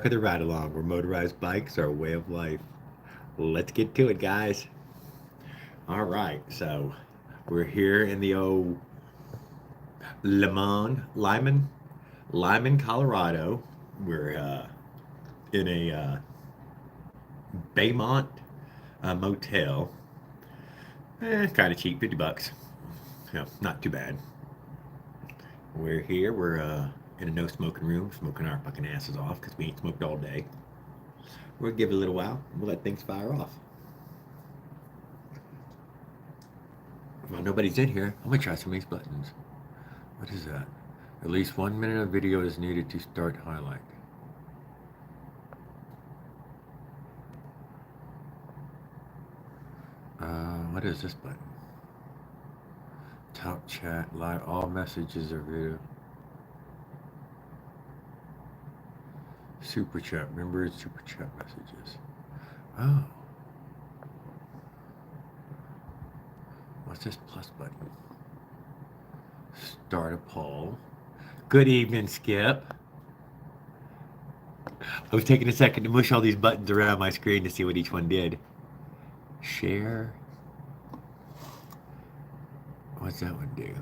the ride along, where motorized bikes are a way of life. Let's get to it, guys. All right, so we're here in the old Lyman, Colorado. We're in a Baymont motel. Kind of cheap, 50 bucks. Not too bad. We're here. We're in a no smoking room, smoking our fucking asses off because we ain't smoked all day. We'll give it a little while. We'll let things fire off. Well, nobody's in here. I'm gonna try some of these buttons. What is that? At least 1 minute of video is needed to start highlight. What is this button? Top chat, live, all messages are video. Super chat, remember super chat messages. Oh. What's this plus button? Start a poll. Good evening, Skip. I was taking a second to mush all these buttons around my screen to see what each one did. Share. What's that one do?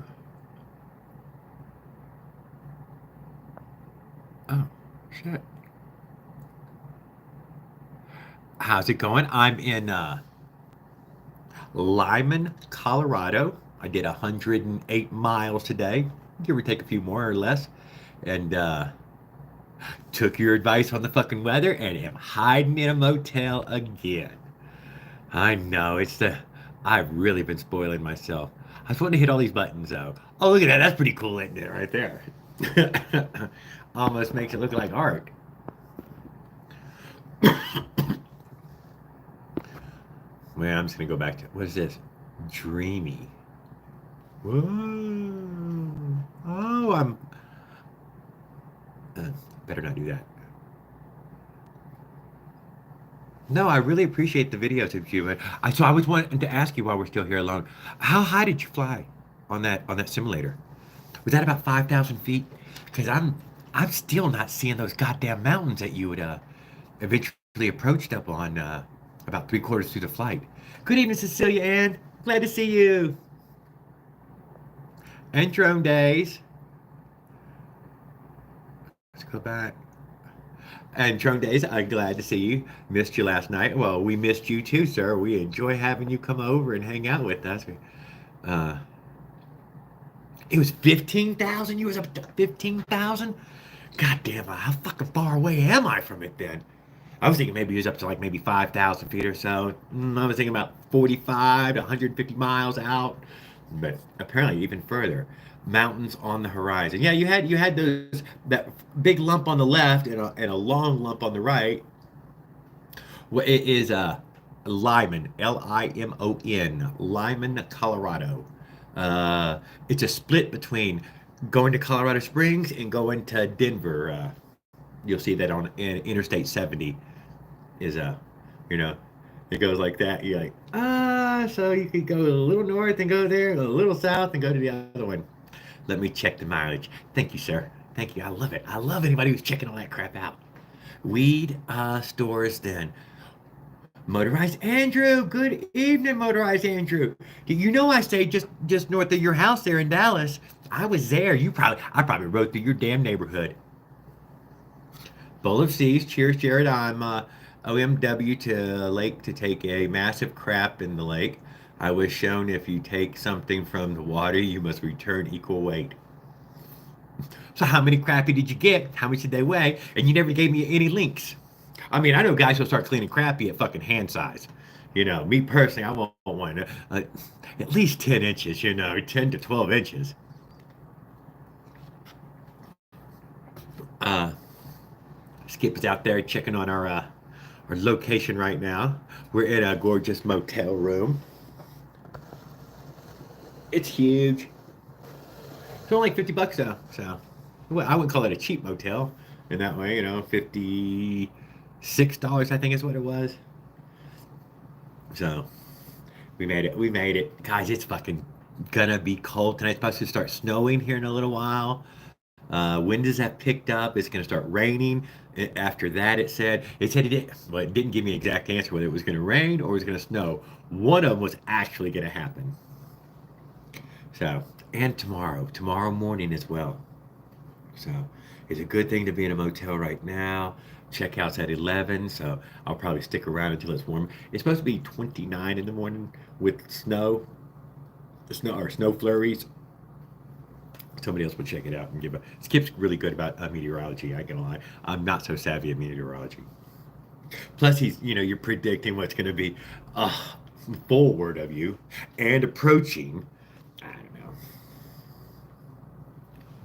Oh, shit. How's it going? I'm in Lyman, Colorado. I did 108 miles today, give or take a few more or less, and took your advice on the fucking weather and am hiding in a motel again. I know, I've really been spoiling myself. I was wanting to hit all these buttons though. Oh, look at that. That's pretty cool, isn't it, right there? Almost makes it look like art. Man, I'm just going to go back to, what is this? Dreamy. Whoa. Oh, better not do that. No, I really appreciate the videos of you. So I was wanting to ask you while we're still here alone, how high did you fly on that simulator? Was that about 5,000 feet? Because I'm still not seeing those goddamn mountains that you would eventually approached up on about 3/4 through the flight. Good evening, Cecilia Ann. Glad to see you. And drone days. Let's go back. And drone days, I'm glad to see you. Missed you last night. Well, we missed you too, sir. We enjoy having you come over and hang out with us. Uh, it was 15,000. You was up to 15,000. God damn, how fucking far away am I from it then? I was thinking maybe he was up to like maybe 5,000 feet or so. I was thinking about 45 to 150 miles out, but apparently even further. Mountains on the horizon. Yeah, you had that big lump on the left and a long lump on the right. Well, it is Lyman, Limon, Lyman, Colorado. Uh, it's a split between going to Colorado Springs and going to Denver. You'll see that on Interstate 70 is you know, it goes like that. You're like, so you could go a little north and go there, a little south and go to the other one. Let me check the mileage. Thank you, sir. Thank you. I love it. I love anybody who's checking all that crap out. Weed stores then. Motorized Andrew. Good evening, Motorized Andrew. You know I stayed just north of your house there in Dallas. I was there. I probably rode through your damn neighborhood. Bowl of Seas. Cheers, Jared. I'm OMW to lake to take a massive crap in the lake. I was shown if you take something from the water, you must return equal weight. So how many crappie did you get? How much did they weigh? And you never gave me any links. I mean, I know guys will start cleaning crappie at fucking hand size. Me personally, I won't want to. At least 10 inches, 10 to 12 inches. Uh, Skip is out there checking on our location right now. We're in a gorgeous motel room. It's huge. It's only like 50 bucks though, so well, I wouldn't call it a cheap motel in that way. $56 I think is what it was. So we made it. We made it, guys. It's fucking gonna be cold tonight. It's supposed to start snowing here in a little while. When does that picked up? It's going to start raining. After that, it said it didn't, well, it didn't give me an exact answer whether it was going to rain or it was going to snow. One of them was actually going to happen. So, and tomorrow morning as well. So, it's a good thing to be in a motel right now. Checkout's at 11, so I'll probably stick around until it's warm. It's supposed to be 29 in the morning with snow flurries. Somebody else would check it out and give a. Skip's really good about meteorology. I can lie. I'm not so savvy at meteorology. Plus, you're predicting what's going to be uh, forward of you and approaching. I don't know.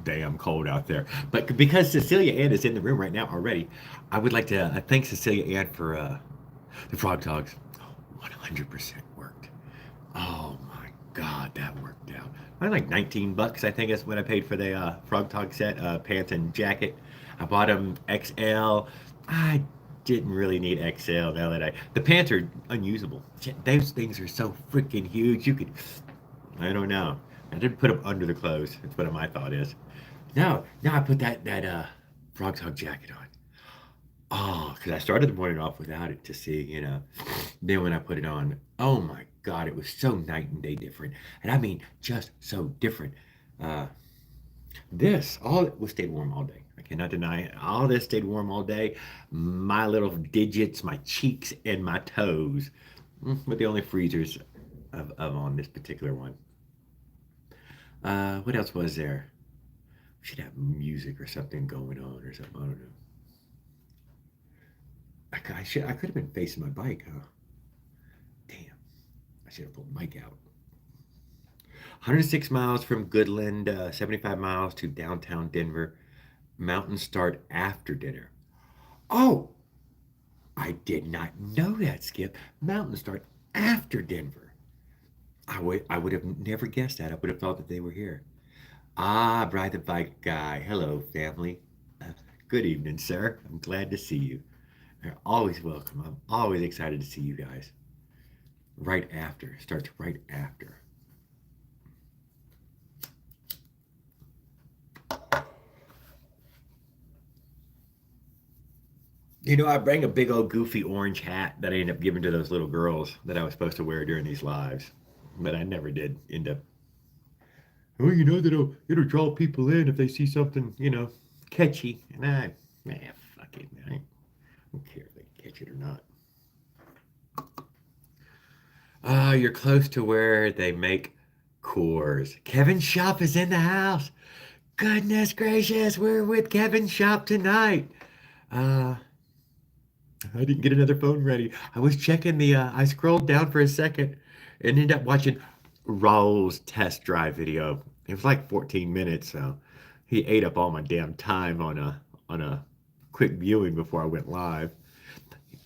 Damn cold out there. But because Cecilia Ann is in the room right now already, I would like to thank Cecilia Ann for the frog dogs. 100% worked. Oh my God, that worked out. I like $19, I think that's what I paid for the Frog Talk set, pants and jacket. I bought them XL. I didn't really need XL now that the pants are unusable. Those things are so freaking huge. I don't know. I didn't put them under the clothes. That's what my thought is. No, now I put that Frog Talk jacket on. Oh, because I started the morning off without it to see. Then when I put it on, oh my God, it was so night and day different. And I mean, just so different. Uh, this, all it was stayed warm all day. I cannot deny it. All this stayed warm all day. My little digits, my cheeks, and my toes were the only freezers of on this particular one. What else was there? We should have music or something going on or something. I don't know. I could have been facing my bike, huh? Damn, I should have pulled the mic out. 106 miles from Goodland, 75 miles to downtown Denver. Mountains start after dinner. Oh, I did not know that, Skip. Mountains start after Denver. I would have never guessed that. I would have thought that they were here. Ah, Bride the Bike Guy. Hello, family. Uh, Good evening, sir. I'm glad to see you. You're always welcome. I'm always excited to see you guys. Right after. Starts right after. I bring a big old goofy orange hat that I end up giving to those little girls that I was supposed to wear during these lives, but I never did end up. Well, it'll draw people in if they see something, catchy. And fuck it, man. I don't care if they catch it or not. You're close to where they make Coors. Kevin's shop is in the house. Goodness gracious, we're with Kevin's shop tonight. Uh, I didn't get another phone ready. I was checking I scrolled down for a second and ended up watching Raul's test drive video. It was like 14 minutes, so he ate up all my damn time on a quick viewing before I went live.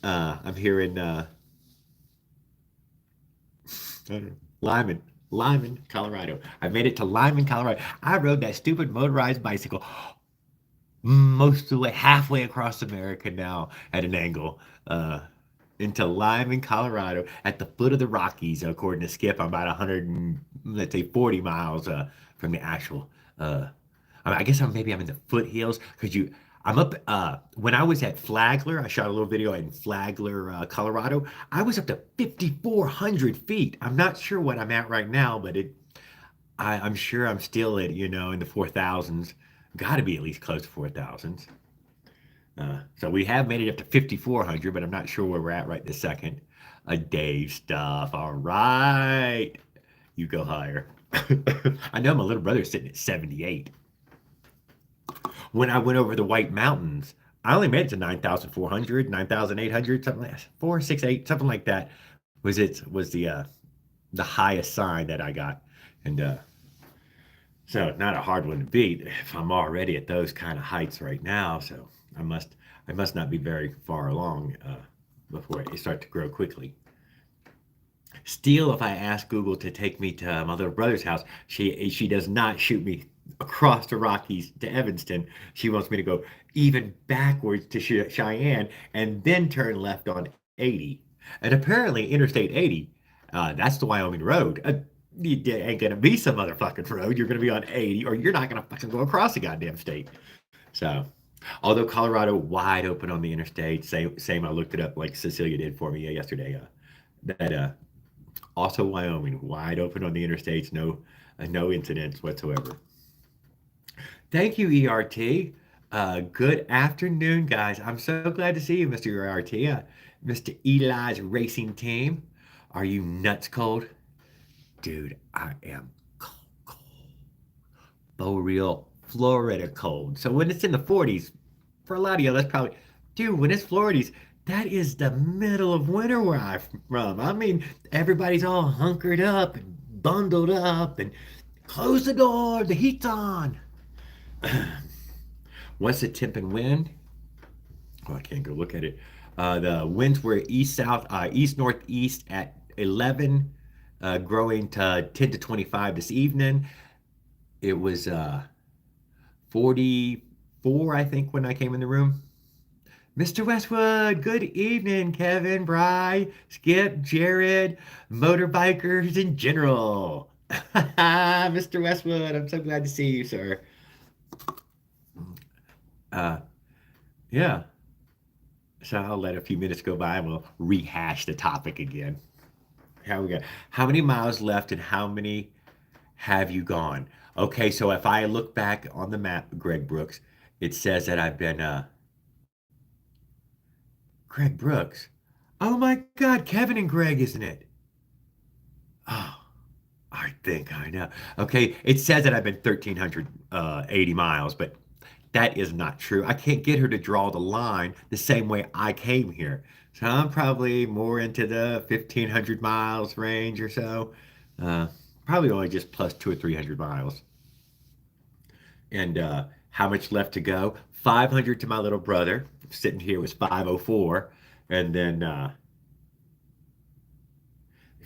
I'm here in I don't know, Lyman, Colorado. I made it to Lyman, Colorado. I rode that stupid motorized bicycle most of the way, halfway across America now at an angle, into Lyman, Colorado, at the foot of the Rockies. According to Skip, I'm about 100 and let's say 40 miles from the actual. I guess I'm in the foothills because I'm up. When I was at Flagler, I shot a little video in Flagler, Colorado. I was up to 5,400 feet. I'm not sure what I'm at right now, but I'm sure I'm still at in the 4,000s. Got to be at least close to 4,000s. So we have made it up to 5,400, but I'm not sure where we're at right this second. A Dave stuff. All right. You go higher. I know my little brother's sitting at 78. When I went over the White Mountains, I only made it to 9,400, 9,800, something like that. 468, something like that was the highest sign that I got. And so not a hard one to beat if I'm already at those kind of heights right now. So I must not be very far along before it start to grow quickly. Still, if I ask Google to take me to my little brother's house, she does not shoot me across the Rockies to Evanston. She wants me to go even backwards to Cheyenne and then turn left on 80. And apparently, Interstate 80, that's the Wyoming Road. ain't gonna be some motherfucking road. You're gonna be on 80, or you're not gonna fucking go across the goddamn state. So, although Colorado wide open on the interstate, same. I looked it up like Cecilia did for me yesterday. That Also Wyoming wide open on the interstates, no incidents whatsoever. Thank you, ERT. Good afternoon, guys. I'm so glad to see you, Mr. ERT. Mr. Eli's racing team. Are you nuts cold? Dude, I am cold. Real Florida cold. So when it's in the 40s, for a lot of y'all, that's probably, dude, when it's Floridas, that is the middle of winter where I'm from. I mean, everybody's all hunkered up and bundled up and close the door, the heat's on. What's the temp and wind? Oh, I can't go look at it. The winds were east northeast at 11, growing to 10 to 25 this evening. It was 44, I think, when I came in the room. Mr. Westwood, good evening, Kevin, Bry, Skip, Jared, motorbikers in general. Mr. Westwood, I'm so glad to see you, sir. Uh, yeah, so I'll let a few minutes go by and we'll rehash the topic again. How we got? How many miles left and how many have you gone? Okay, so if I look back on the map, Greg Brooks, it says that I've been Greg Brooks. Oh my God, Kevin and Greg, isn't it? Oh, I think I know. Okay, it says that I've been 1,380 miles, but that is not true. I can't get her to draw the line the same way I came here. So I'm probably more into the 1,500 miles range or so. Uh, Probably only just plus 200 or 300 miles. And how much left to go? 500 to my little brother. Sitting here was 504. And then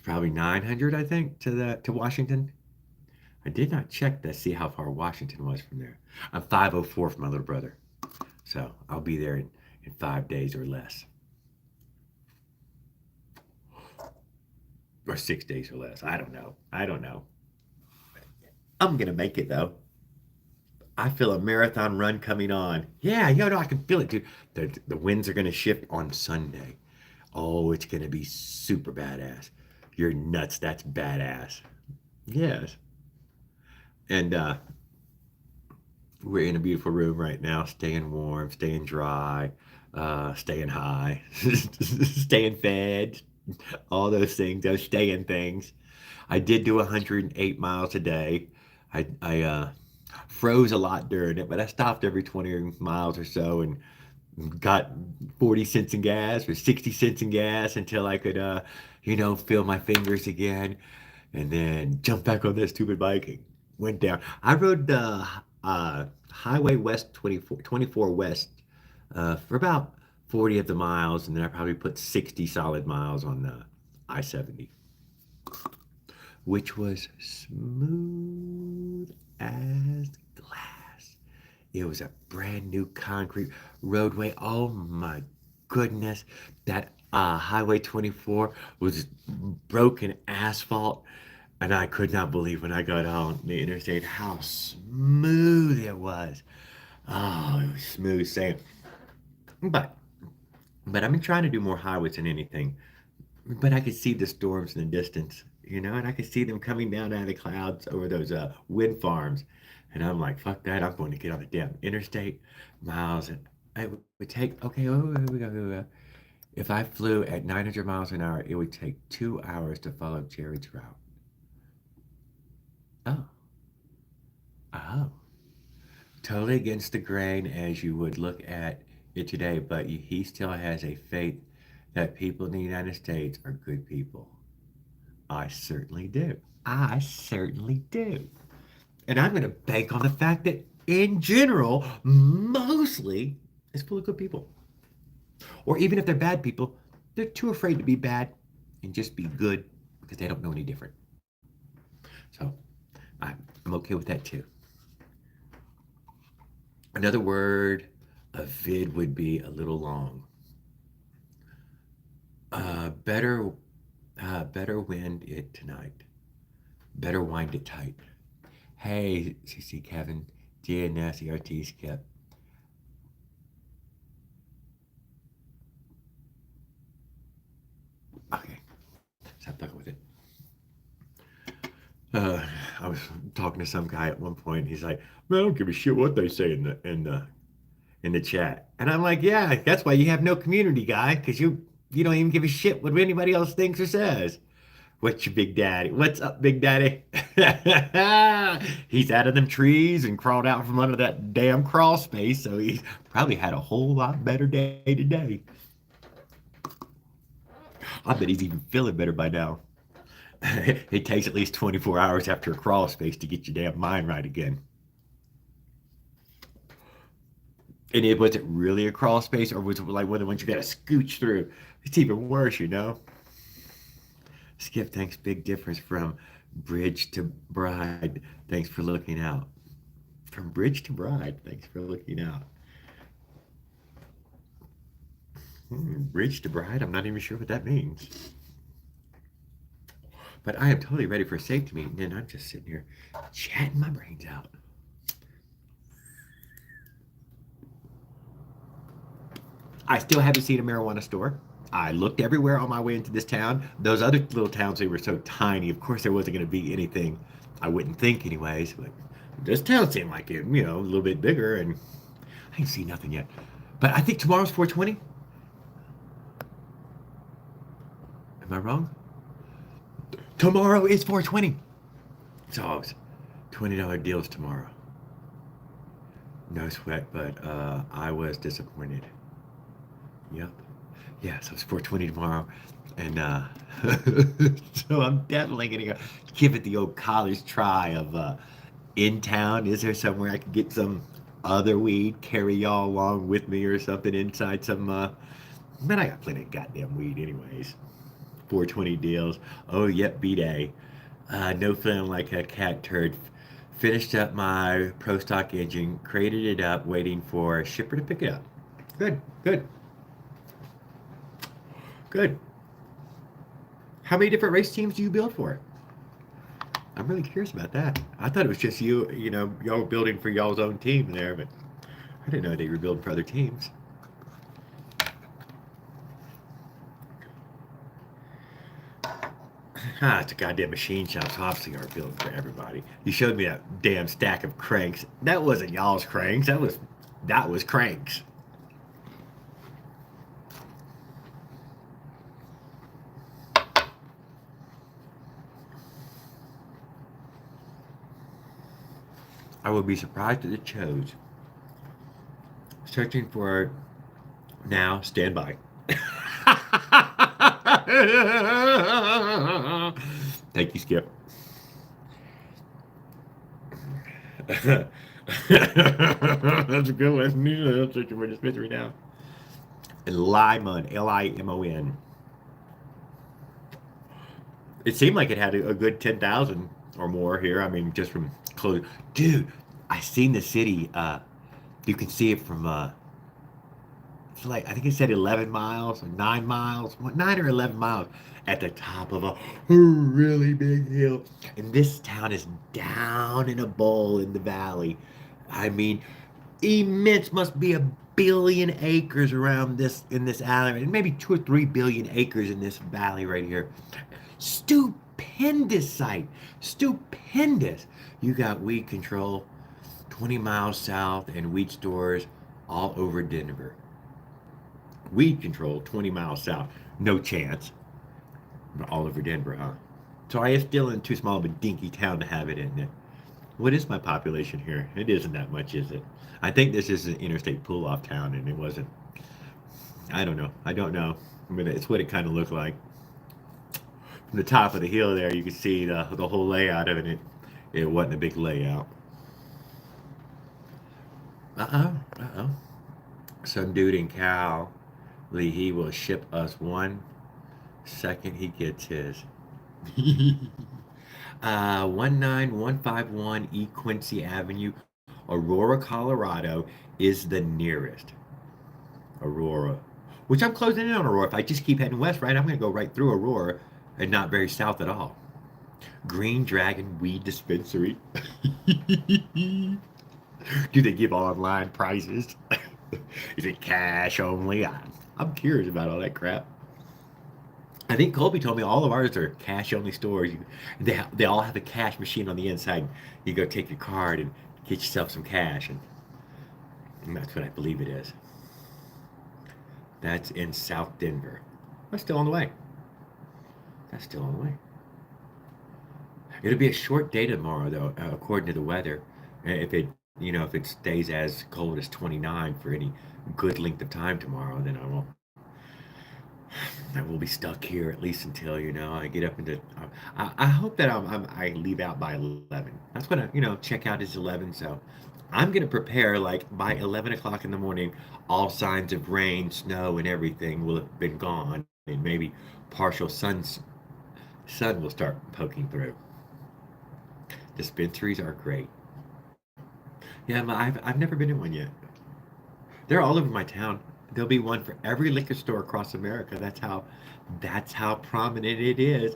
probably 900, I think, to Washington. I did not check to see how far Washington was from there. I'm 504 for my little brother. So I'll be there in 5 days or less. Or 6 days or less. I don't know. I don't know. I'm going to make it though. I feel a marathon run coming on. Yeah, no, I can feel it, dude. The winds are going to shift on Sunday. Oh, it's going to be super badass. You're nuts. That's badass. Yes. And we're in a beautiful room right now, staying warm, staying dry, staying high, staying fed, all those things, those staying things. I did do 108 miles a day. I froze a lot during it, but I stopped every 20 miles or so and got 40 cents in gas or 60 cents in gas until I could, feel my fingers again and then jump back on that stupid bike and went down. I rode Highway West 24 West for about 40 of the miles, and then I probably put 60 solid miles on the I-70, which was smooth as glass. It was a brand new concrete roadway. Oh my goodness. That Highway 24 was broken asphalt. And I could not believe when I got on the interstate how smooth it was. Oh, it was smooth sailing. But I've been trying to do more highways than anything. But I could see the storms in the distance, and I could see them coming down out of the clouds over those wind farms. And I'm like, fuck that. I'm going to get on the damn interstate miles. And it would take, okay, oh, here we go, here we go. If I flew at 900 miles an hour, it would take 2 hours to follow Jared's route. Oh, oh. Totally against the grain as you would look at it today, but he still has a faith that people in the United States are good people. I certainly do. I certainly do. And I'm going to bank on the fact that, in general, mostly, it's full of good people. Or even if they're bad people, they're too afraid to be bad and just be good because they don't know any different. So I'm okay with that too. Another word, a vid would be a little long. Better wind it tonight. Better wind it tight. Hey, CC Kevin, DNS, ERT, Skip. Okay, stop talking with it. Uh, I was talking to some guy at one point. He's like, "Man, I don't give a shit what they say in the chat." And I'm like, "Yeah, that's why you have no community, guy, because you don't even give a shit what anybody else thinks or says." What's your big daddy? What's up, big daddy? He's out of them trees and crawled out from under that damn crawl space, so he's probably had a whole lot better day today. I bet he's even feeling better by now. It takes at least 24 hours after a crawl space to get your damn mind right again. And it was it really a crawl space, or was it like one of the ones you got to scooch through? It's even worse, you know. Skip, thanks. Big difference from bridge to bride. Thanks for looking out. From bridge to bride. Thanks for looking out. Bridge to bride. I'm not even sure what that means. But I am totally ready for a safety meeting, and I'm just sitting here chatting my brains out. I still haven't seen a marijuana store. I looked everywhere on my way into this town. Those other little towns, they were so tiny. Of course, there wasn't going to be anything. I wouldn't think, anyways. But this town seemed like it, a little bit bigger, and I ain't seen nothing yet. But I think tomorrow's 420. Am I wrong? Tomorrow is 420. So it's $20 deals tomorrow. No sweat, but I was disappointed. Yep. Yeah, so it's 420 tomorrow. And so I'm definitely going to go give it the old college try of in town. Is there somewhere I could get some other weed, carry y'all along with me or something inside some. Man, I got plenty of goddamn weed, anyways. 420 deals. Oh, yep, B-Day. No feeling like a cat turd. Finished up my Pro Stock engine, crated it up, waiting for a shipper to pick it up. Good, good, good. How many different race teams do you build for? I'm really curious about that. I thought it was just you, y'all were building for y'all's own team there, but I didn't know they were building for other teams. It's a goddamn machine shop, so obviously are building for everybody. You showed me that damn stack of cranks. That wasn't y'all's cranks. That was cranks. I would be surprised if it chose. Searching for now. Stand by. Thank you, Skip. That's a good one. I'm searching for dispensary now. Lyman, Limon. It seemed like it had a good 10,000 or more here. I mean, just from close. Dude, I seen the city. You can see it from it's like I think it said 11 miles or 9 miles, 9 or 11 miles at the top of a really big hill. And this town is down in a bowl in the valley. I mean, immense. Must be 1 billion acres around this in this alley, and maybe 2 or 3 billion acres in this valley right here. Stupendous sight. Stupendous. You got weed control 20 miles south and weed stores all over Denver. Weed control 20 miles south. No chance. All over Denver, huh? So I am still in too small of a dinky town to have it in there. What is my population here? It isn't that much, is it? I think this is an interstate pull-off town, and it wasn't. I don't know. I don't know. I mean, it's what it kind of looked like. From the top of the hill there, you can see the whole layout of it. It wasn't a big layout. Uh-oh. Some dude in Cali, he will ship us 1 second he gets his. 19151 E. Quincy Avenue, Aurora, Colorado is the nearest. Aurora. Which I'm closing in on Aurora. If I just keep heading west, right, I'm going to go right through Aurora and not very south at all. Green Dragon Weed Dispensary. Do they give online prices? Is it cash only? I'm curious about all that crap. I think Colby told me all of ours are cash only stores. They all have a cash machine on the inside. You go take your card and get yourself some cash, and that's what I believe it is. That's in South Denver. That's still on the way. That's still on the way. It'll be a short day tomorrow, though, according to the weather. If if it stays as cold as 29 for any good length of time tomorrow, then I will be stuck here at least until I get up into. I hope that I leave out by 11. That's when check out is 11. So I'm gonna prepare like by 11 o'clock in the morning. All signs of rain, snow, and everything will have been gone, and maybe partial sun will start poking through. Dispensaries are great. Yeah, I've never been in one yet. They're all over my town. There'll be one for every liquor store across America. That's how prominent it is.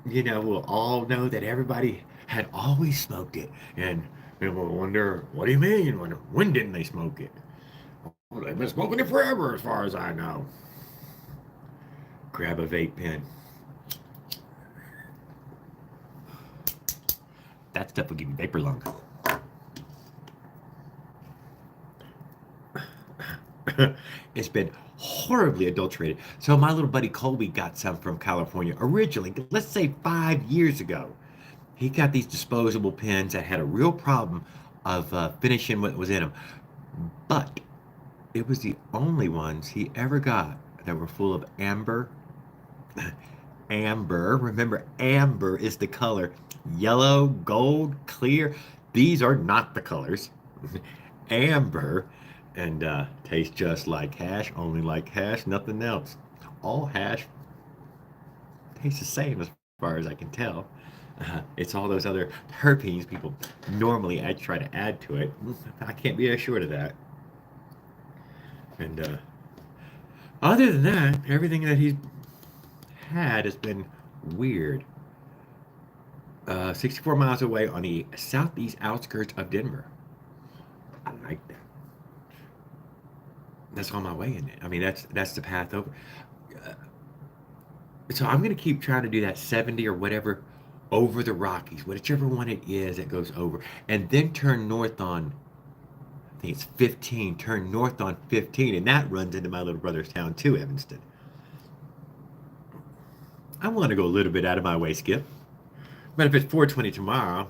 We'll all know that everybody had always smoked it. And we'll wonder, what do you mean? When didn't they smoke it? Well, they've been smoking it forever, as far as I know. Grab a vape pen. That stuff will give you vapor lung. It's been horribly adulterated. So my little buddy Colby got some from California originally, let's say 5 years ago. He got these disposable pens that had a real problem of finishing what was in them. But it was the only ones he ever got that were full of amber. Amber, remember, amber is the color. Yellow, gold, clear. These are not the colors. Amber, and tastes just like hash, only like hash, nothing else. All hash tastes the same as far as I can tell. It's all those other terpenes people normally try to add to it. I can't be assured of that. And other than that, everything that he's had has been weird. 64 miles away on the southeast outskirts of Denver. I like that. That's on my way in it. I mean, that's the path over. Uh, so I'm gonna keep trying to do that 70 or whatever over the Rockies, whichever one it is that goes over, and then turn north on. I think it's 15. Turn north on 15, and that runs into my little brother's town too, Evanston. I want to go a little bit out of my way, Skip. But if it's 4:20 tomorrow,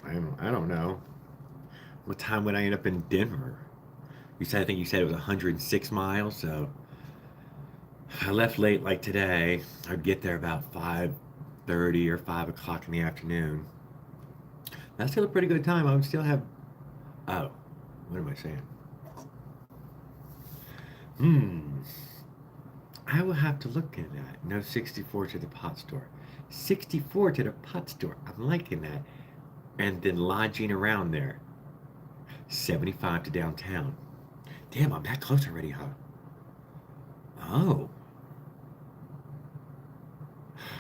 I don't know. What time would I end up in Denver? I think you said it was 106 miles, so I left late like today. I'd get there about 5:30 or 5 o'clock in the afternoon. That's still a pretty good time. I would still have. Oh, what am I saying? Hmm. I will have to look into that. No 64 to the pot store. 64 to the pot store. I'm liking that. And then lodging around there. 75 to downtown. Damn, I'm that close already, huh? Oh.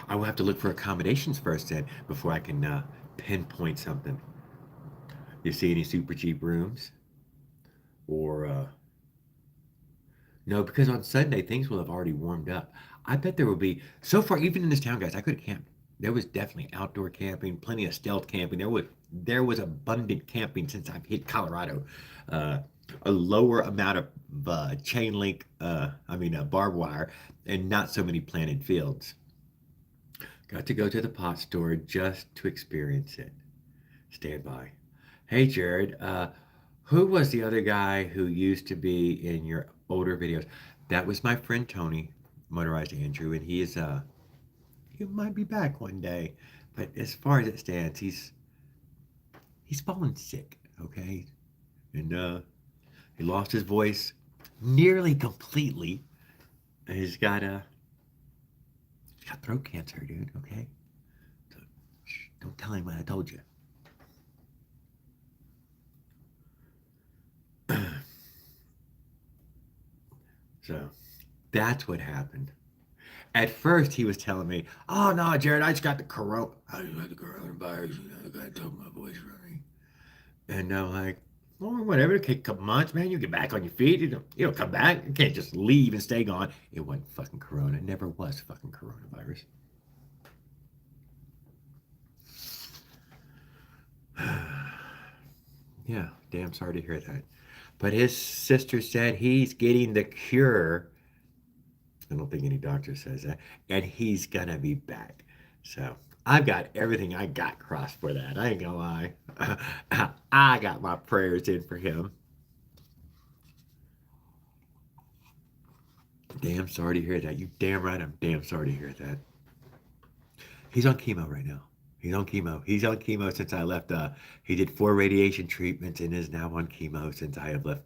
I will have to look for accommodations first then before I can pinpoint something. You see any super cheap rooms? Or, no, because on Sunday things will have already warmed up. I bet there will be, so far, even in this town, guys, I could have camped. There was definitely outdoor camping, plenty of stealth camping. There was abundant camping since I've hit Colorado. Uh, a lower amount of chain link, barbed wire, and not so many planted fields. Got to go to the pot store just to experience it. Stand by. Hey, Jared. Who was the other guy who used to be in your older videos? That was my friend Tony, Motorized Andrew, and he might be back one day. But as far as it stands, he's fallen sick. Okay, and he lost his voice nearly completely. And he's got throat cancer, dude. Okay, so don't tell him what I told you. So that's what happened. At first, he was telling me, "Oh no, Jared, I just got the corona. I just got the coronavirus. You know, I got to tell my voice running." And I'm like, "Well, whatever. It take a couple months, man. You get back on your feet. It'll come back. You can't just leave and stay gone." It wasn't fucking corona. It never was fucking coronavirus. Yeah, damn sorry to hear that. But his sister said he's getting the cure. I don't think any doctor says that. And he's gonna be back. So I've got everything I got crossed for that. I ain't gonna lie. I got my prayers in for him. Damn sorry to hear that. You damn right I'm damn sorry to hear that. He's on chemo right now. He's on chemo. He's on chemo since I left. He did 4 radiation treatments and is now on chemo since I have left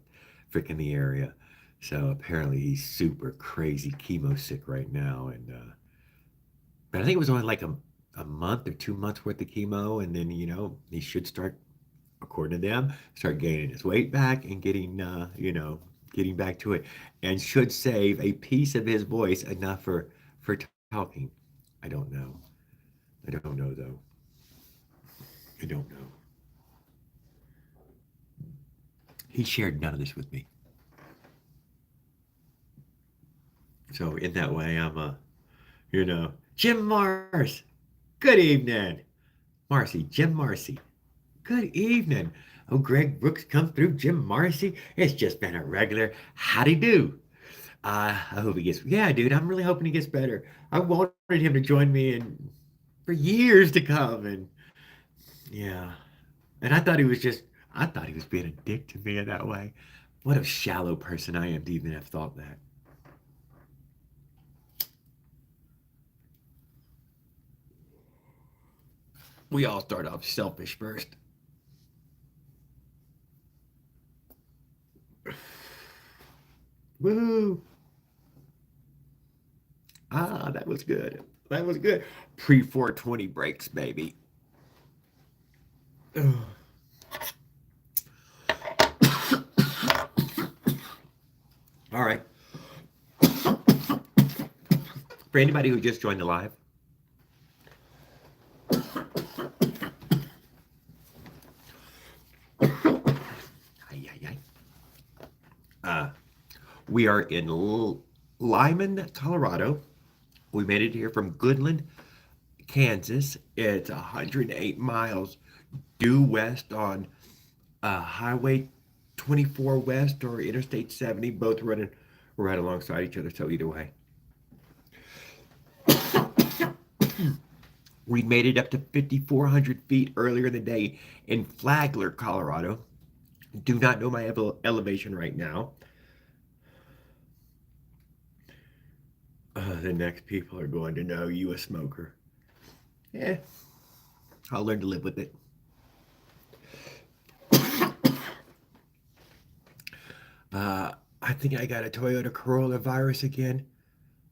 freaking the area. So apparently he's super crazy chemo sick right now. And but I think it was only like a month or 2 months worth of chemo, and then he should start, according to them, start gaining his weight back and getting getting back to it, and should save a piece of his voice enough for talking. I don't know. I don't know though. I don't know. He shared none of this with me. So in that way, I'm Jim Mars. Good evening, Marcy. Jim Marcy. Good evening. Oh, Greg Brooks come through. Jim Marcy. It's just been a regular howdy do. I hope he gets. Yeah, dude. I'm really hoping he gets better. I wanted him to join me for years to come, and yeah. And I thought he was just. I thought he was being a dick to me in that way. What a shallow person I am to even have thought that. We all start off selfish first. Woo! Ah, that was good. That was good. Pre 420 breaks, baby. All right. For anybody who just joined the live, ay, ay, ay. We are in Lyman, Colorado. We made it here from Goodland, Kansas. It's 108 miles due west on Highway 24 West or Interstate 70, both running right alongside each other. So either way, we made it up to 5,400 feet earlier in the day in Flagler, Colorado. Do not know my elevation right now. The next people are going to know you a smoker. Yeah, I'll learn to live with it. I think I got a Toyota Corolla virus again.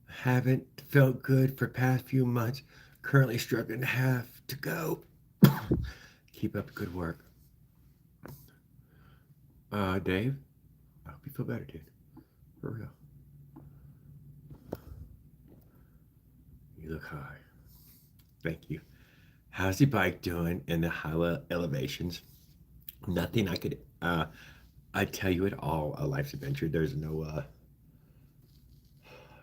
Haven't felt good for past few months. Currently struggling to have to go. Keep up the good work. Dave, I hope you feel better, dude. For real. You look high. Thank you. How's the bike doing in the high elevations? Nothing I could I tell you it all a life's adventure. There's no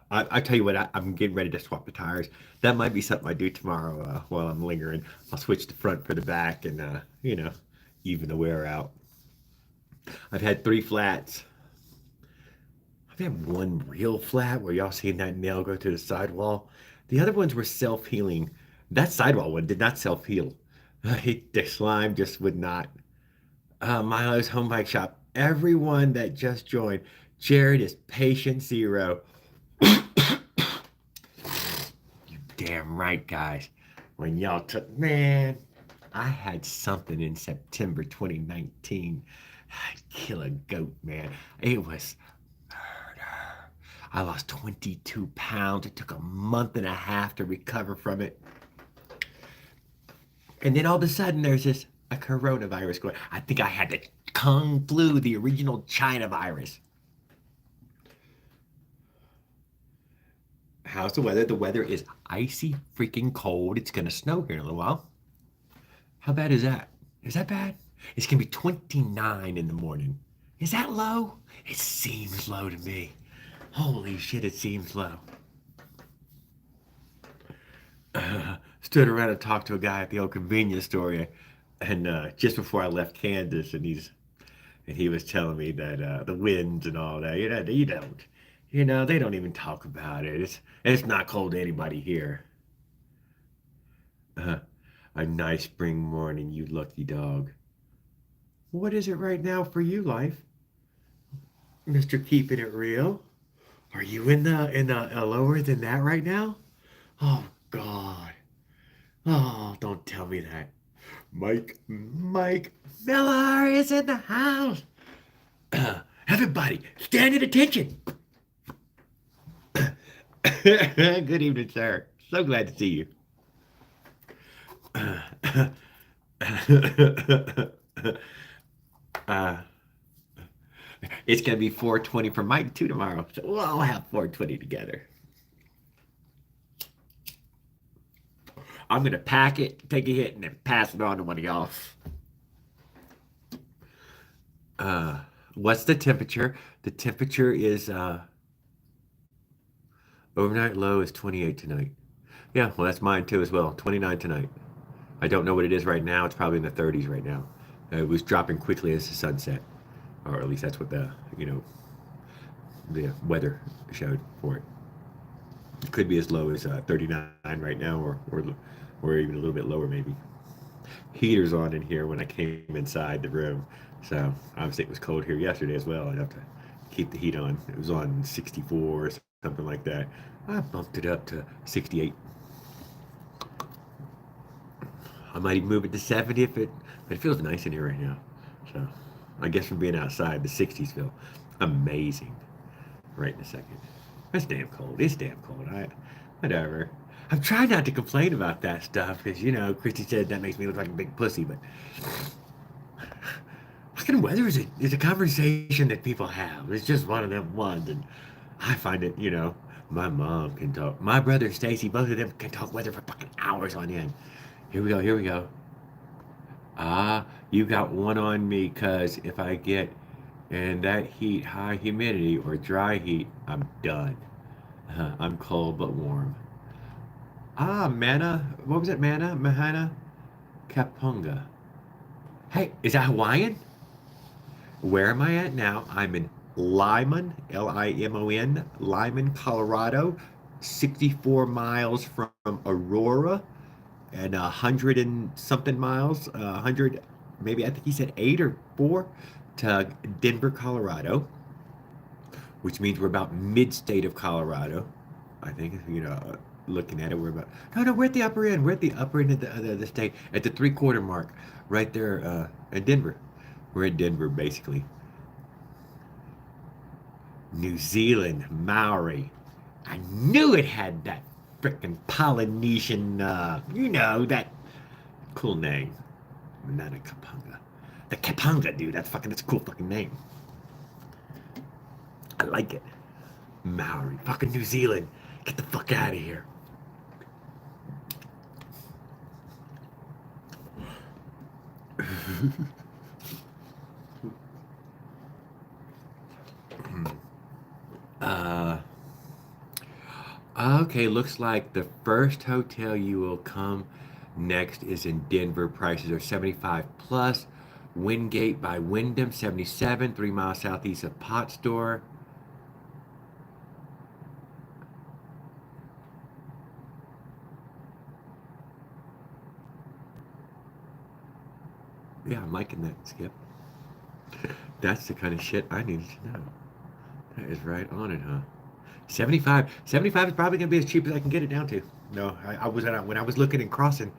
I tell you what, I'm getting ready to swap the tires. That might be something I do tomorrow while I'm lingering. I'll switch the front for the back and even the wear out. I've had 3 flats. I've had one real flat where y'all seen that nail go through the sidewall. The other ones were self-healing. That sidewall one did not self-heal. The slime just would not. Milo's Home Bike Shop. Everyone that just joined, Jared is patient zero. You damn right, guys. When y'all took, man, I had something in September 2019. I'd kill a goat, man. It was murder. I lost 22 pounds. It took a month and a half to recover from it. And then all of a sudden, there's a coronavirus going. I think I had the Kung flu, the original China virus. How's the weather? The weather is icy freaking cold. It's gonna snow here in a little while. How bad is that? Is that bad? It's gonna be 29 in the morning. Is that low? It seems low to me. Holy shit, it seems low. Stood around and talked to a guy at the old convenience store, and just before I left Kansas, and he was telling me that the winds and all that, they don't even talk about it. It's not cold to anybody here. Uh, a nice spring morning, you lucky dog. What is it right now for you, life, Mister Keeping It Real? Are you in the lower than that right now? Oh God. Oh, don't tell me that. Mike Miller is in the house. Everybody, stand at attention. Good evening, sir. So glad to see you. uh, it's gonna be 4:20 for Mike too tomorrow, so we'll all have 4:20 together. I'm gonna pack it, take a hit, and then pass it on to one of y'all. Uh, what's the temperature? The temperature is overnight low is 28 tonight. Yeah, well that's mine too as well. 29 tonight. I don't know what it is right now. It's probably in the 30s right now. It was dropping quickly as the sun set, or at least that's what the weather showed for it. It could be as low as 39 right now, or even a little bit lower maybe. Heater's on in here when I came inside the room, so obviously it was cold here yesterday as well. I'd have to keep the heat on. It was on 64 or something like that. I bumped it up to 68. I might even move it to 70 but it feels nice in here right now. So I guess from being outside, the 60s feel amazing right in a second. It's damn cold. It's damn cold. Whatever. I'm trying not to complain about that stuff because, Christy said that makes me look like a big pussy, but fucking weather is a conversation that people have. It's just one of them ones, and I find it, my mom can talk. My brother Stacy, both of them can talk weather for fucking hours on end. Here we go. Here we go. You got one on me, cause if I get in that heat, high humidity, or dry heat, I'm done. I'm cold but warm. Mana. What was it? Mana? Mahana? Kapunga. Hey, is that Hawaiian? Where am I at now? I'm in Lyman, Limon, Lyman, Colorado, 64 miles from Aurora, and 100 and something miles, 100, maybe I think he said 8 or 4 to Denver, Colorado, which means we're about mid-state of Colorado. I think, looking at it, we're about, no, we're at the upper end. We're at the upper end of the state, at the three-quarter mark, right there at Denver. We're in Denver, basically. New Zealand, Maori. I knew it had that frickin' Polynesian, that cool name. Not a Kapanga. The Kapanga, dude. That's a cool fucking name. I like it. Maori. Fucking New Zealand. Get the fuck out of here. uh, okay, looks like the first hotel you will come next is in Denver. Prices are 75 plus. Wingate by Wyndham, 77, 3 miles southeast of Pot Store. Yeah, I'm liking that, Skip. That's the kind of shit I needed to know. That is right on it, huh? 75 is probably gonna be as cheap as I can get it down to. No, I was when I was looking and crossing,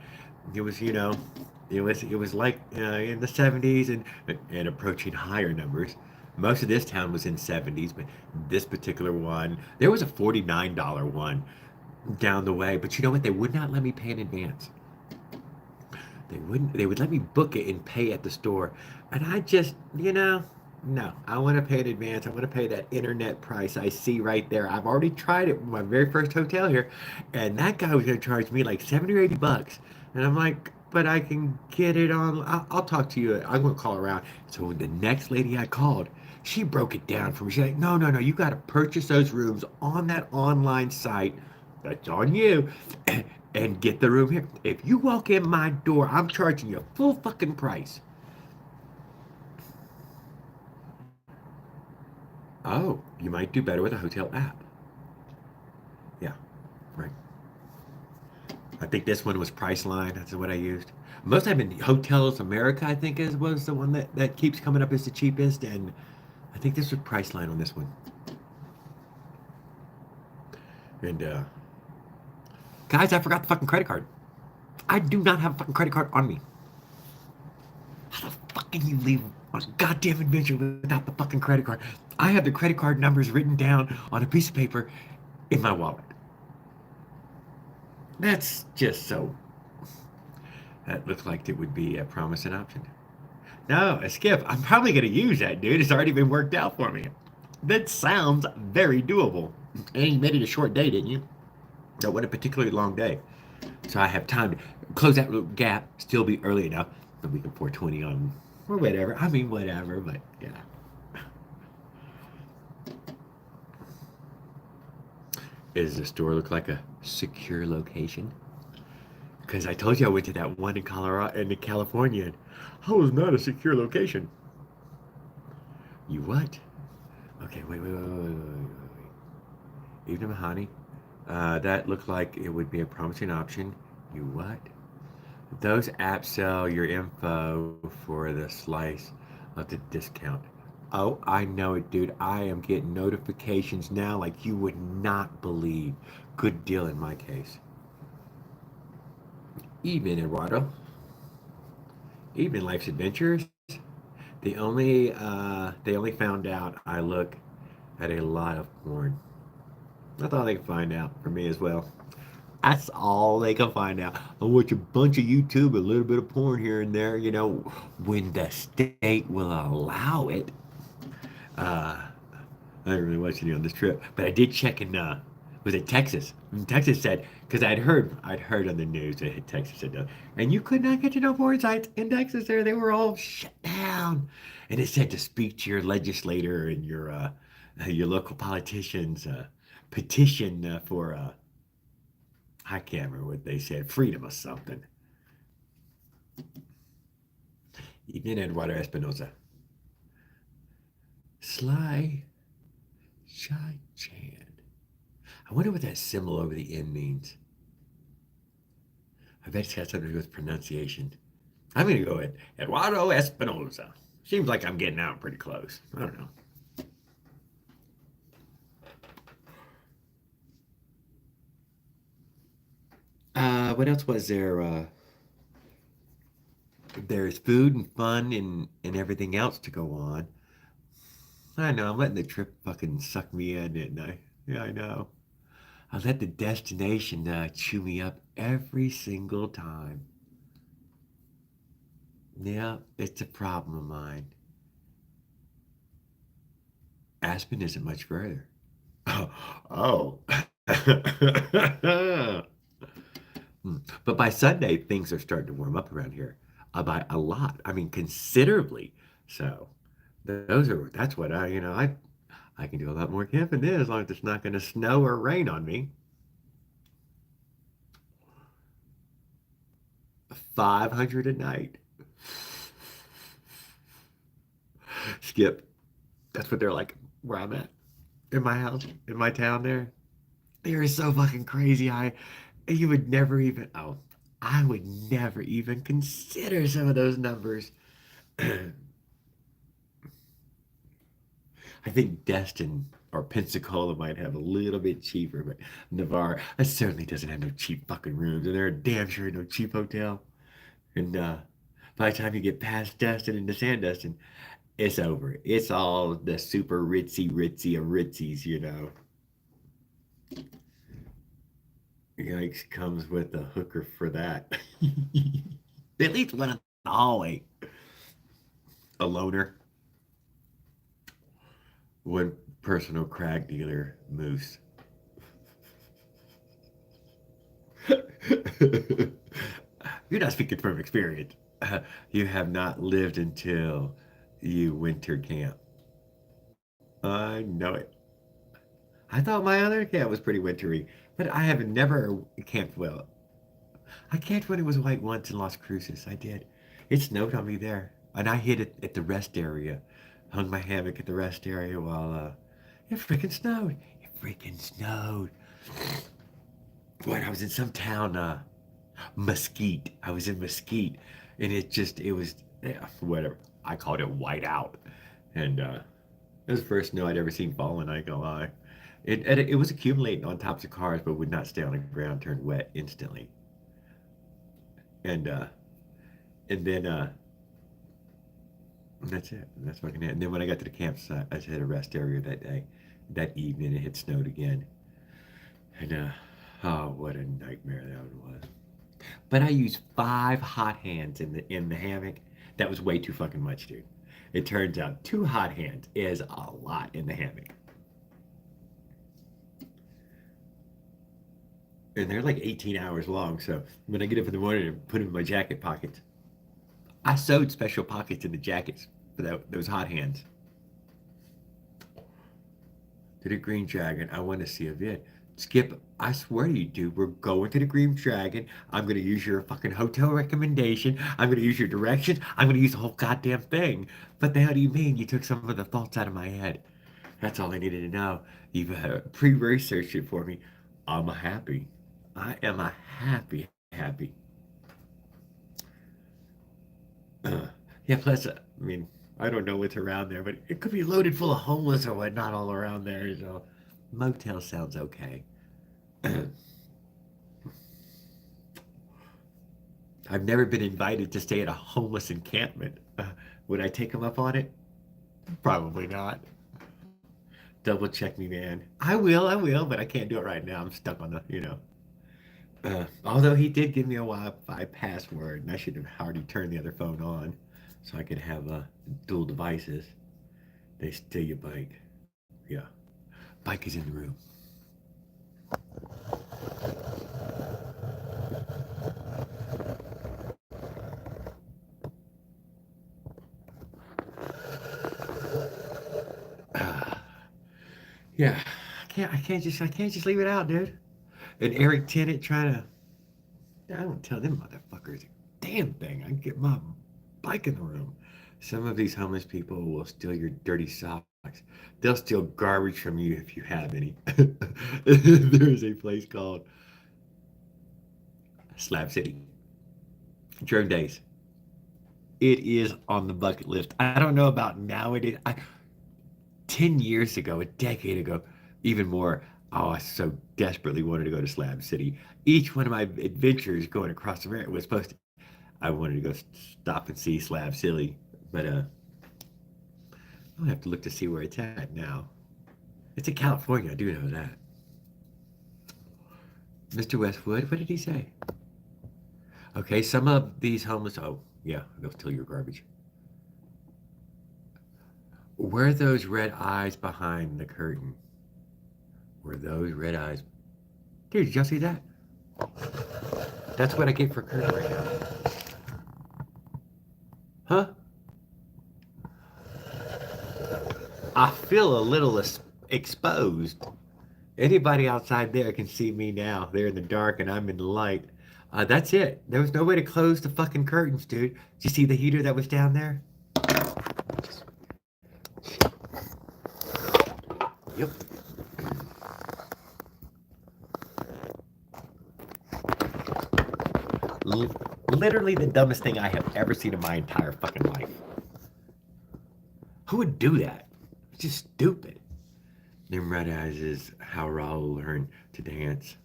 it was it was like in the 70s and approaching higher numbers. Most of this town was in 70s, but this particular one, there was a $49 one down the way. But you know what? They would not let me pay in advance. They wouldn't. They would let me book it and pay at the store, and I just. No, I want to pay in advance. I want to pay that internet price I see right there. I've already tried it with my very first hotel here, and that guy was going to charge me like 70 or 80 bucks. And I'm like, but I can get it on. I'll talk to you. I'm going to call around. So the next lady I called, she broke it down for me. She's like, no, no, no, you got to purchase those rooms on that online site. That's on you. And get the room here. If you walk in my door, I'm charging you full fucking price. Oh, you might do better with a hotel app. Yeah, right. I think this one was Priceline. That's what I used. Most have been Hotels America. I think is was the one that keeps coming up as the cheapest, and I think this was Priceline on this one. And guys, I forgot the fucking credit card. I do not have a fucking credit card on me. How the fuck can you leave on a goddamn adventure without the fucking credit card? I have the credit card numbers written down on a piece of paper in my wallet. That's just so. That looks like it would be a promising option. No, a skip. I'm probably going to use that, dude. It's already been worked out for me. That sounds very doable. And you made it a short day, didn't you? That wasn't a particularly long day. So I have time to close that little gap, still be early enough that we can 420 on, or whatever. I mean, whatever, but yeah. Does the store look like a secure location? Because I told you I went to that one in Colorado and in California. And I was not a secure location. You what? Okay, wait. Evening Mahoney. That looked like it would be a promising option. You what? Those apps sell your info for the slice of the discount. Oh, I know it, dude. I am getting notifications now like you would not believe. Good deal in my case. Evening, Eduardo. Evening, Life's Adventures. They only found out I look at a lot of porn. That's all they can find out for me as well. That's all they can find out. I watch a bunch of YouTube, a little bit of porn here and there, when the state will allow it. Uh, I didn't really watch any on this trip, but I did check in, was it Texas? And Texas said, because I'd heard on the news that Texas said no, and you could not get to no porn sites in Texas there. They were all shut down. And it said to speak to your legislator and your local politicians, petition for, I can't remember what they said, freedom or something. Even Eduardo Espinosa. Sly Shy Chan. I wonder what that symbol over the end means. I bet it's got something to do with pronunciation. I'm going to go with Eduardo Espinosa. Seems like I'm getting out pretty close. I don't know. What else was there? There's food and fun and everything else to go on. I know, I'm letting the trip fucking suck me in, didn't I? Yeah, I know. I let the destination chew me up every single time. Yeah, it's a problem of mine. Aspen isn't much further. Oh. Hmm. But by Sunday, things are starting to warm up around here by a lot. I mean, considerably. So that's what I can do a lot more camping then as long as it's not going to snow or rain on me. 500 a night. Skip. That's what they're like where I'm at in my house, in my town there. They're so fucking crazy high. You would never even, oh, I would never even consider some of those numbers. I think Destin or Pensacola might have a little bit cheaper, but Navarre, that certainly doesn't have no cheap fucking rooms, and there are damn sure no cheap hotel. And by the time you get past Destin and to Sandestin, it's over. It's all the super ritzy of ritzies, you know. Yikes comes with a hooker for that. At least one in the hallway. A loner. One personal crack dealer, Moose. You're not speaking from experience. You have not lived until you winter camp. I know it. I thought my other camp was pretty wintry, but I have never camped well. I camped when it was white once in Las Cruces. I did. It snowed on me there, and I hid it at the rest area. Hung my hammock at the rest area while it freaking snowed. It freaking snowed. When I was in some town, Mesquite. I was in Mesquite, and it was, yeah, whatever. I called it white out, and it was the first snow I'd ever seen falling. I ain't gonna lie. It was accumulating on tops of cars, but would not stay on the ground. Turned wet instantly, and uh, and then that's it. That's fucking it. And then when I got to the campsite, I hit a rest area that day. That evening, it had snowed again, and oh, what a nightmare that was. But I used 5 hot hands in the hammock. That was way too fucking much, dude. It turns out 2 hot hands is a lot in the hammock. And they're like 18 hours long. So when I get up in the morning and put them in my jacket pockets, I sewed special pockets in the jackets for those hot hands. To the Green Dragon, I want to see a vid. Skip, I swear to you, dude, we're going to the Green Dragon. I'm going to use your fucking hotel recommendation. I'm going to use your directions. I'm going to use the whole goddamn thing. But the hell do you mean you took some of the thoughts out of my head? That's all I needed to know. You've pre-researched it for me. I'm happy. I am a happy. Yeah, plus, I mean, I don't know what's around there, but it could be loaded full of homeless or whatnot all around there. So, motel sounds okay. I've never been invited to stay at a homeless encampment. Would I take them up on it? Probably not. Double check me, man. I will, but I can't do it right now. I'm stuck on the. Although he did give me a Wi-Fi password, and I should have already turned the other phone on, so I could have dual devices. They steal your bike. Yeah, bike is in the room. Yeah, I can't just leave it out, dude. And Eric Tennant trying to. I don't tell them motherfuckers a damn thing. I can get my bike in the room. Some of these homeless people will steal your dirty socks. They'll steal garbage from you if you have any. There is a place called Slab City. Drone Days. It is on the bucket list. I don't know about nowadays. 10 years ago, a decade ago, even more, oh, I so desperately wanted to go to Slab City. Each one of my adventures going across America was supposed to, I wanted to go stop and see Slab City, but I'll have to look to see where it's at now. It's in California, I do know that. Mr. Westwood, what did he say? Okay, some of these homeless, oh, yeah, they'll steal your garbage. Where are those red eyes behind the curtain? Were those red eyes? Dude, did y'all see that? That's what I get for curtain right now. Huh? I feel a little exposed. Anybody outside there can see me now. They're in the dark and I'm in the light. That's it. There was no way to close the fucking curtains, dude. Did you see the heater that was down there? Yep. Literally the dumbest thing I have ever seen in my entire fucking life. Who would do that? It's just stupid. Them red eyes is how Raul learned to dance.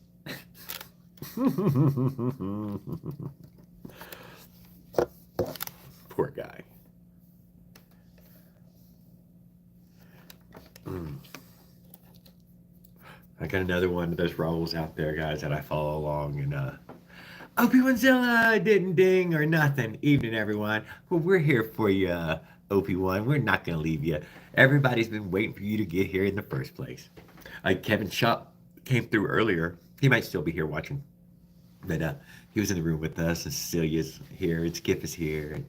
Poor guy. I got another one of those Raul's out there, guys, that I follow along. And Obi-Wanzilla didn't ding or nothing. Evening, everyone. Well, we're here for you OP1. We're not going to leave you. Everybody's been waiting for you to get here in the first place. Kevin Shop came through earlier. He might still be here watching. But he was in the room with us, and Cecilia's here, and Skip is here, and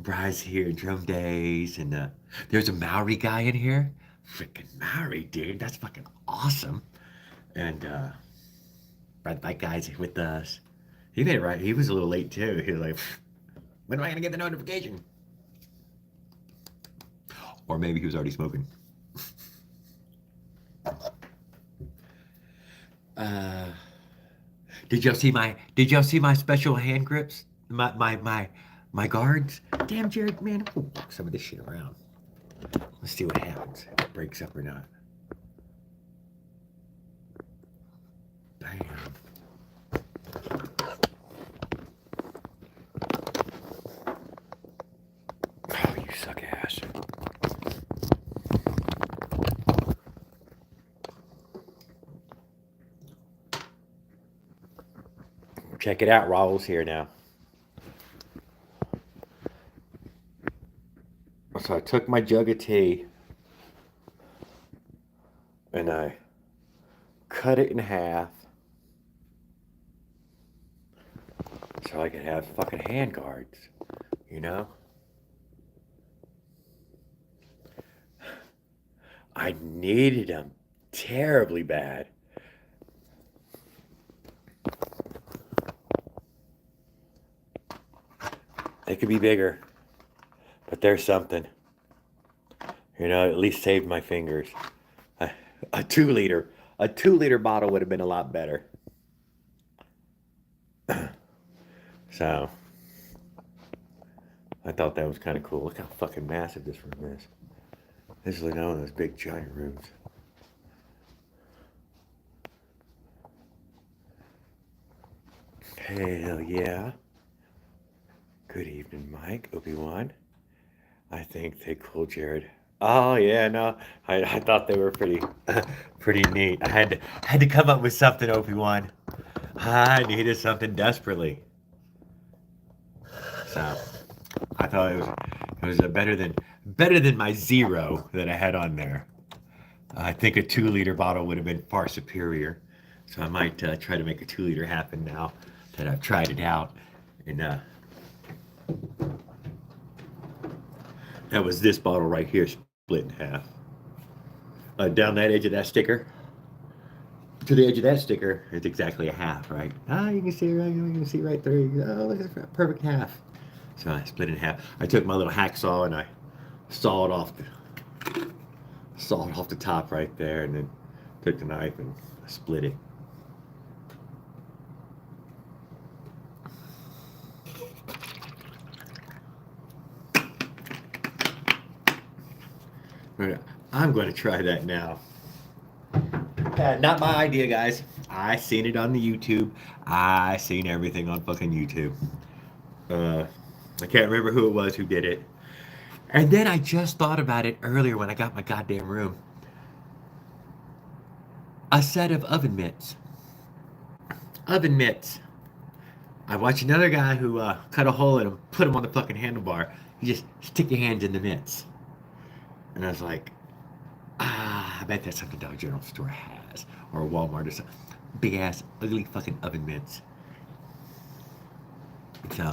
Bry's here, Drum Days, and there's a Maori guy in here. Freaking Maori, dude. That's fucking awesome. And that guy's with us. He made it right. He was a little late, too. He was like, when am I going to get the notification? Or maybe he was already smoking. Uh, did y'all see my special hand grips? My guards? Damn, Jared, man, we'll walk some of this shit around. Let's see what happens. If it breaks up or not. Damn. Oh, you suck ass. Check it out, Raul's here now. So I took my jug of tea and I cut it in half so I could have fucking hand guards, you know? I needed them terribly bad. They could be bigger, but there's something. You know, at least saved my fingers. A 2 liter bottle would have been a lot better. So, I thought that was kind of cool. Look how fucking massive this room is. This is like one of those big giant rooms. Hell yeah. Good evening, Mike, Obi-Wan. I think they cool, Jared. Oh yeah, no, I thought they were pretty pretty neat. I had to come up with something, Obi-Wan. I needed something desperately. So I thought it was better than my 0 that I had on there. I think a 2 liter bottle would have been far superior. So I might try to make a 2 liter happen now that I've tried it out. And that was this bottle right here, split in half. Down that edge of that sticker to the edge of that sticker, it's exactly a half, right? You can see right, you can see right through. Oh, look at that perfect half. So I split it in half. I took my little hacksaw and I sawed off the top right there, and then took the knife and split it. I'm going to try that now. Not my idea, guys. I seen it on the YouTube. I seen everything on fucking YouTube. I can't remember who it was who did it. And then I just thought about it earlier when I got my goddamn room. A set of oven mitts. Oven mitts. I watched another guy who cut a hole in them, put them on the fucking handlebar. You just stick your hands in the mitts. And I was like, I bet that's something Dollar General store has. Or Walmart or something. Big ass, ugly fucking oven mitts. So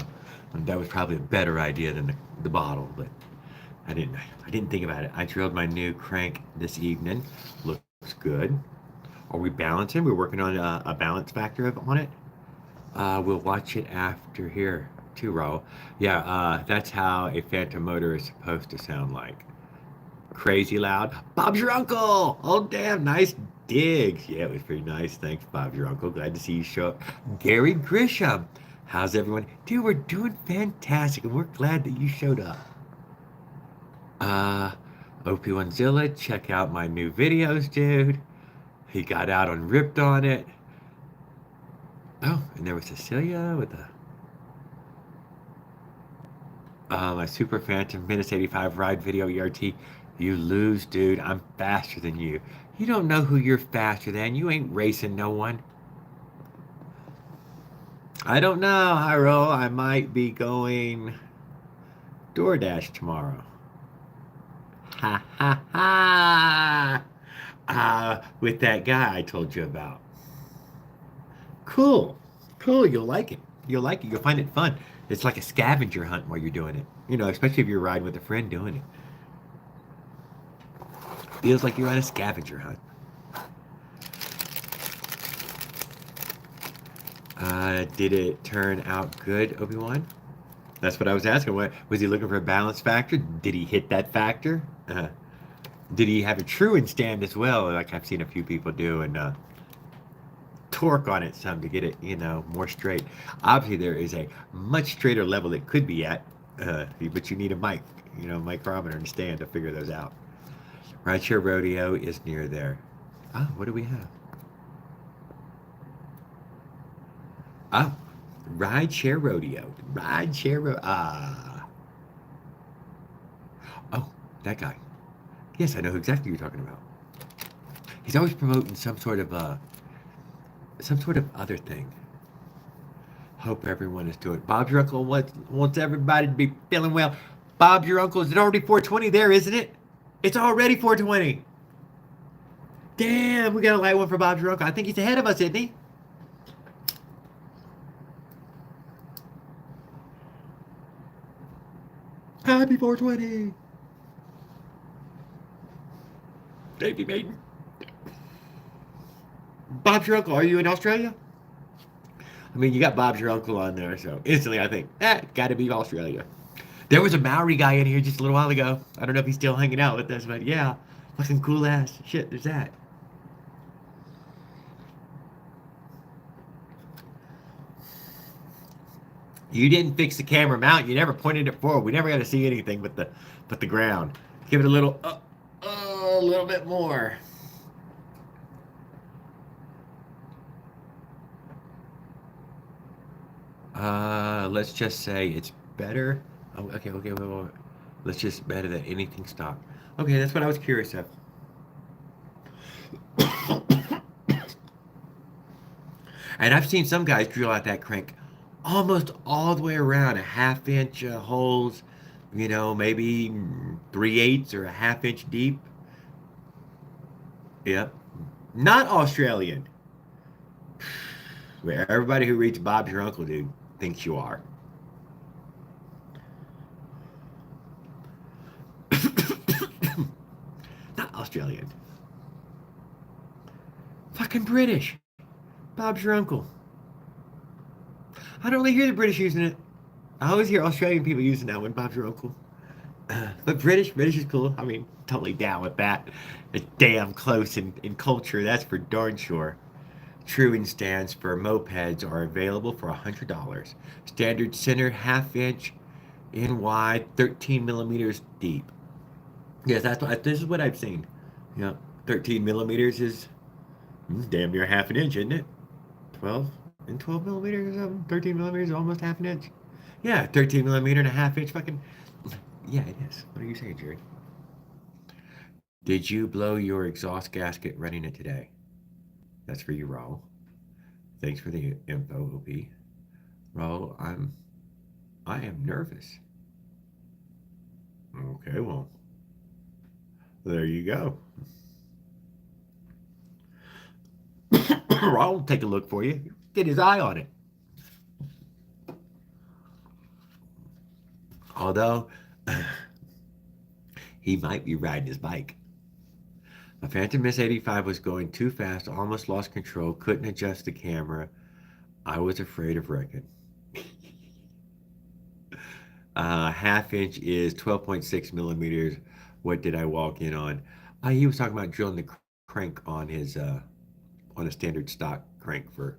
that was probably a better idea than the bottle, but I didn't think about it. I drilled my new crank this evening. Looks good. Are we balancing? We're working on a balance factor on it. We'll watch it after here too, Raul. Yeah, that's how a phantom motor is supposed to sound like. Crazy loud. Bob's your uncle. Oh damn, nice digs. Yeah, it was pretty nice. Thanks, Bob's your uncle. Glad to see you show up. Gary Grisham. How's everyone? Dude, we're doing fantastic, and we're glad that you showed up. OP1zilla, check out my new videos, dude. He got out on ripped on it. Oh, and there was Cecilia with the my Super Phantom Minutes 85 ride video ERT. You lose, dude. I'm faster than you. You don't know who you're faster than. You ain't racing no one. I don't know, Hyro. I might be going DoorDash tomorrow. Ha ha ha! With that guy I told you about. Cool. Cool. You'll like it. You'll like it. You'll find it fun. It's like a scavenger hunt while you're doing it. Especially if you're riding with a friend doing it. Feels like you're on a scavenger hunt. Did it turn out good, Obi-Wan? That's what I was asking. What was he looking for a balance factor? Did he hit that factor? Did he have a truant stand as well, like I've seen a few people do, and torque on it some to get it, more straight? Obviously, there is a much straighter level it could be at, but you need a micrometer and stand to figure those out. Rideshare Rodeo is near there. Oh, what do we have? Oh, Rideshare Rodeo. Oh, that guy. Yes, I know exactly who you're talking about. He's always promoting some sort of other thing. Hope everyone is doing. Bob's your uncle wants everybody to be feeling well. Bob's your uncle. Is it already 420 there, isn't it? It's already 420. Damn, we got a light one for Bob's your uncle. I think he's ahead of us, isn't he? Happy 420. Davey Maiden. Bob's your uncle. Are you in Australia? I mean, you got Bob's your uncle on there, so instantly I think, got to be Australia. There was a Maori guy in here just a little while ago. I don't know if he's still hanging out with us, but yeah, fucking cool ass shit. There's that. You didn't fix the camera mount. You never pointed it forward. We never got to see anything but the ground. Give it a little bit more. Let's just say it's better. Oh, okay, okay, wait, wait, wait. Let's just better than anything stock. Okay, that's what I was curious of. And I've seen some guys drill out that crank almost all the way around, a half inch holes, maybe 3/8 or a half inch deep. Yep. Not Australian. Where everybody who reads Bob's Your Uncle, dude, thinks you are. Not Australian. Fucking British. Bob's Your Uncle. I don't really hear the British using it. I always hear Australian people using that one, Bob's Your Uncle. But British is cool. I mean, totally down with that. It's damn close in culture, that's for darn sure. Truing stands for mopeds are available for $100. Standard center, half inch in wide, 13 millimeters deep. Yes, this is what I've seen. Yeah, 13 millimeters is damn near half an inch, isn't it? 12 and 12 millimeters or something. 13 millimeters, almost half an inch. Yeah, 13 millimeter and a half inch. Fucking yeah, it is. What are you saying, Jerry? Did you blow your exhaust gasket running it today? That's for you, Raul. Thanks for the info, OP. Raul, I am nervous. Okay, well, there you go. Raul will take a look for you. Get his eye on it. Although he might be riding his bike. A Phantom Miss 85 was going too fast, almost lost control, couldn't adjust the camera. I was afraid of wrecking. Half inch is 12.6 millimeters. What did I walk in on? He was talking about drilling the crank on a standard stock crank for.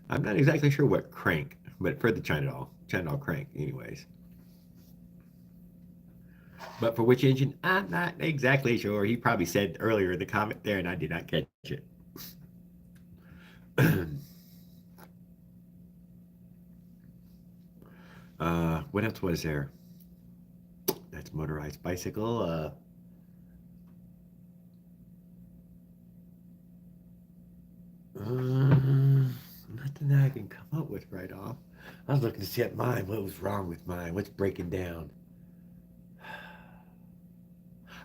I'm not exactly sure what crank, but for the China doll crank, anyways. But for which engine, I'm not exactly sure. He probably said earlier in the comment there, and I did not catch it. What else was there? That's motorized bicycle. Nothing that I can come up with right off. I was looking to see at mine. What was wrong with mine? What's breaking down?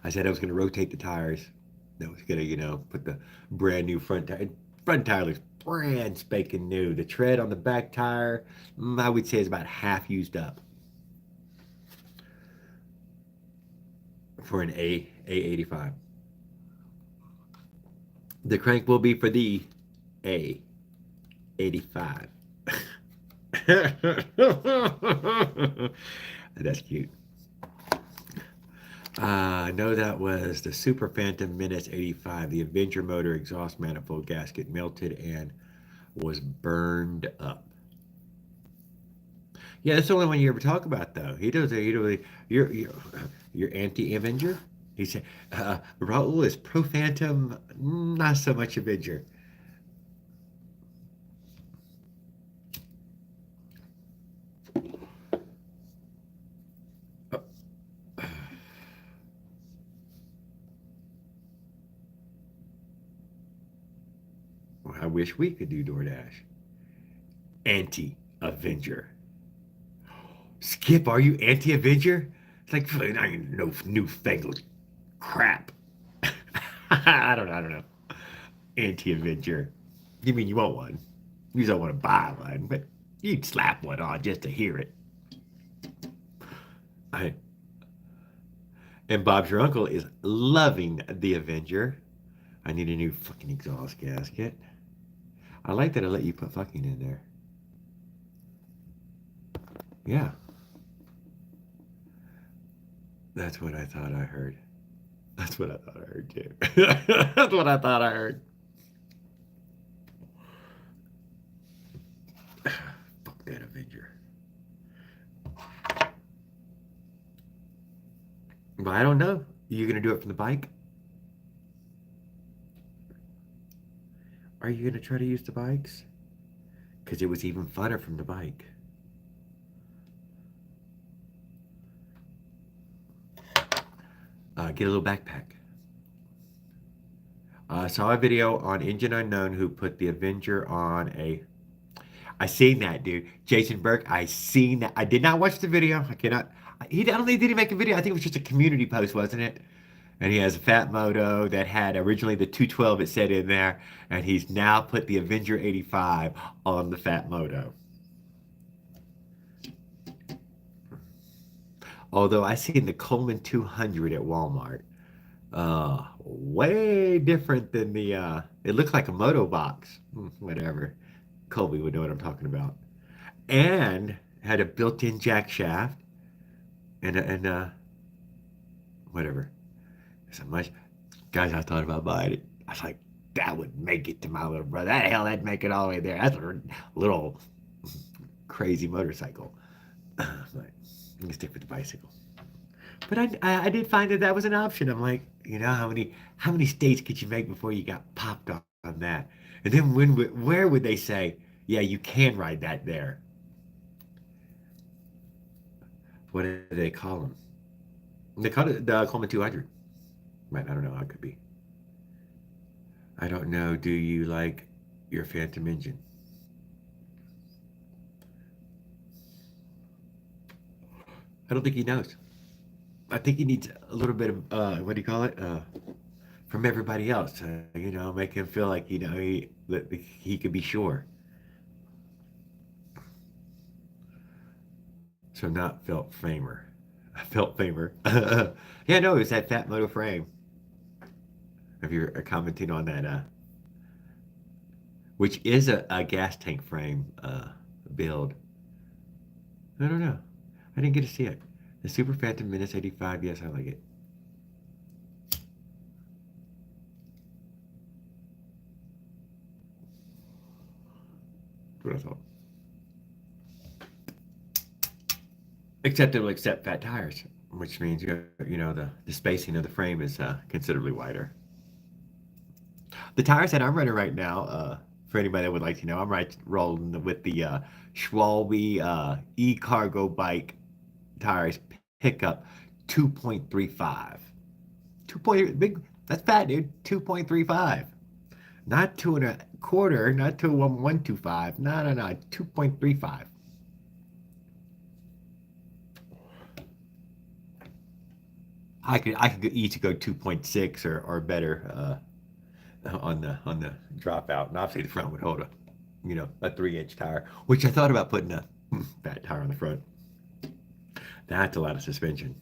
I said I was going to rotate the tires. I was going to, put the brand new front tire. Front tire looks brand spanking new. The tread on the back tire, I would say, is about half used up for an A85. The crank will be for the A85. That's cute. No, that was the Super Phantom Menace 85. The Avenger motor exhaust manifold gasket melted and was burned up. Yeah, that's the only one you ever talk about, though. He does. You're anti-Avenger. He said Raul is pro Phantom, not so much Avenger. Well, I wish we could do DoorDash. Anti-Avenger. Skip, are you anti-Avenger? It's like I ain't no newfangled crap. I don't know. Anti-Avenger. You mean you want one? You don't want to buy one, but you'd slap one on just to hear it. I, and Bob's your uncle is loving the Avenger. I need a new fucking exhaust gasket. I like that I let you put fucking in there. Yeah, that's what I thought I heard. That's what I thought I heard too. That's what I thought I heard. Fuck that Avenger. But I don't know. You gonna do it from the bike? Are you gonna try to use the bikes? Because it was even funner from the bike. Get a little backpack. I saw a video on Engine Unknown who put the Avenger on a. I seen that, dude. Jason Burke, I seen that. I did not watch the video. I cannot. I don't think did he make a video. I think it was just a community post, wasn't it? And he has a Fat Moto that had originally the 212 it said in there, and he's now put the Avenger 85 on the Fat Moto. Although I seen the Coleman 200 at Walmart. Way different than the it looks like a moto box. Whatever. Colby would know what I'm talking about. And had a built-in jack shaft and whatever. So much guys, I thought about buying it. I was like, that would make it to my little brother. That hell, that'd make it all the way there. That's a little crazy motorcycle. But I'm gonna stick with the bicycle. But I did find that that was an option. I'm like, how many states could you make before you got popped on that? And then where would they say, yeah, you can ride that there? What do they call them? They call it the Coleman 200. Right, I don't know. I could be. I don't know. Do you like your Phantom engine? I don't think he knows. I think he needs a little bit of what do you call it? From everybody else. Make him feel like he could be sure. So not felt famer. Felt famer. Yeah, no, it's that Fat Moto frame. If you're commenting on that, which is a gas tank frame build. I don't know. I didn't get to see it. The Super Phantom Menace 85. Yes, I like it. That's what I thought. Except it'll accept fat tires, which means the spacing of the frame is considerably wider. The tires that I'm running right now, for anybody that would like to know, I'm rolling with the Schwalbe e-cargo bike tires pickup 2.35. 2 point big. That's fat, dude. 2.35. Not 2.25. Not 1.25. No. 2.35. I could easily go 2.6 or better on the dropout, and obviously the front would hold a 3-inch tire, which I thought about putting a fat tire on the front. That's a lot of suspension.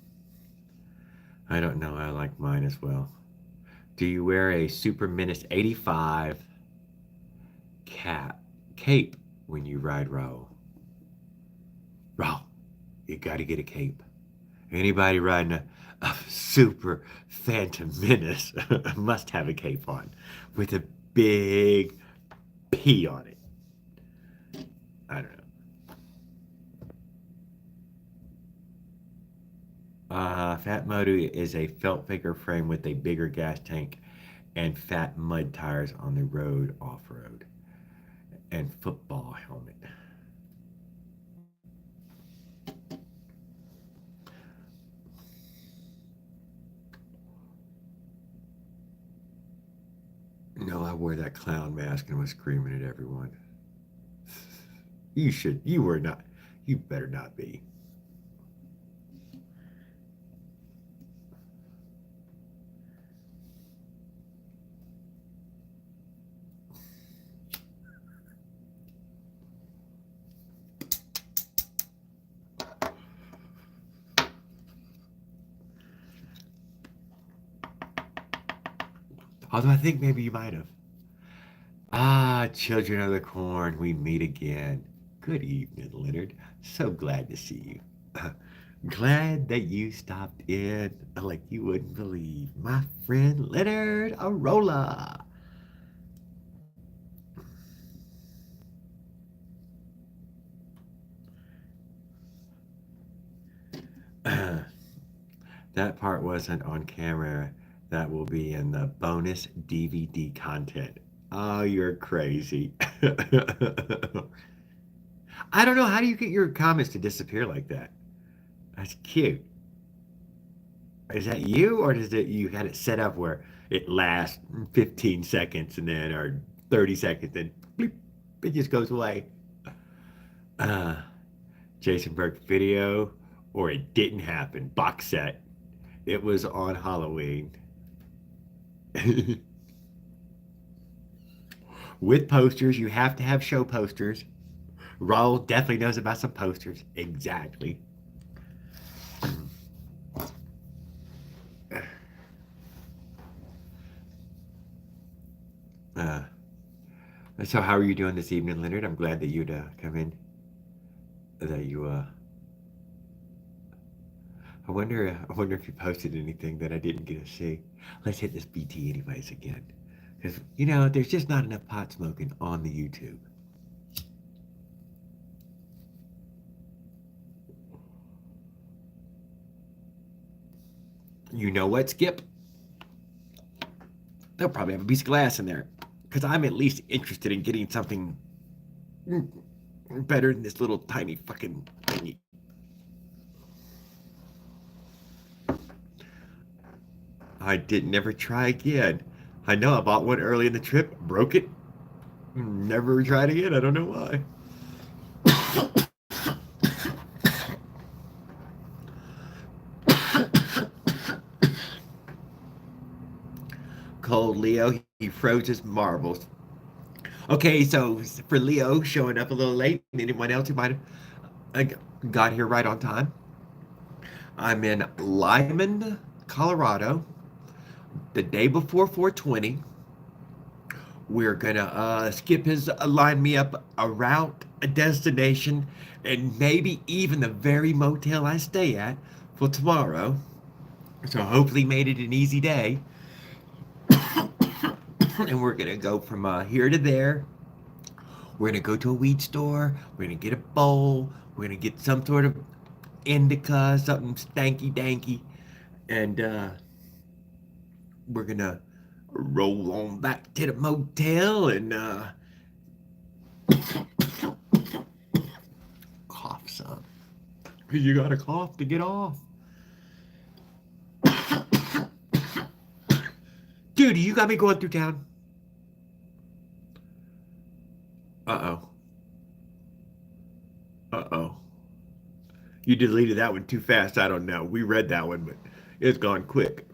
I don't know. I like mine as well. Do you wear a Super Menace 85 cap cape when you ride Raw? Raw, you got to get a cape. Anybody riding a Super Phantom Menace must have a cape on with a big P on it. I don't know. Fat Moto is a felt figure frame with a bigger gas tank and fat mud tires on the road off road and football helmet. No, I wore that clown mask and was screaming at everyone. You were not, you better not be. Although I think maybe you might have. Ah, children of the corn, we meet again. Good evening, Leonard. So glad to see you. Glad that you stopped in like you wouldn't believe. My friend Leonard Arola. That part wasn't on camera. That will be in the bonus DVD content. Oh, you're crazy. I don't know. How do you get your comments to disappear like that? That's cute. Is that you, or is it you had it set up where it lasts 15 seconds and then, or 30 seconds, and bleep, it just goes away? Uh, Jason Burke video, or it didn't happen. Box set. It was on Halloween. With posters, you have to have show posters. Raul definitely knows about some posters. Exactly. Uh, so, how are you doing this evening, Leonard? I'm glad that you'd come in. That you I wonder if you posted anything that I didn't get to see. Let's hit this BT anyways again, because there's just not enough pot smoking on the YouTube. You know what, Skip? They'll probably have a piece of glass in there, because I'm at least interested in getting something better than this little tiny fucking thingy. I did never try again. I know I bought one early in the trip, broke it, never tried again. I don't know why. Cold Leo, he froze his marbles. Okay, so for Leo showing up a little late, and anyone else who might have got here right on time, I'm in Lyman, Colorado, the day before 420. We're gonna Skip has lined me up a route, a destination, and maybe even the very motel I stay at for tomorrow. So hopefully made it an easy day. And we're gonna go from here to there. We're gonna go to a weed store. We're gonna get a bowl. We're gonna get some sort of indica, something stanky danky, and we're gonna roll on back to the motel and cough some. You gotta cough to get off. Dude, you got me going through town. Uh oh. Uh oh. You deleted that one too fast. I don't know. We read that one, but It's gone quick.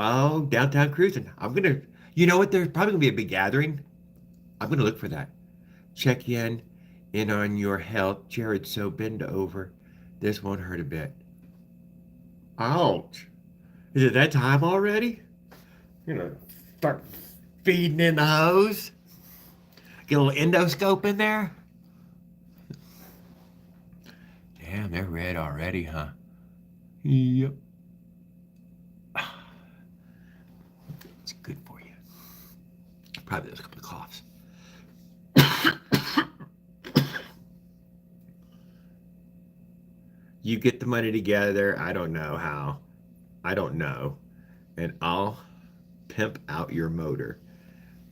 Oh, downtown cruising. You know what? There's probably gonna be a big gathering. I'm gonna look for that. Check in on your health. Jared, so bend over. This won't hurt a bit. Ouch. Is it that time already? You know, start feeding in the hose. Get a little endoscope in there. Damn, they're red already, huh? Yep. It's good for you. Probably there's a couple of coughs. You get the money together. I don't know how. I don't know. And I'll pimp out your motor.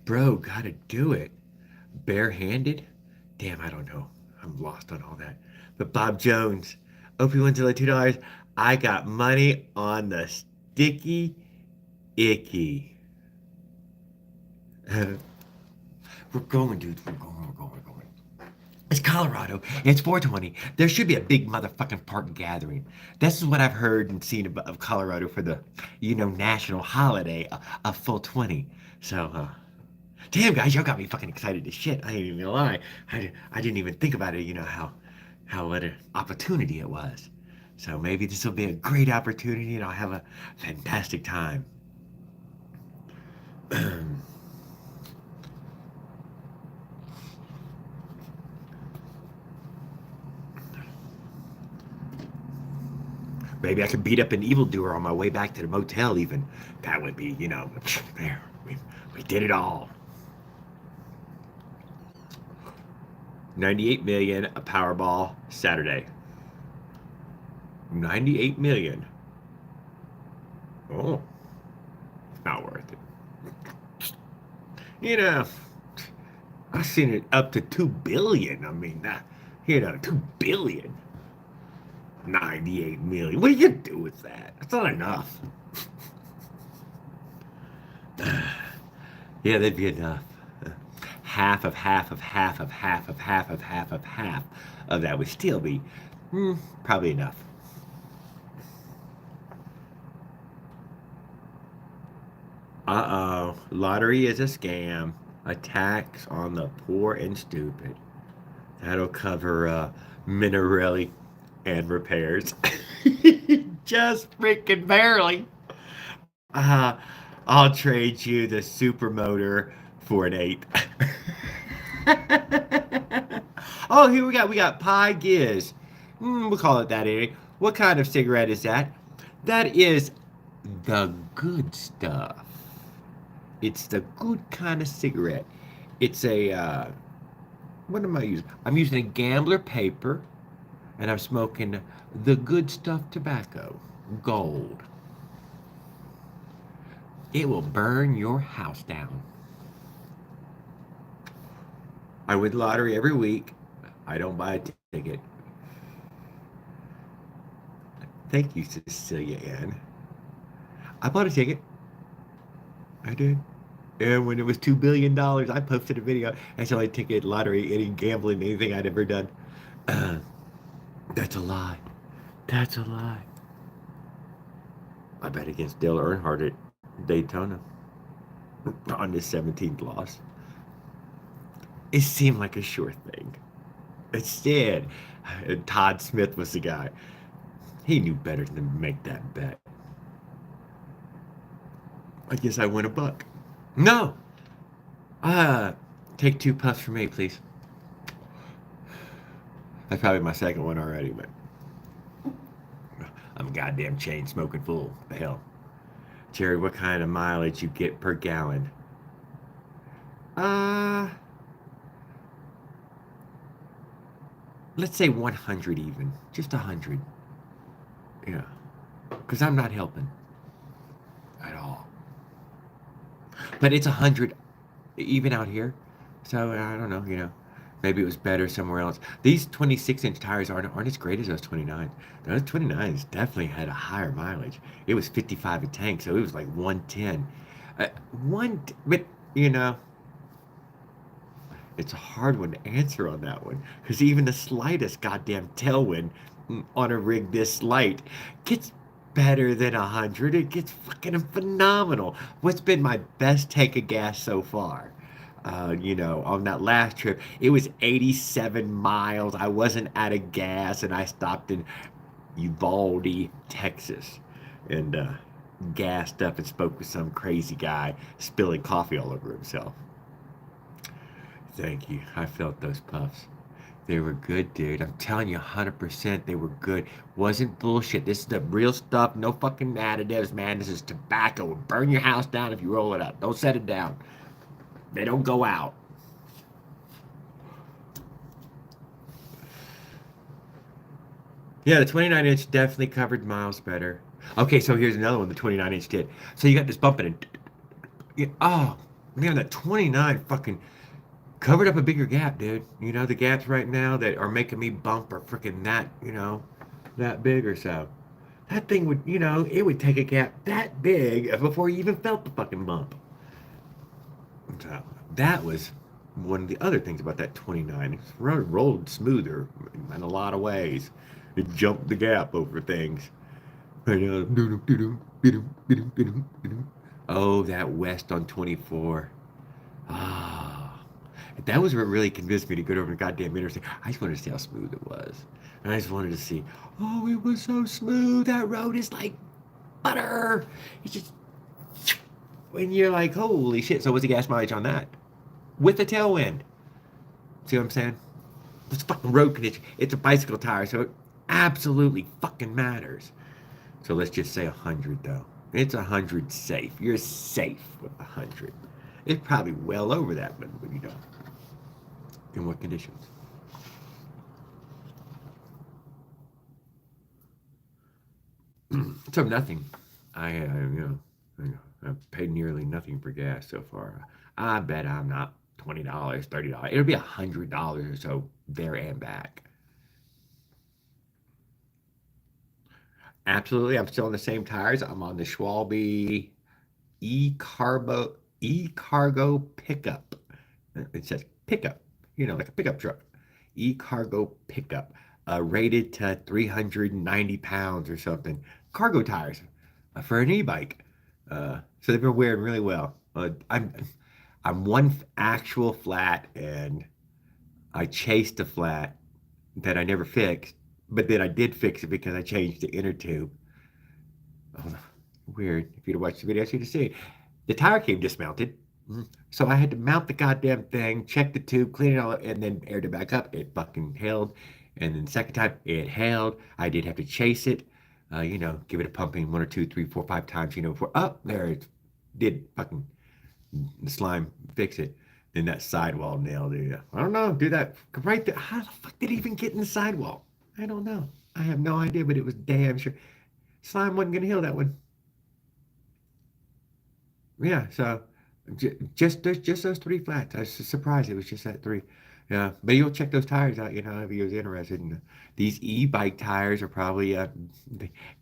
Bro, gotta do it. Barehanded? Damn, I don't know. I'm lost on all that. But Bob Jones, OP wins like $2. I got money on the sticky icky. We're going, dude. We're going. It's Colorado. It's 420. There should be a big motherfucking park gathering. This is what I've heard and seen of Colorado for the, national holiday, a full 20. So, damn, guys, y'all got me fucking excited as shit. I ain't even gonna lie. I didn't even think about it, how what an opportunity it was. So maybe this will be a great opportunity and I'll have a fantastic time. Maybe I could beat up an evildoer on my way back to the motel, even. That would be, there. We did it all. 98 million, a Powerball, Saturday. 98 million. Oh, not worth it. You know, I've seen it up to 2 billion. I mean, 2 billion. 98 million. What do you do with that? That's not enough. Yeah, that'd be enough. Half of half of half of half of half of half of half of that would still be probably enough. Uh oh. Lottery is a scam. A tax on the poor and stupid. That'll cover Minarelli and repairs. Just freaking barely. Uh, I'll trade you the supermotor for an 8. Oh, here we got Pie Giz. We'll call it that, Eric. What kind of cigarette is that? That is the good stuff. It's the good kind of cigarette. It's a what am I using? I'm using a Gambler paper, and I'm smoking the good stuff tobacco, gold. It will burn your house down. I win lottery every week. I don't buy a ticket. Thank you, Cecilia Ann. I bought a ticket. I did. And when it was $2 billion, I posted a video. That's the only ticket, lottery, any gambling, anything I'd ever done. That's a lie. That's a lie. I bet against Dale Earnhardt at Daytona on his 17th loss. It seemed like a sure thing. It did. Todd Smith was the guy. He knew better than make that bet. I guess I win a buck. No. Take 2 puffs for me, please. That's probably my second one already, but I'm a goddamn chain smoking fool. The hell. Jerry, what kind of mileage you get per gallon? Uh, let's say 100 even. Just 100. Yeah. Because I'm not helping at all. But it's 100 even out here. So I don't know. Maybe it was better somewhere else. These 26-inch tires aren't as great as those 29s. Those 29s definitely had a higher mileage. It was 55 a tank, so it was like 110. But It's a hard one to answer on that one because even the slightest goddamn tailwind on a rig this light gets better than 100. It gets fucking phenomenal. What's been my best take of gas so far? On that last trip, it was 87 miles. I wasn't out of gas, and I stopped in Uvalde, Texas, and gassed up and spoke with some crazy guy spilling coffee all over himself. Thank you. I felt those puffs. They were good, dude. I'm telling you, 100% they were good. Wasn't bullshit. This is the real stuff. No fucking additives, man. This is tobacco. It'll burn your house down if you roll it up. Don't set it down. They don't go out. Yeah, the 29-inch definitely covered miles better. Okay, so here's another one the 29-inch did. So you got this bumping and oh man, that 29 fucking covered up a bigger gap, dude. The gaps right now that are making me bump are freaking that big or so. That thing would, it would take a gap that big before you even felt the fucking bump. So that was one of the other things about that 29. It rolled smoother in a lot of ways. It jumped the gap over things. Oh, that west on 24. Ah, that was what really convinced me to go over the goddamn interstate. I just wanted to see how smooth it was. And I just wanted to see, oh, it was so smooth. That road is like butter. It's just, when you're like, holy shit. So what's the gas mileage on that? With the tailwind. See what I'm saying? It's fucking road condition. It's a bicycle tire, so it absolutely fucking matters. So let's just say 100 though. It's 100 safe. You're safe with 100. It's probably well over that, but you know, in what conditions? So nothing. I've paid nearly nothing for gas so far. I bet I'm not $20, $30. It'll be $100 or so there and back. Absolutely, I'm still on the same tires. I'm on the Schwalbe e-cargo pickup. It says pickup, like a pickup truck. E-cargo pickup, rated to 390 pounds or something. Cargo tires for an e-bike. So they've been wearing really well. I'm one actual flat, and I chased a flat that I never fixed, but then I did fix it because I changed the inner tube. Oh, weird. If you'd have watched the video, you'd have seen. The tire came dismounted. So I had to mount the goddamn thing, check the tube, clean it all, and then aired it back up. It fucking held. And then the second time, it held. I did have to chase it, give it a pumping one or two, three, four, 5 times, before, oh, there it did fucking the slime fix it. Then that sidewall nailed it. I don't know, do that right there. How the fuck did it even get in the sidewall? I don't know. I have no idea, but it was damn sure. Slime wasn't gonna heal that one. Yeah, so just those three flats. I was surprised it was just that three. Yeah, but you'll check those tires out, if you're interested. These e-bike tires are probably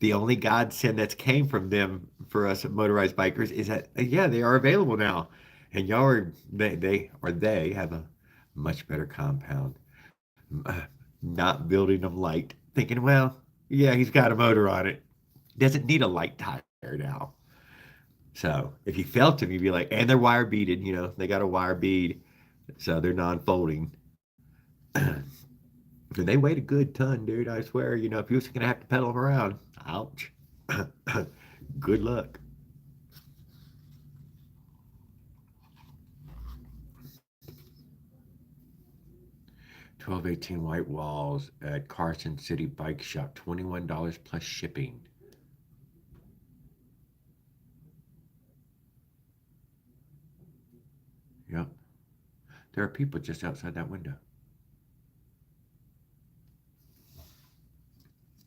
the only godsend that's came from them for us motorized bikers is that yeah, they are available now, and y'all are they have a much better compound. Uh, Not building them light, thinking, well, yeah, he's got a motor on it. Doesn't need a light tire now. So if you felt them, you'd be like, and they're wire beaded, they got a wire bead, so they're non-folding. And they weighed a good ton, dude. I swear, if you was gonna have to pedal them around, ouch. Good luck. 1218 white walls at Carson City Bike Shop, $21 plus shipping. Yep. There are people just outside that window.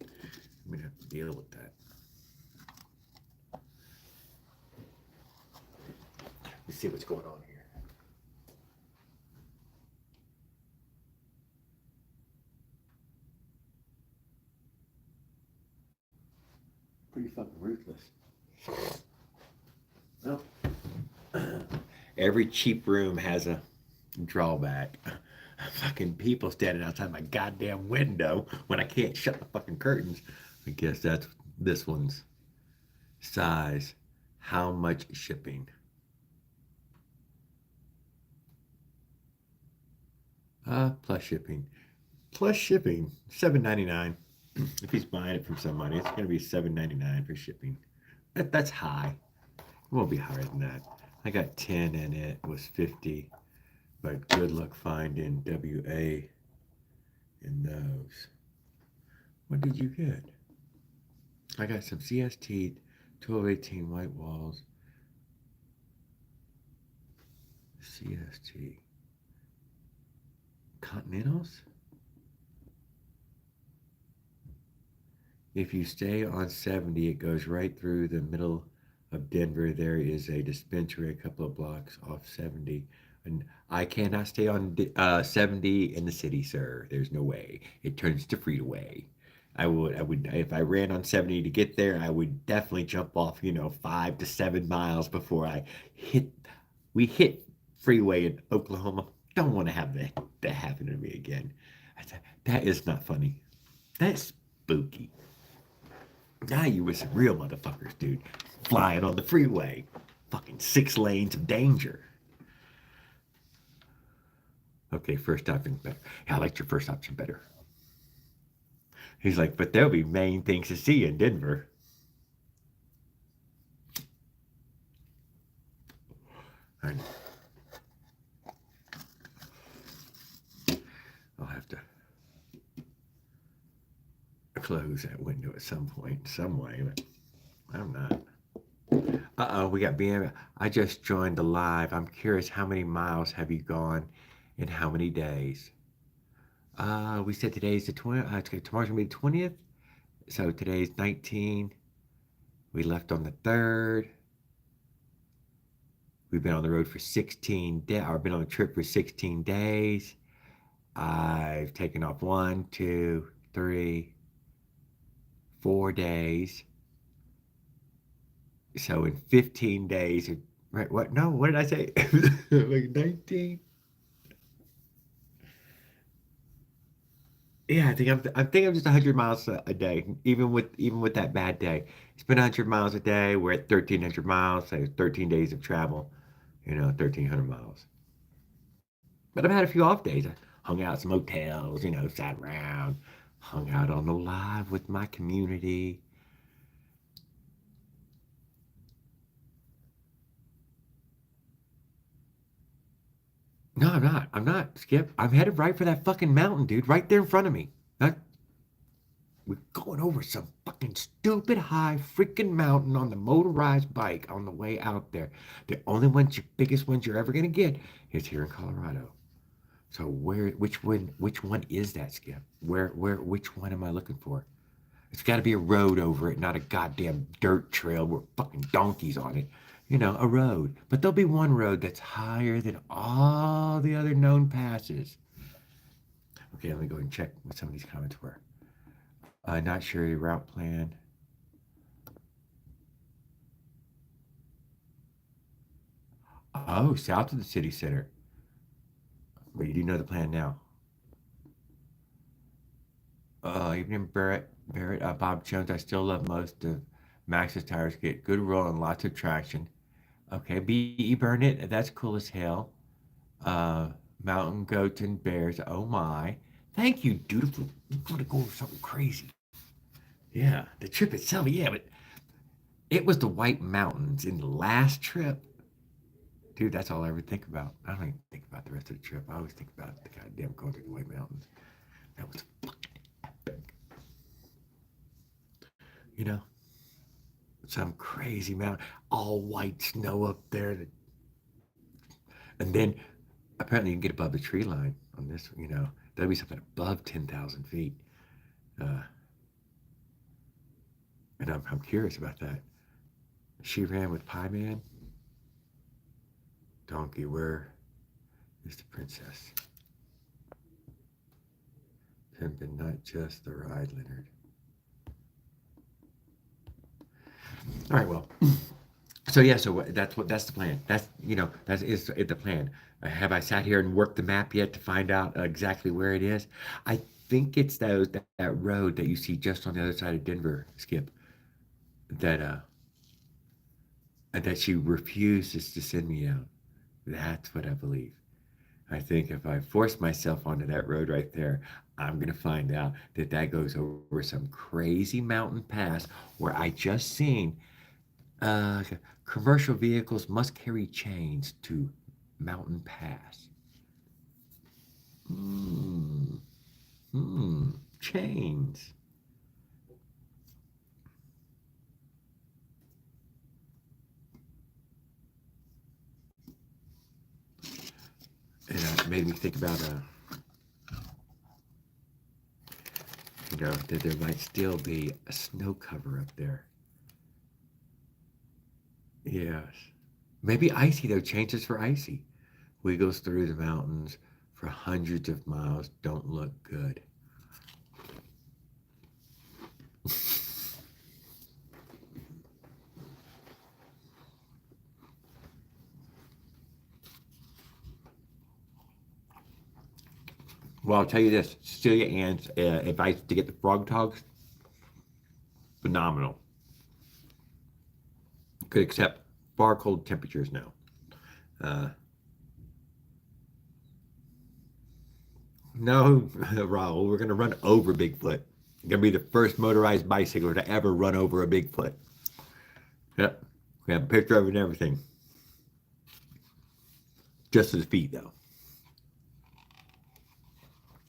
I'm gonna have to deal with that. Let's see what's going on here. Pretty fucking ruthless. Well, every cheap room has a drawback. Fucking people standing outside my goddamn window when I can't shut the fucking curtains. I guess that's this one's size. How much shipping? Plus shipping. Plus shipping. $7.99. If he's buying it from somebody, it's gonna be $7.99 for shipping. That's high. It won't be higher than that. I got 10 and it was 50. But good luck finding WA in those. What did you get? I got some CST 1218 white walls. CST. Continentals? If you stay on 70, it goes right through the middle of Denver. There is a dispensary a couple of blocks off 70. And I cannot stay on 70 in the city, sir. There's no way. It turns to freeway. I would, if I ran on 70 to get there, I would definitely jump off, 5 to 7 miles before hit, we hit freeway in Oklahoma. Don't want to have that happen to me again. That is not funny. That's spooky. Now you with some real motherfuckers, dude. Flying on the freeway. Fucking 6 lanes of danger. Okay, first option better. Yeah, I liked your first option better. He's like, but there'll be main things to see in Denver. And I'll have to close that window at some point, some way, but I'm not. Uh-oh, we got BM. I just joined the live. I'm curious, how many miles have you gone in how many days? We said today's the 20th. Tomorrow's gonna be the 20th. So today's 19. We left on the 3rd. We've been on the road for 16 days, or been on a trip for 16 days. I've taken off 1, 2, 3, 4 days. So in 15 days, right? What? No, what did I say? Like 19? Yeah, I think I'm just 100 miles a day, even with that bad day. It's been 100 miles a day. We're at 1,300 miles. So 13 days of travel. 1,300 miles. But I've had a few off days. I hung out at some hotels. Sat around, hung out on the live with my community. No, I'm not. I'm not, Skip. I'm headed right for that fucking mountain, dude. Right there in front of me. That We're going over some fucking stupid high freaking mountain on the motorized bike on the way out there. The only ones, biggest ones you're ever gonna get is here in Colorado. So which one is that, Skip? Which one am I looking for? It's got to be a road over it, not a goddamn dirt trail with fucking donkeys on it. A road. But there'll be one road that's higher than all the other known passes. Okay, let me go and check what some of these comments were. Not sure your route plan. Oh, south of the city center. Well, you do know the plan now. Evening Barrett, Bob Jones. I still love most of Max's tires. Get good roll and lots of traction. Okay, BE burn it. That's cool as hell. Uh, Mountain goats and bears. Oh my! Thank you, dutiful. You're gonna go over something crazy. Yeah, the trip itself. Yeah, but it was the White Mountains in the last trip. Dude, that's all I ever think about. I don't even think about the rest of the trip. I always think about the goddamn going to the White Mountains. That was fucking epic. You know, some crazy mountain, all white snow up there. And then apparently you can get above the tree line on this. There'll be something above 10,000 feet. Uh, and I'm curious about that. She ran with Pie Man. Donkey, where is the princess? Pimpin', not just the ride, Leonard. All right, well, So yeah, so that's the plan. That's that is the plan. Have I sat here and worked the map yet to find out exactly where it is? I think it's that road that you see just on the other side of Denver, Skip. That that she refuses to send me out. That's what I believe. I think if I force myself onto that road right there, I'm gonna find out that that goes over some crazy mountain pass where I just seen uh, commercial vehicles must carry chains to mountain pass. Hmm. Hmm. Chains. And it made me think about that there might still be a snow cover up there. Yes. Maybe icy though. Changes for icy. Wiggles through the mountains for hundreds of miles. Don't look good. Well, I'll tell you this: Cecilia Ann's advice to get the frog togs, phenomenal. Could accept far cold temperatures now. Uh, no, Raul, we're gonna run over Bigfoot. Gonna be the first motorized bicycle to ever run over a Bigfoot. Yep, we have a picture of it and everything. Just his feet, though.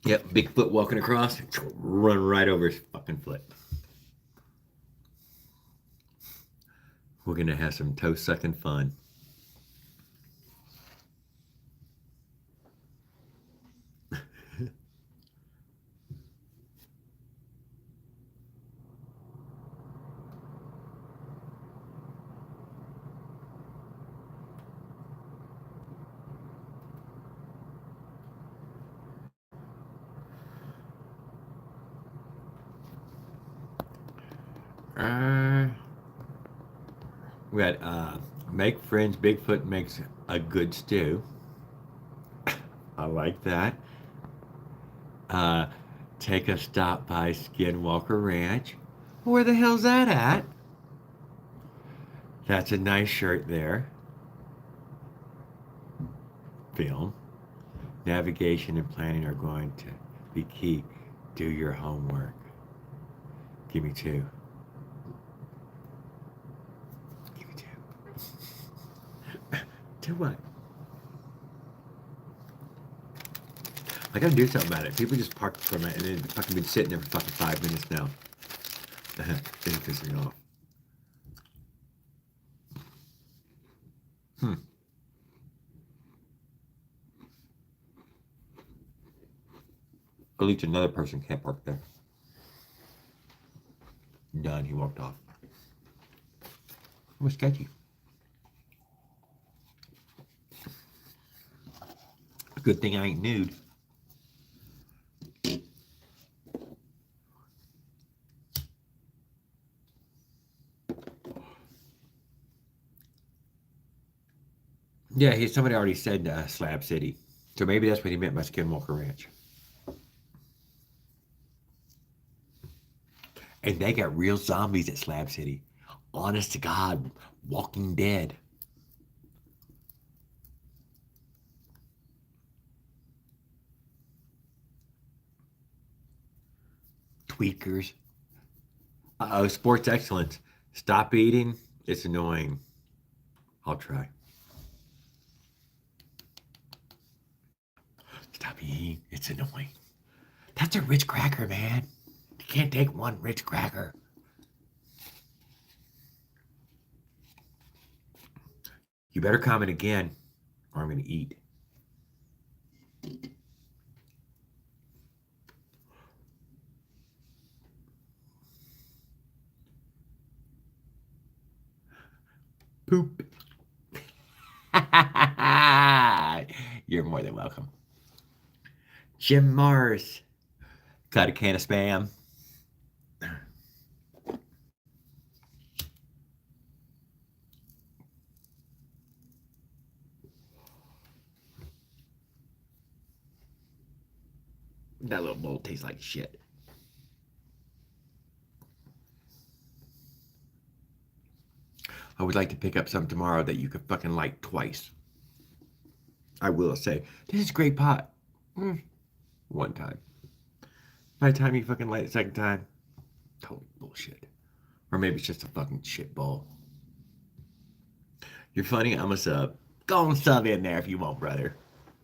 Yep, Bigfoot walking across, run right over his fucking foot. We're gonna have some toe sucking fun. Uh, we got make friends. Bigfoot makes a good stew. I like that. Uh, take a stop by Skinwalker Ranch. Where the hell's that at? That's a nice shirt there. Film. Navigation and planning are going to be key. Do your homework. Give me two. Give me two. Do what? I gotta do something about it. People just park for a minute and then fucking been sitting there for fucking 5 minutes now. It's pissing me off. Hmm. At least another person can't park there. Done. He walked off. It was sketchy. Good thing I ain't nude. Yeah, somebody already said Slab City. So maybe that's what he meant by Skinwalker Ranch. And they got real zombies at Slab City. Honest to God, Walking Dead. Tweakers. Uh-oh, sports excellence. Stop eating. It's annoying. I'll try. Stop eating. It's annoying. That's a rich cracker, man. You can't take one rich cracker. You better comment again, or I'm going to eat. Poop. You're more than welcome. Jim Mars. Got a can of spam. That little bowl tastes like shit. I would like to pick up some tomorrow that you could fucking light twice. I will say, this is great pot. Mm, one time. By the time you fucking light it second time, totally bullshit. Or maybe it's just a fucking shit bowl. You're funny, I'm a sub. Go and sub in there if you want, brother.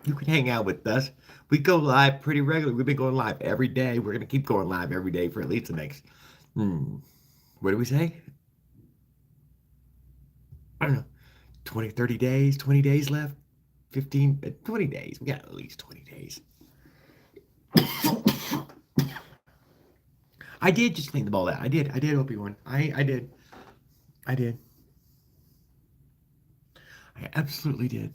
You can hang out with us. We go live pretty regularly. We've been going live every day. We're gonna keep going live every day for at least the next. What do we say? I don't know. 20, 30 days, 20 days left. 15, 20 days. We got at least 20 days. I did just clean the bowl out. I did. I did, Obi-Wan. I did. I did. I absolutely did.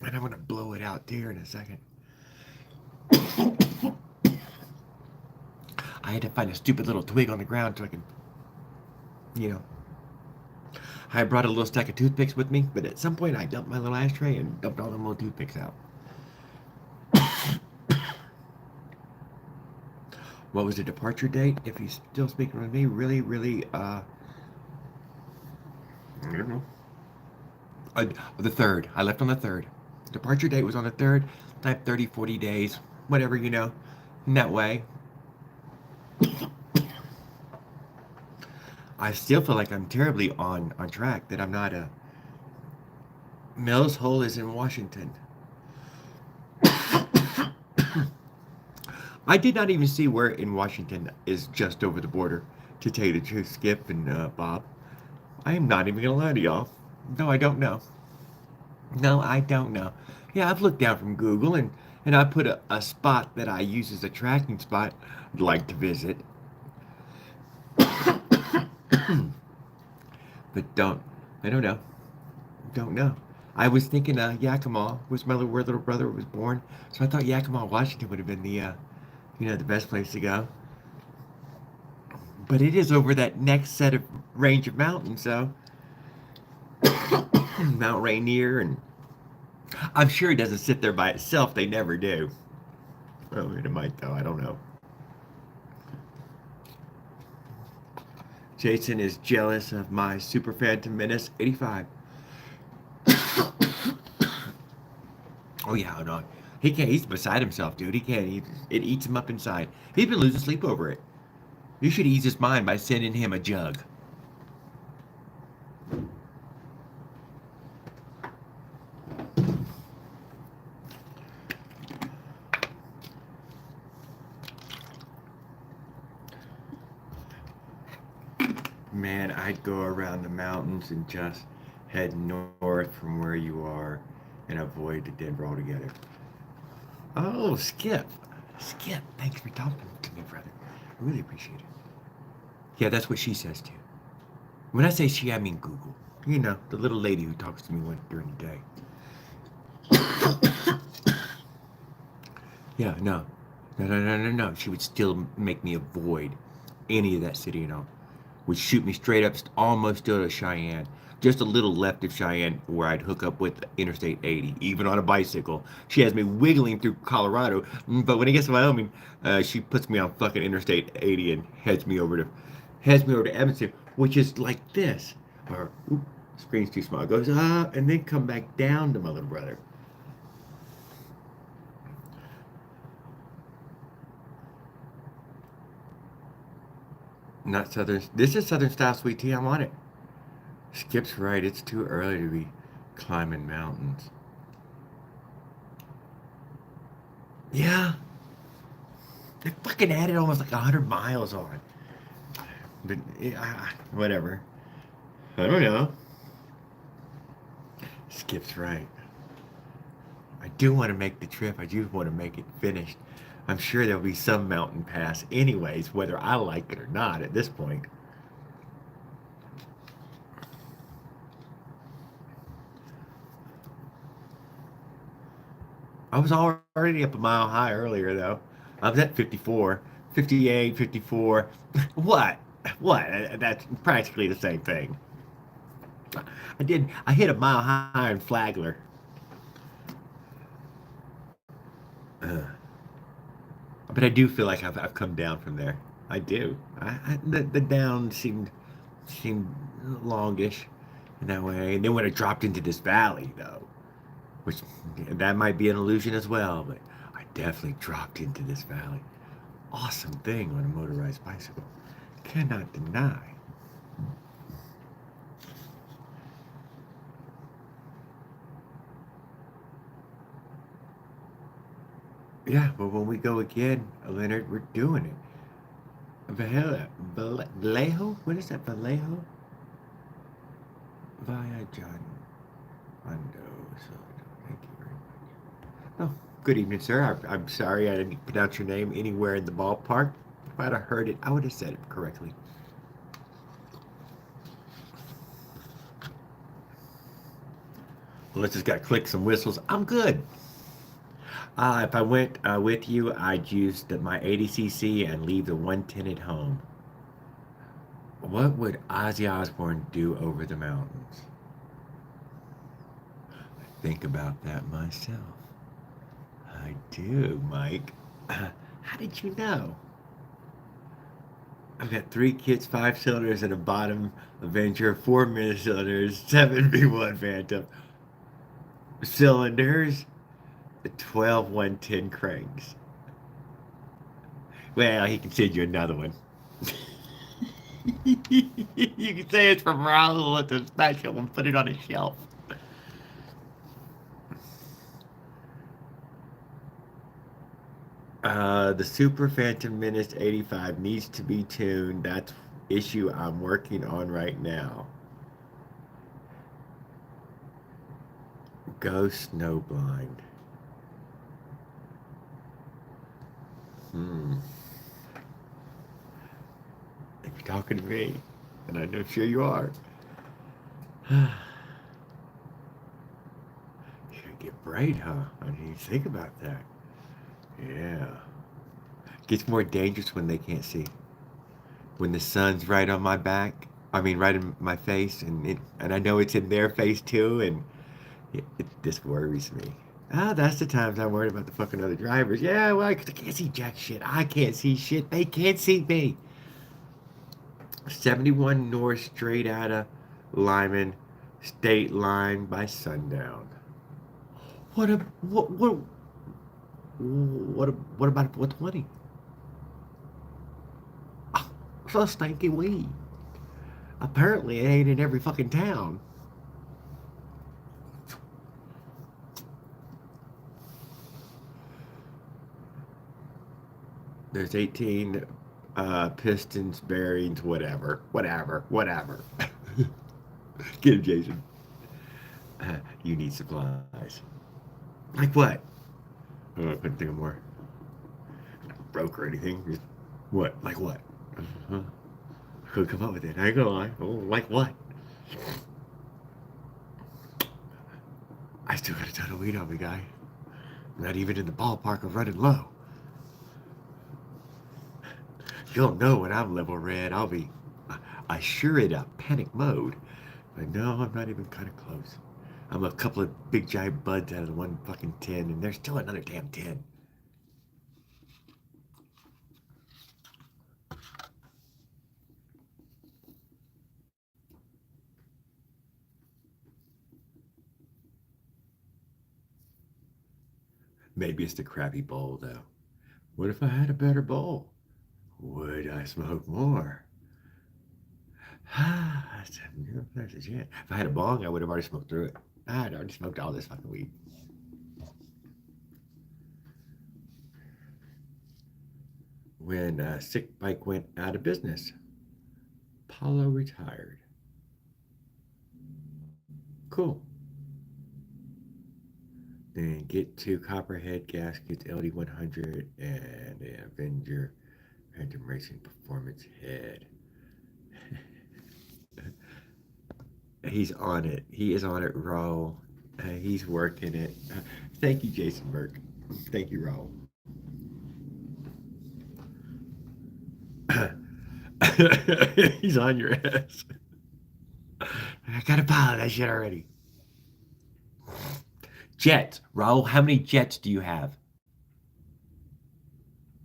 And I'm gonna blow it out there in a second. I had to find a stupid little twig on the ground so I could, you know. I brought a little stack of toothpicks with me, but at some point I dumped my little ashtray and dumped all them little toothpicks out. What was the departure date? If he's still speaking with me, really, I don't know. The third. I left on the third. Departure date was on the third. Type 30, 40 days, whatever, you know. In that way, I still feel like I'm terribly on track. That I'm not a. Mills Hole is in Washington. I did not even see where in Washington is just over the border. To tell you the truth, Skip and Bob, I am not even gonna lie to y'all. No, I don't know. No, I don't know. Yeah, I've looked down from Google and I put a spot that I use as a tracking spot I'd like to visit. But I don't know. Don't know. I was thinking Yakima was where little brother was born, so I thought Yakima, Washington would have been the best place to go. But it is over that next set of range of mountains, so Mount Rainier, and I'm sure it doesn't sit there by itself. They never do. Oh, it might though. I don't know. Jason is jealous of my Super Phantom Menace 85. Oh yeah, no, he can't. He's beside himself, dude. He can't. It eats him up inside. He's been losing sleep over it. You should ease his mind by sending him a jug. Man, I'd go around the mountains and just head north from where you are and avoid the Denver altogether. Oh, Skip. Skip, thanks for talking to me, brother. I really appreciate it. Yeah, that's what she says too. When I say she, I mean Google. You know, the little lady who talks to me during the day. Yeah, no. No. She would still make me avoid any of that city, would shoot me straight up, almost still to Cheyenne. Just a little left of Cheyenne where I'd hook up with Interstate 80, even on a bicycle. She has me wiggling through Colorado, but when it gets to Wyoming, she puts me on fucking Interstate 80 and heads me over to Evanston, which is like this. Or, screen's too small. It goes up and then come back down to my little brother. Not southern. This is Southern style sweet tea. I want it. Skip's right. It's too early to be climbing mountains. Yeah, they fucking added almost like 100 miles on. But whatever. I don't know. Skip's right. I do want to make the trip. I do want to make it finished. I'm sure there'll be some mountain pass, anyways, whether I like it or not at this point. I was already up a mile high earlier, though. I was at 54, 58, 54. What? What? That's practically the same thing. I hit a mile high in Flagler. Uh, But I do feel like I've come down from there. I do. The down seemed longish in that way. And then when it dropped into this valley, though, which that might be an illusion as well, but I definitely dropped into this valley. Awesome thing on a motorized bicycle. Cannot deny. Yeah, but when we go again, Leonard, we're doing it. Vallejo? What is that? Vallejo? Via John Mundo. So, thank you very much. Oh, good evening, sir. I'm sorry I didn't pronounce your name anywhere in the ballpark. If I'd have heard it, I would have said it correctly. Well, let's just got clicks and whistles. I'm good. If I went with you, I'd use my 80cc and leave the 110 at home. What would Ozzy Osbourne do over the mountains? Think about that myself. I do, Mike. How did you know? I've got three kits, five cylinders, and a bottom Avenger, four mid cylinders, seven V1 Phantom cylinders, 12 110 cranks. Well, he can send you another one. You can say it's from Raul with the special and put it on a shelf. The Super Phantom Menace 85 needs to be tuned. That's issue I'm working on right now. Go snowblind. Hmm. If you're talking to me, and I'm sure you are, you should get bright, huh? I didn't even think about that. Yeah. Gets more dangerous when they can't see. When the sun's right on my back, I mean, right in my face, and I know it's in their face too, and it just worries me. Ah, that's the times I'm worried about the fucking other drivers. Yeah, well, 'cause I can't see jack shit. I can't see shit. They can't see me. 71 North, straight out of Lyman, state line by sundown. What a what about 420? Oh, so stinky weed. Apparently, it ain't in every fucking town. There's 18 pistons, bearings, whatever. Get him, Jason. You need supplies. Like what? Oh, I couldn't think of more. Broke or anything. Just what? Like what? Uh-huh. I couldn't come up with it. I ain't gonna lie. Oh, like what? I still got a ton of weed on me, guy. Not even in the ballpark of running low. You'll know when I'm level red. I'll be assured of panic mode. But no, I'm not even kind of close. I'm a couple of big giant buds out of the one fucking 10, and there's still another damn 10. Maybe it's the crappy bowl, though. What if I had a better bowl? Would I smoke more? There's a chance. If I had a bong, I would have already smoked through it. I'd already smoked all this fucking weed. When Sick Bike went out of business, Paulo retired. Cool. Then get two Copperhead gaskets, LD100, and the Avenger Phantom Racing Performance Head. He's on it. He is on it, Raw. He's working it. Thank you, Jason Burke. Thank you, Raw. He's on your ass. I got a pile of that shit already. Jets. Raul, how many jets do you have?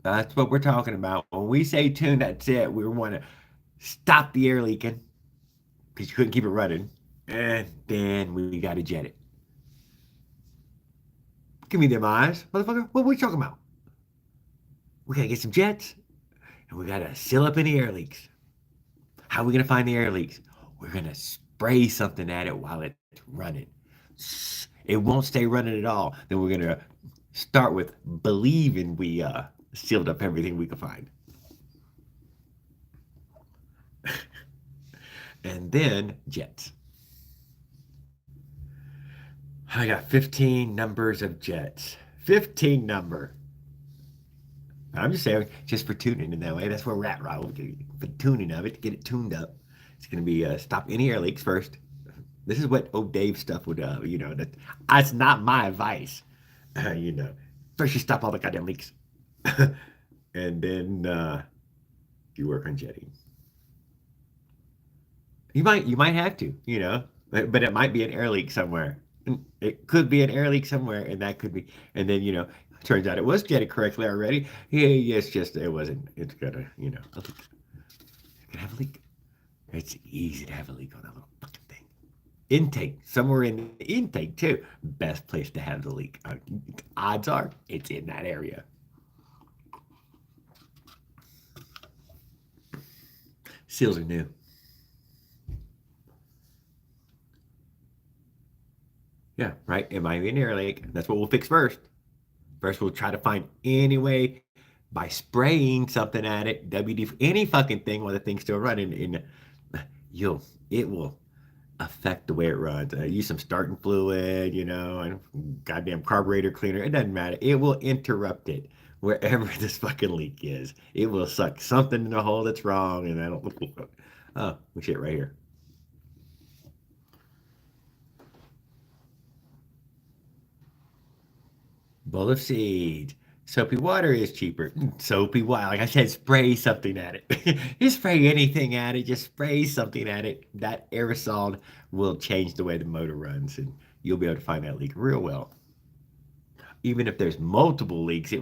That's what we're talking about. When we say tune, that's it. We want to stop the air leaking because you couldn't keep it running. And then we got to jet it. Give me them eyes, motherfucker. What are we talking about? We got to get some jets and we got to seal up any air leaks. How are we going to find the air leaks? We're going to spray something at it while it's running. It won't stay running at all. Then we're going to start with believing we sealed up everything we could find. And then jets. I got 15 numbers of jets. 15 number. I'm just saying, just for tuning in that way. That's where we're at, right? For tuning of it, to get it tuned up. It's going to be stop any air leaks first. This is what old Dave stuff would, that's not my advice. You know, first you stop all the goddamn leaks. And then you work on jetting. You might have to, but it might be an air leak somewhere. It could be an air leak somewhere, and that could be, and then turns out it was jetted correctly already. Yeah, it's just it wasn't. It's gonna, a leak. You can have a leak. It's easy to have a leak on that little fucking thing. Intake, somewhere in the intake too. Best place to have the leak. Odds are it's in that area. Seals are new. Yeah, right. It might be an air leak. That's what we'll fix first. First, we'll try to find any way by spraying something at it, WD, any fucking thing while the thing's still running, and it will affect the way it runs. Use some starting fluid, and goddamn carburetor cleaner. It doesn't matter. It will interrupt it wherever this fucking leak is. It will suck something in the hole that's wrong, and that'll. Oh, we shit right here. Bowl of seeds. Soapy water is cheaper. Soapy water. Like I said, spray something at it. Just spray anything at it. Just spray something at it. That aerosol will change the way the motor runs, and you'll be able to find that leak real well. Even if there's multiple leaks, it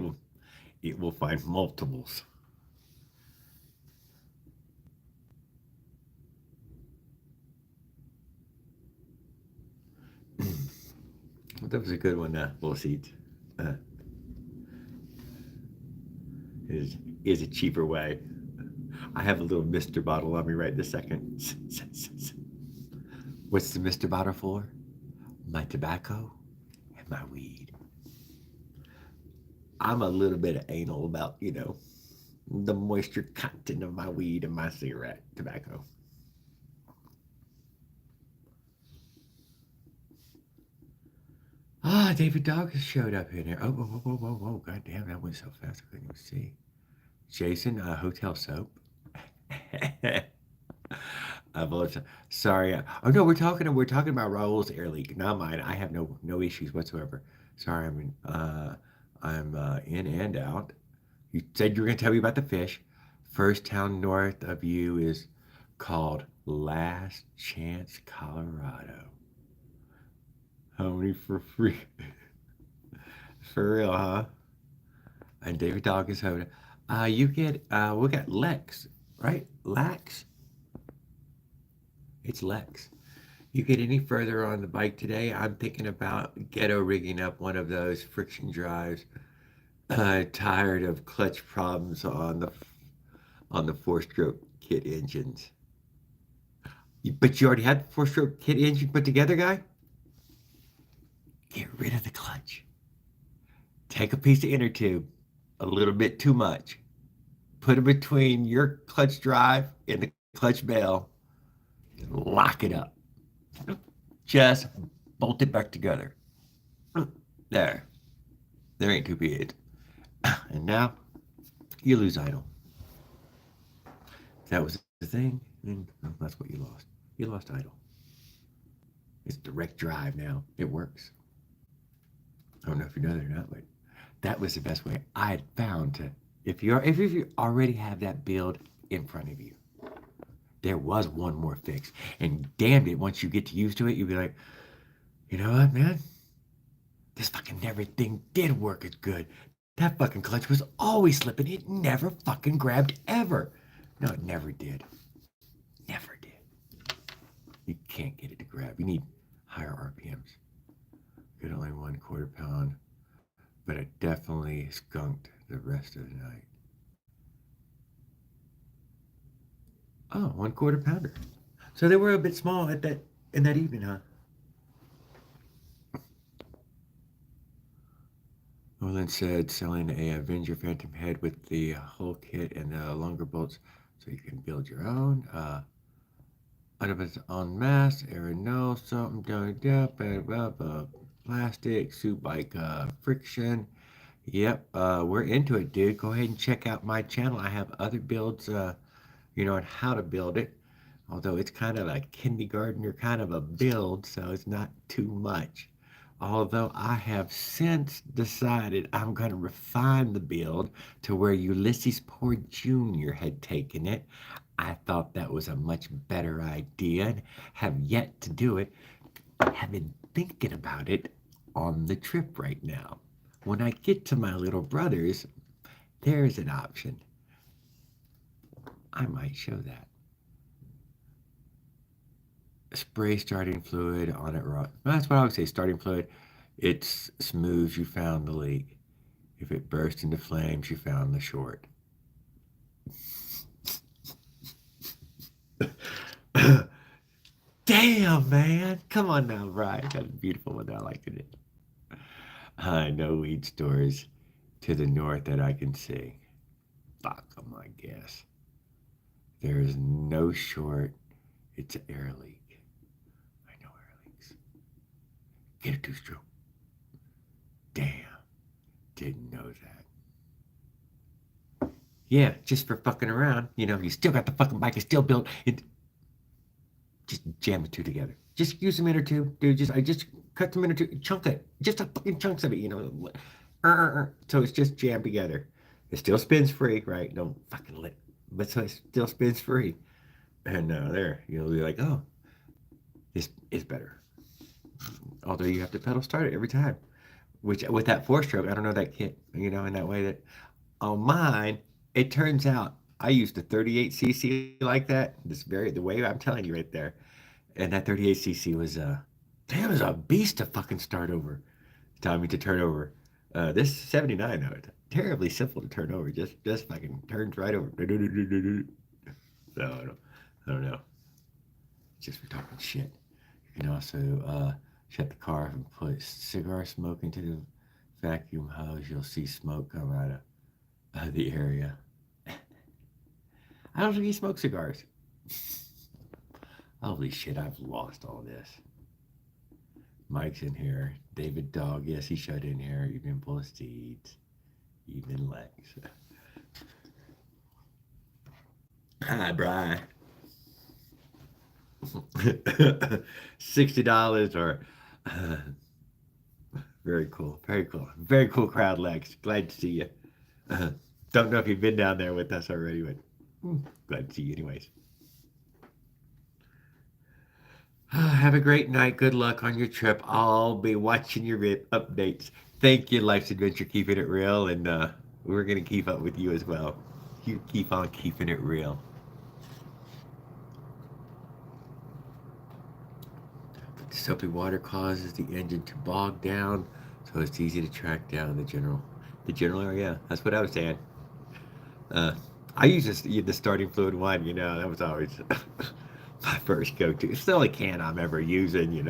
will find multiples. That was a good one, bowl of seeds. Uh, is a cheaper way. I have a little Mister bottle on me right this second. What's the Mister bottle for? My tobacco and my weed. I'm a little bit of anal about, the moisture content of my weed and my cigarette tobacco. Ah, David Dog has showed up in there. Oh, whoa, whoa, whoa, whoa, whoa. God damn, that went so fast I couldn't even see. Jason, hotel soap. Sorry. Oh no, we're talking about Raul's air leak, not mine. I have no issues whatsoever. Sorry, I'm in and out. You said you were gonna tell me about the fish. First town north of you is called Last Chance, Colorado. How many for free? For real, huh? And David Dog is holding. You get we got Lex, right? Lax. It's Lex. You get any further on the bike today? I'm thinking about ghetto rigging up one of those friction drives. Tired of clutch problems on the four-stroke kit engines. But you already had the four-stroke kit engine put together, guy. Get rid of the clutch. Take a piece of inner tube, a little bit too much. Put it between your clutch drive and the clutch bell. And lock it up. Just bolt it back together. There. There ain't too big. And now you lose idle. If that was the thing, then that's what you lost. You lost idle. It's direct drive now. It works. I don't know if you know that or not, but that was the best way I had found to. If you already have that build in front of you, there was one more fix, and damn it, once you get used to it, you'll be like, you know what, man, this fucking everything did work as good. That fucking clutch was always slipping. It never fucking grabbed ever. No, it never did. Never did. You can't get it to grab. You need higher RPMs. Get only 1/4 pound, but it definitely skunked the rest of the night. Oh, 1/4 pounder. So they were a bit small at that in that evening, huh? Olin said selling a Avenger Phantom head with the whole kit and the longer bolts so you can build your own. Items en masse, aeronol, something, blah, blah, plastic, suit bike friction. Yep, we're into it, dude. Go ahead and check out my channel. I have other builds, on how to build it. Although it's kind of a kindergartner kind of a build, so it's not too much. Although I have since decided I'm going to refine the build to where Ulysses Poor Jr. had taken it. I thought that was a much better idea and have yet to do it. I have been thinking about it on the trip right now. When I get to my little brother's, there's an option. I might show that. Spray starting fluid on it raw. That's what I would say. Starting fluid. It's smooth. You found the leak. If it bursts into flames, you found the short. Damn, man. Come on now, Brian. That's a beautiful one. I liked it. I know weed stores to the north that I can see. Fuck 'em, I guess. There is no short. It's an air leak. I know air leaks. Get a two-stroke. Damn. Didn't know that. Yeah, just for fucking around. You still got the fucking bike. It's still built. Just jam the two together. Just use a minute or two, dude. I just cut the minute or two, chunk it. Just a fucking chunks of it. So it's just jammed together. It still spins free, right? Don't fucking let. But so it still spins free. And there, you'll be like, oh, this is better. Although you have to pedal start it every time. Which with that four stroke, I don't know that kit, in that way that on mine, it turns out I used a 38cc like that. The way I'm telling you right there, and that 38cc was damn, it was a beast to fucking start over. Tommy to turn over. This 79 though, it's terribly simple to turn over. Just fucking turns right over. So I don't know. Just for talking shit. You can also shut the car off and put cigar smoke into the vacuum hose. You'll see smoke come out of the area. I don't think he smokes cigars. Holy shit, I've lost all this. Mike's in here. David Dog, yes, he shut in here. Even Bull Steeds. Even Lex. Hi, Brian. $60 or very cool, very cool, very cool crowd, Lex. Glad to see you. Uh, don't know if you've been down there with us already, but glad to see you, anyways. Have a great night. Good luck on your trip. I'll be watching your updates. Thank you, Life's Adventure, keeping it real, and we're gonna keep up with you as well. You keep on keeping it real. The soapy water causes the engine to bog down, so it's easy to track down the general area. That's what I was saying. Uh, I use the starting fluid one. That was always my first go-to. It's the only can I'm ever using.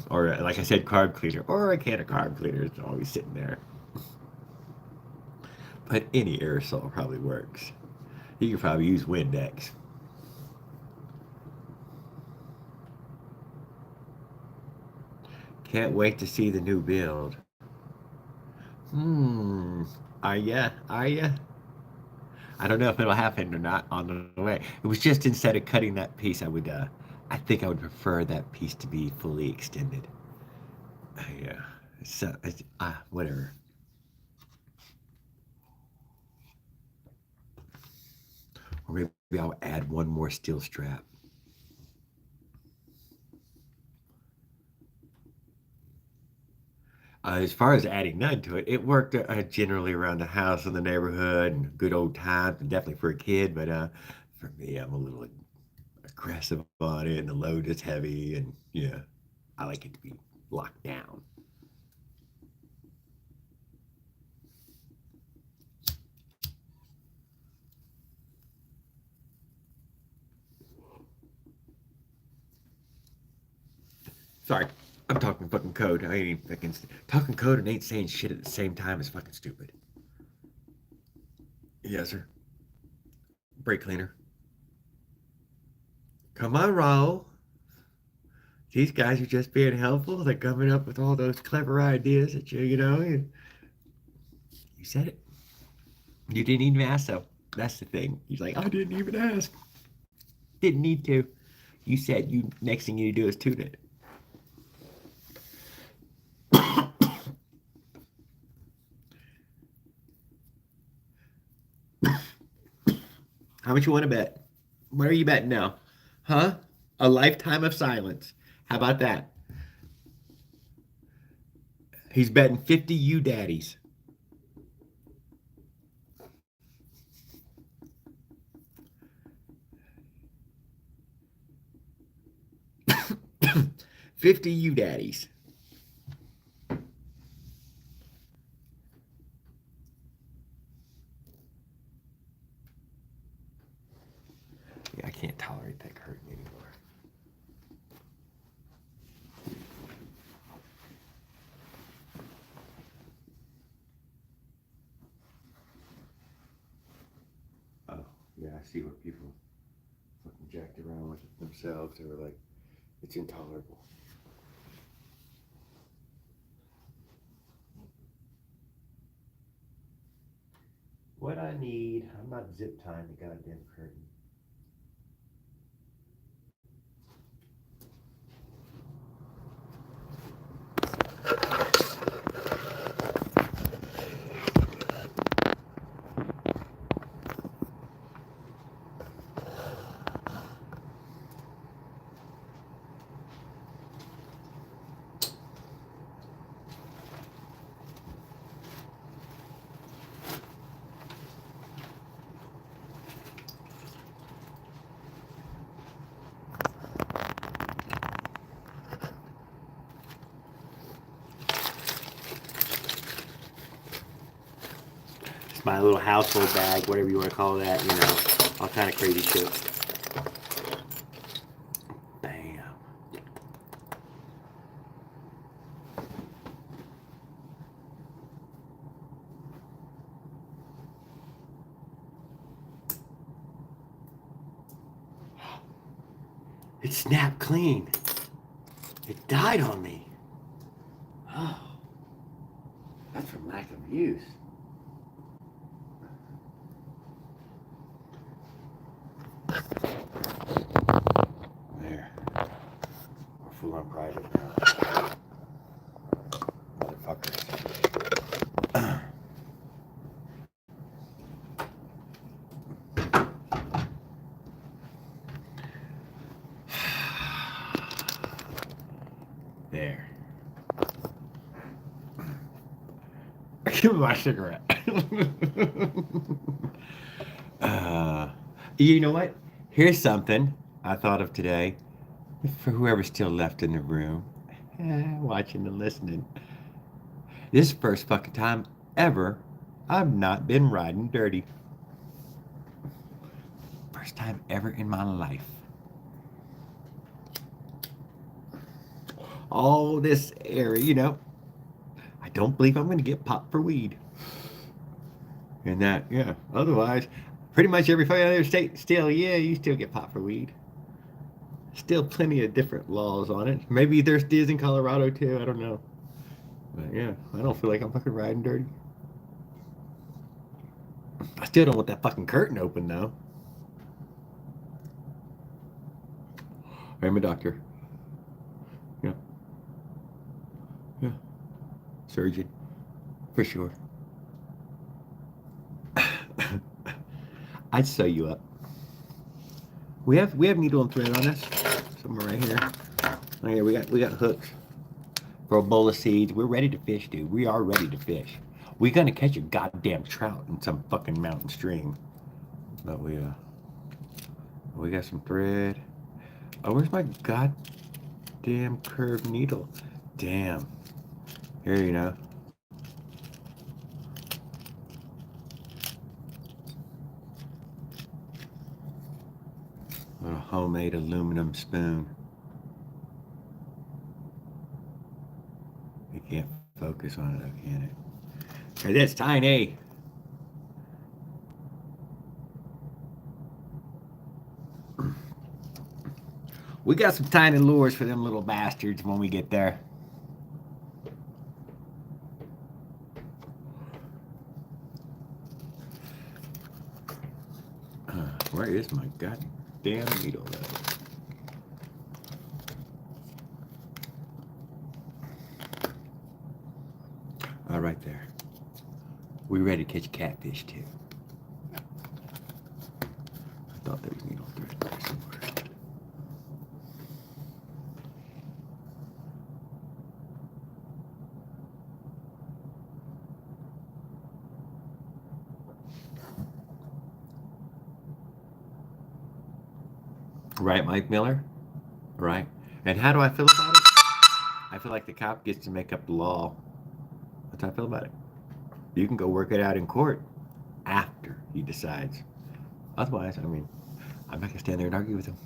Or like I said, carb cleaner, or a can of carb cleaner. It's always sitting there. But any aerosol probably works. You can probably use Windex. Can't wait to see the new build. Hmm. Are ya? Are ya? I don't know if it'll happen or not on the way. It was just instead of cutting that piece, I think I would prefer that piece to be fully extended. Yeah. So, whatever. Or maybe I'll add one more steel strap. As far as adding none to it, it worked generally around the house and the neighborhood and good old times, and definitely for a kid. But for me, I'm a little aggressive on it, and the load is heavy, and yeah, I like it to be locked down. Sorry, I'm talking fucking code. I ain't even fucking talking code and ain't saying shit at the same time is fucking stupid. Yes, sir. Brake cleaner. Come on, Raul. These guys are just being helpful. They're coming up with all those clever ideas that you said it. You didn't even ask, though. That's the thing. He's like, I didn't even ask. Didn't need to. You said you next thing you do is tune it. How much you want to bet? What are you betting now? Huh? A lifetime of silence. How about that? He's betting 50 you daddies. $50 you daddies. Yeah, I can't tolerate that curtain anymore. Oh, yeah, I see where people fucking jacked around with it themselves. They were like, it's intolerable. What I need, I'm not zip tying the goddamn curtain. It's my little household bag, whatever you want to call that, all kind of crazy shit. Bam. It snapped clean. It died on me. Oh, that's from lack of use. There. We're full on private now. Motherfuckers. There. Give me my cigarette. uh, you know what? Here's something I thought of today for whoever's still left in the room, watching and listening. This is the first fucking time ever I've not been riding dirty. First time ever in my life. All this area, I don't believe I'm going to get popped for weed. And that, yeah. Otherwise, pretty much every fucking other state, still, yeah, you still get popped for weed. Still plenty of different laws on it. Maybe there's in Colorado too. I don't know. But yeah, I don't feel like I'm fucking riding dirty. I still don't want that fucking curtain open though. I'm a doctor. Yeah. Yeah. Surgeon. For sure. I'd sew you up. We have needle and thread on us. Somewhere right here. Oh yeah, we got hooks. for a bowl of seeds. We're ready to fish, dude. We are ready to fish. We're gonna catch a goddamn trout in some fucking mountain stream. But we got some thread. Oh, where's my goddamn curved needle? Damn. Here, you know. A homemade aluminum spoon. You can't focus on it, though, can it? Hey, that's tiny. We got some tiny lures for them little bastards when we get there. Where is my goddamn needle, though? Oh, right there. We ready to catch catfish, too. I thought there was needle thread there somewhere. Right, Mike Miller? Right. And how do I feel about it? I feel like the cop gets to make up the law. That's how I feel about it. You can go work it out in court after he decides. Otherwise, I mean, I'm not going to stand there and argue with him.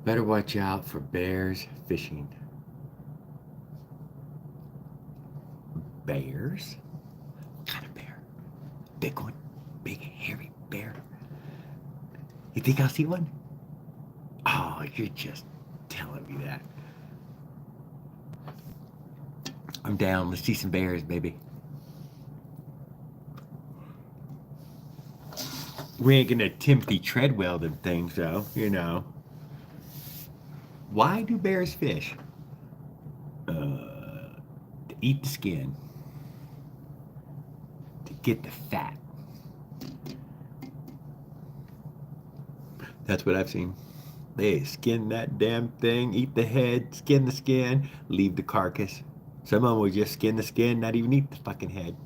Better watch out for bears fishing. Bears? What kind of bear? Big one? Big, hairy bear? You think I'll see one? Oh, you're just telling me that. I'm down. Let's see some bears, baby. We ain't gonna Timothy Treadwell them things, though, you know. Why do bears fish? To eat the skin. To get the fat. That's what I've seen. They skin that damn thing, eat the head, skin the skin, leave the carcass. Some of them will just skin the skin, not even eat the fucking head.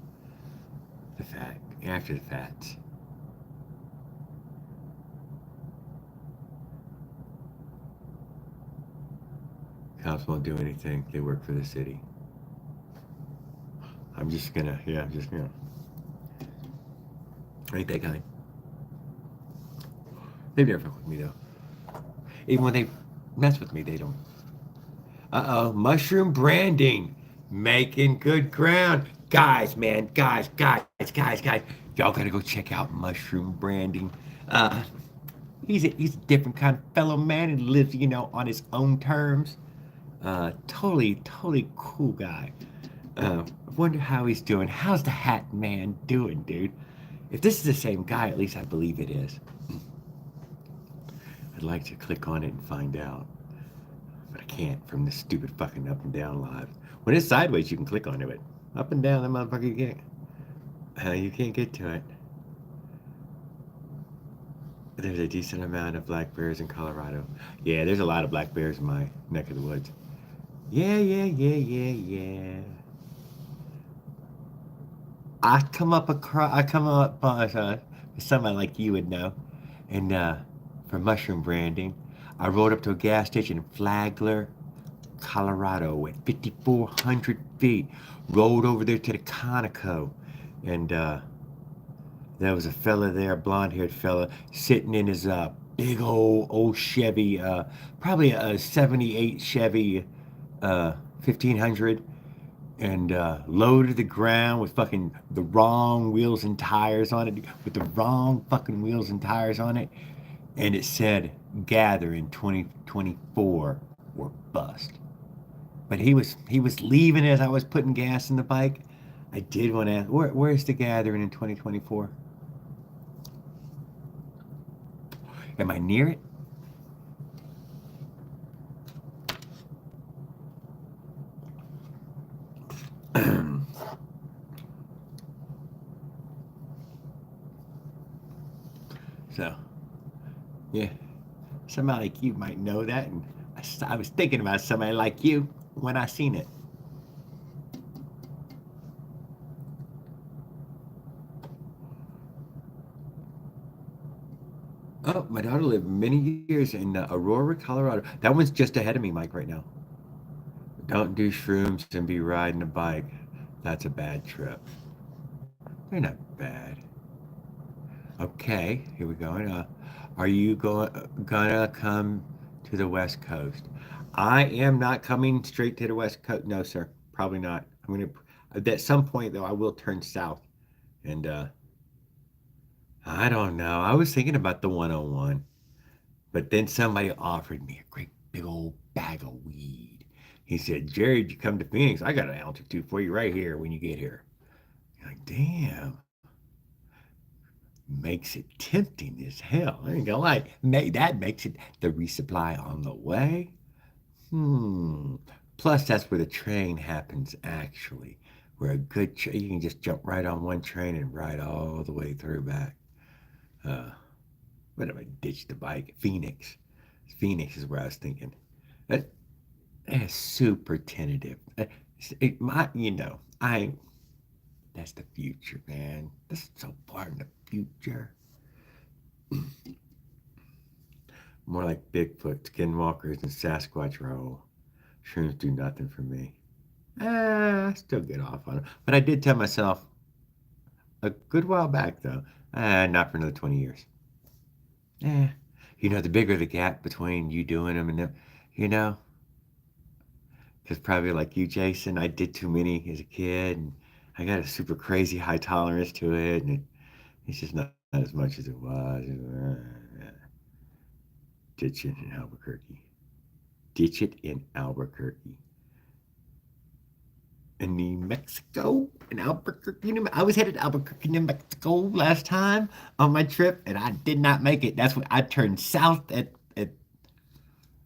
The fat, after the fats. Cops won't do anything. They work for the city. I'm just gonna. Ain't that kind. They've never fuck with me, though. Even when they mess with me, they don't. Uh-oh, mushroom branding. Making good ground. Guys, man, guys. Y'all gotta go check out mushroom branding. Uh, he's a different kind of fellow man and lives, on his own terms. Totally cool guy. I wonder how he's doing. How's the Hat Man doing, dude? If this is the same guy, at least I believe it is. I'd like to click on it and find out. But I can't from this stupid fucking up and down live. When it's sideways, you can click on it, but up and down, that motherfucker, you can't get to it. There's a decent amount of black bears in Colorado. Yeah, there's a lot of black bears in my neck of the woods. Yeah. I come up with somebody like you would know, and for mushroom branding, I rode up to a gas station in Flagler, Colorado, at 5,400 feet. Rode over there to the Conoco, and there was a fella there, a blonde-haired fella, sitting in his big old Chevy, probably a '78 Chevy 1500, and low to the ground with fucking the wrong wheels and tires on it, with the wrong fucking wheels and tires on it, and it said gather in 2024 or bust. But he was leaving as I was putting gas in the bike. I did want to ask, where's the gathering in 2024? Am I near it? So, yeah, somebody like you might know that, and I was thinking about somebody like you. when I seen it. Oh, my daughter lived many years in Aurora, Colorado. That one's just ahead of me, Mike, right now. Don't do shrooms and be riding a bike. That's a bad trip. They're not bad. Okay, here we go. Are you gonna come to the West Coast? I am not coming straight to the West Coast. No, sir. Probably not. I'm gonna. At some point, though, I will turn south, and I don't know. I was thinking about the 101, but then somebody offered me a great big old bag of weed. He said, "Jared, you come to Phoenix? I got an altitude for you right here when you get here." You're like, damn, makes it tempting as hell. I ain't gonna lie. That makes it the resupply on the way. Hmm. Plus, that's where the train happens, actually. Where a good you can just jump right on one train and ride all the way through back. Uh, what if I ditch the bike? Phoenix. Phoenix is where I was thinking. That is super tentative. I. That's the future, man. This is so far in the future. More like Bigfoot, skinwalkers, and Sasquatch roll. Shrooms do nothing for me. I still get off on it. But I did tell myself a good while back, though, not for another 20 years. Eh, the bigger the gap between you doing them and them, you know, because probably like you, Jason, I did too many as a kid, and I got a super crazy high tolerance to it, and it's just not as much as it was. Ditch it in Albuquerque. Ditch it in Albuquerque. In New Mexico, in Albuquerque. I was headed to Albuquerque, New Mexico last time on my trip, and I did not make it. That's when I turned south at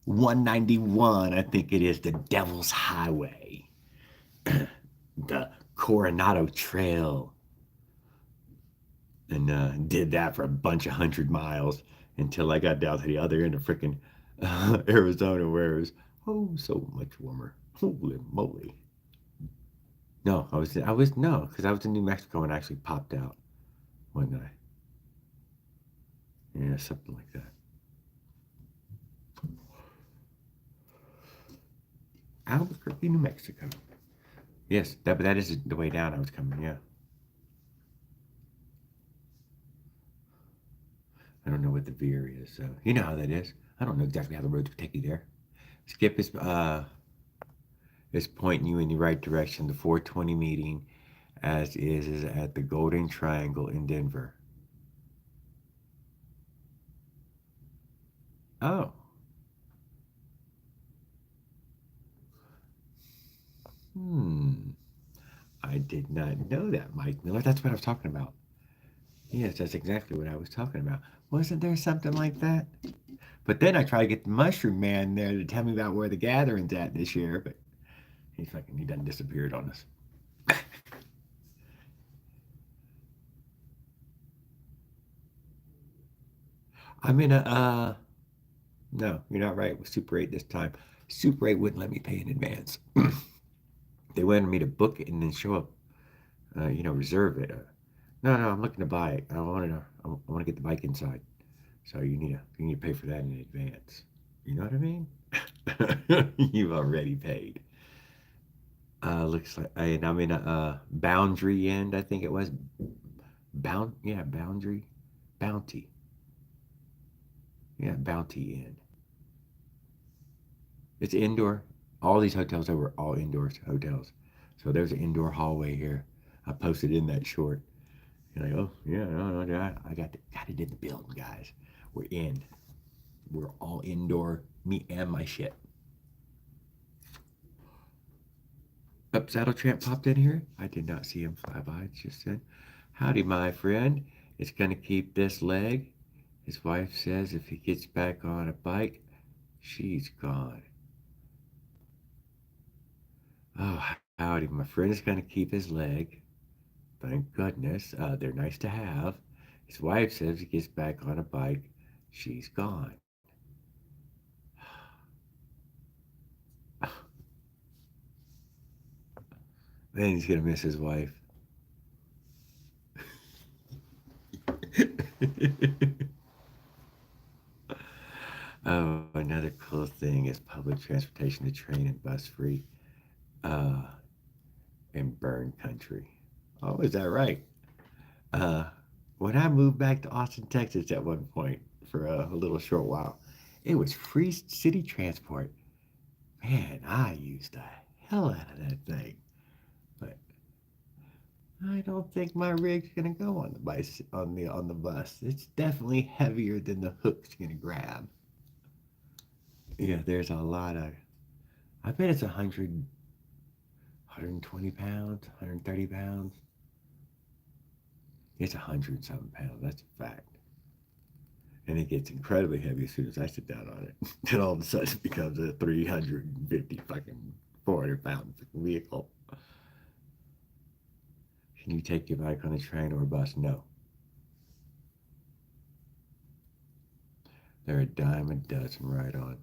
191. I think it is the Devil's Highway, the Coronado Trail, and did that for a bunch of 100 miles until I got down to the other end of freaking Arizona, where it was so much warmer. Holy moly! No, no, because I was in New Mexico and I actually popped out one night. Yeah, something like that. Albuquerque, New Mexico. Yes, that is the way down I was coming. Yeah, I don't know what the veer is. So you know how that is. I don't know exactly how the roads would take you there. Skip is pointing you in the right direction. The 420 meeting, as is at the Golden Triangle in Denver. Oh, hmm. I did not know that, Mike Miller. That's what I was talking about. Yes, that's exactly what I was talking about. Wasn't there something like that? But then I try to get the Mushroom Man there to tell me about where the gathering's at this year, but he done disappeared on us. I'm in a no, you're not right. It was Super 8 this time. Super 8 wouldn't let me pay in advance. They wanted me to book it and then show up, reserve it. No, I'm looking to buy it. I want to get the bike inside. So you need to pay for that in advance. You know what I mean? You've already paid. Looks like, and I'm in a boundary end. I think it was boundary, bounty. Yeah, bounty end. It's indoor. All these hotels over are all indoor hotels. So there's an indoor hallway here. I posted in that short. You're like, oh yeah, no, I got it in the building, guys. We're in. We're all indoor. Me and my shit. Up Saddle Tramp popped in here. I did not see him fly by. It just said, "Howdy, my friend. It's gonna keep this leg." His wife says if he gets back on a bike, she's gone. Oh, howdy, my friend is gonna keep his leg. Thank goodness. They're nice to have. His wife says if he gets back on a bike, she's gone. Then he's gonna miss his wife. Oh, another cool thing is public transportation, the train and bus free uh, in burn country. Oh, is that right? Uh, when I moved back to Austin, Texas at one point for a little short while, it was free city transport. Man, I used the hell out of that thing. But I don't think my rig's gonna go on the bus. It's definitely heavier than the hook's gonna grab. Yeah, there's a lot of. I bet it's 120 pounds, 130 pounds. It's 100 something pounds. That's a fact. And it gets incredibly heavy as soon as I sit down on it. Then all of a sudden it becomes a 350 fucking 400 pound vehicle. Can you take your bike on a train or a bus? No. They're a dime a dozen right on.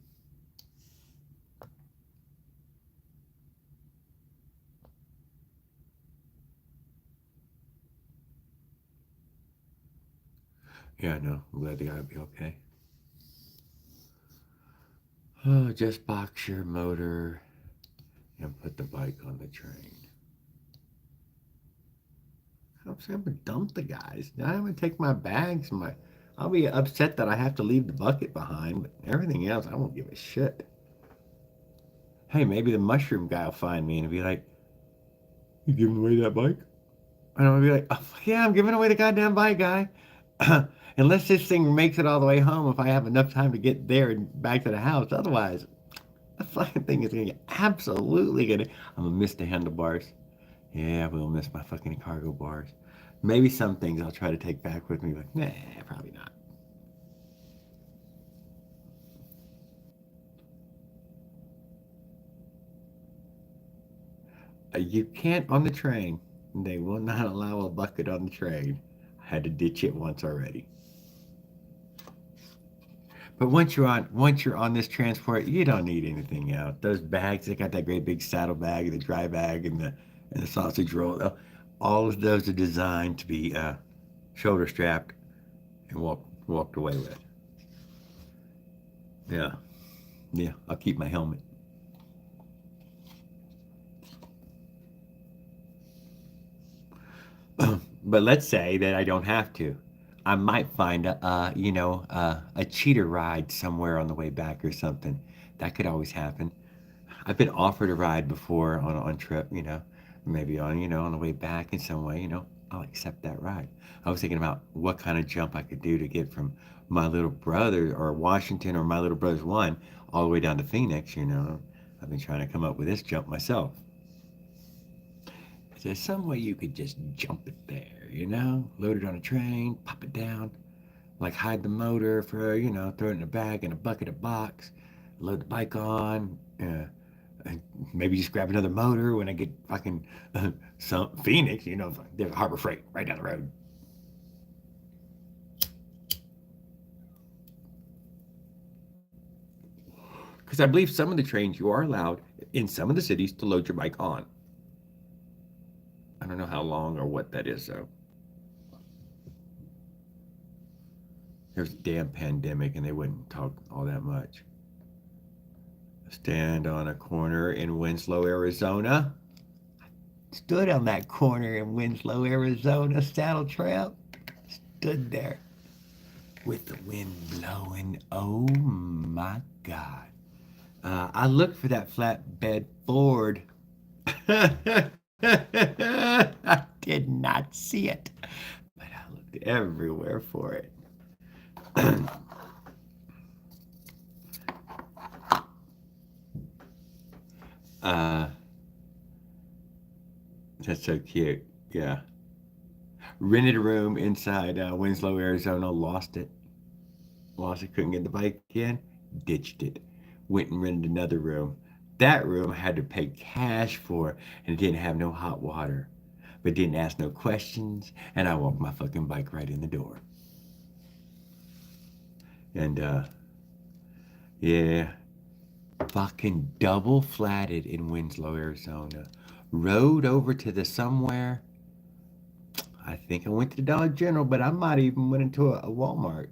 Yeah, no. I'm glad the guy will be okay. Oh, just box your motor and put the bike on the train. I'm gonna dump the guys. Now I'm gonna take my bags. I'll be upset that I have to leave the bucket behind, but everything else, I won't give a shit. Hey, maybe the mushroom guy will find me and be like, "You giving away that bike?" And I'll be like, oh, "Yeah, I'm giving away the goddamn bike, guy." Unless this thing makes it all the way home, if I have enough time to get there and back to the house. Otherwise, the fucking thing is gonna get absolutely gonna. I'm gonna miss the handlebars. Yeah, I will miss my fucking cargo bars. Maybe some things I'll try to take back with me, but nah, probably not. You can't on the train. They will not allow a bucket on the train. I had to ditch it once already. But once you're on this transport, you don't need anything else. Those bags, they got that great big saddle bag, the dry bag, and the sausage roll. All of those are designed to be shoulder strapped and walked away with. Yeah, yeah. I'll keep my helmet. But let's say that I don't have to. I might find a cheater ride somewhere on the way back or something. That could always happen. I've been offered a ride before on trip, maybe on the way back in some way, I'll accept that ride. I was thinking about what kind of jump I could do to get from my little brother or Washington or my little brother's one all the way down to Phoenix. I've been trying to come up with this jump myself. Is there some way you could just jump it there, Load it on a train, pop it down, like hide the motor throw it in a bag in a bucket or box, load the bike on, and maybe just grab another motor when I get fucking some Phoenix, there's Harbor Freight right down the road. Because I believe some of the trains you are allowed in some of the cities to load your bike on. I don't know how long or what that is though. There's a damn pandemic and they wouldn't talk all that much. Stand on a corner in Winslow, Arizona. Stood on that corner in Winslow, Arizona, saddle trap. Stood there with the wind blowing. Oh my God. I looked for that flatbed Ford. I did not see it, but I looked everywhere for it. uh, that's so cute. Yeah. Rented a room inside Winslow, Arizona. Lost it. Lost it. Couldn't get the bike in. Ditched it. Went and rented another room. That room I had to pay cash for, and it didn't have no hot water. But didn't ask no questions, and I walked my fucking bike right in the door. And yeah, fucking double flatted in Winslow, Arizona. rode over to the somewhere. I think I went to the Dollar General, but I might even went into a Walmart.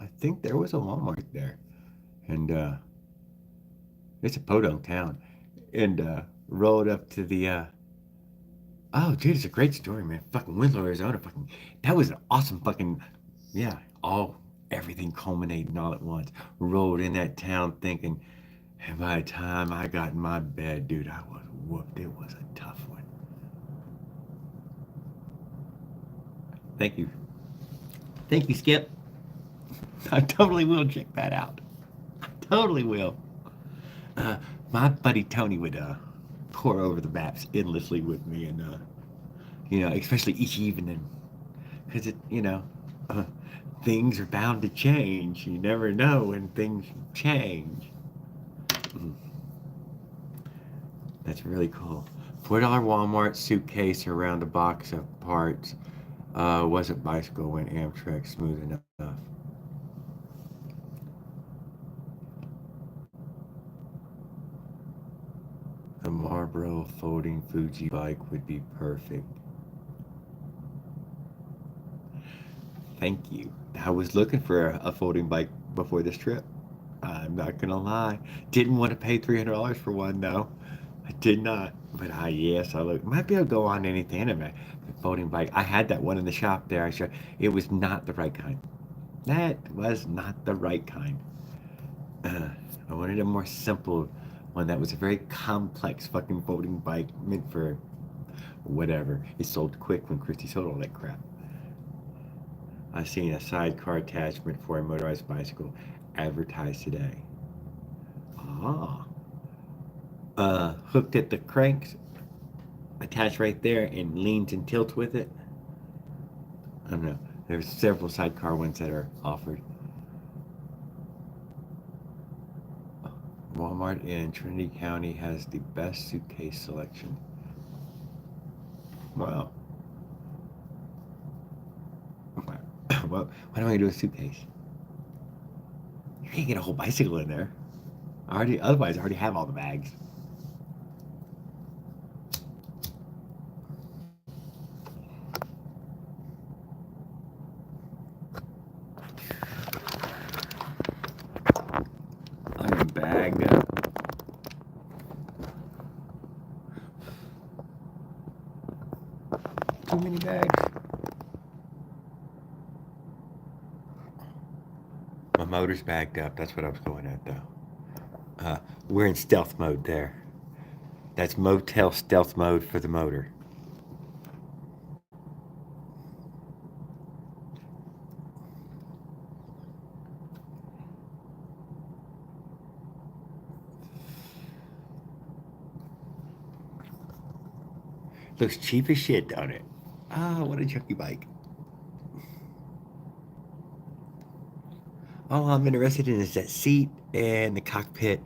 I think there was a Walmart there, and it's a podunk town, and rode up to the. Oh, dude, it's a great story, man. Fucking Winslow, Arizona. Fucking, that was an awesome fucking, yeah. All everything culminating all at once. Rode in that town thinking, and by the time I got in my bed, dude, I was whooped. It was a tough one. Thank you. Thank you, Skip. I totally will check that out. I totally will. Uh, my buddy Tony would pour over the maps endlessly with me, and especially each evening, because uh, things are bound to change. You never know when things change. Mm, that's really cool. $4 Walmart suitcase around a box of parts. Wasn't bicycle when Amtrak smooth enough. A Marlboro folding Fuji bike would be perfect. Thank you. I was looking for a folding bike before this trip. I'm not gonna lie. Didn't want to pay $300 for one though. I did not. But yes, I look. Might be able to go on anything. A folding bike. I had that one in the shop there. I showed. It was not the right kind. That was not the right kind. Uh, I wanted a more simple one that was a very complex fucking folding bike meant for whatever. It sold quick when Christy sold all that crap. I seen a sidecar attachment for a motorized bicycle advertised today. Ah. Hooked at the cranks, attached right there, and leans and tilts with it. I don't know. There's several sidecar ones that are offered. Walmart in Trinity County has the best suitcase selection. Wow. Well, why don't I do a suitcase? You can't get a whole bicycle in there. Otherwise, I already have all the bags. I am bagged up. Too many bags. My motor's bagged up. That's what I was going at, though. We're in stealth mode there. That's motel stealth mode for the motor. Looks cheap as shit, don't it? Ah, what a chunky bike. All I'm interested in is that seat and the cockpit,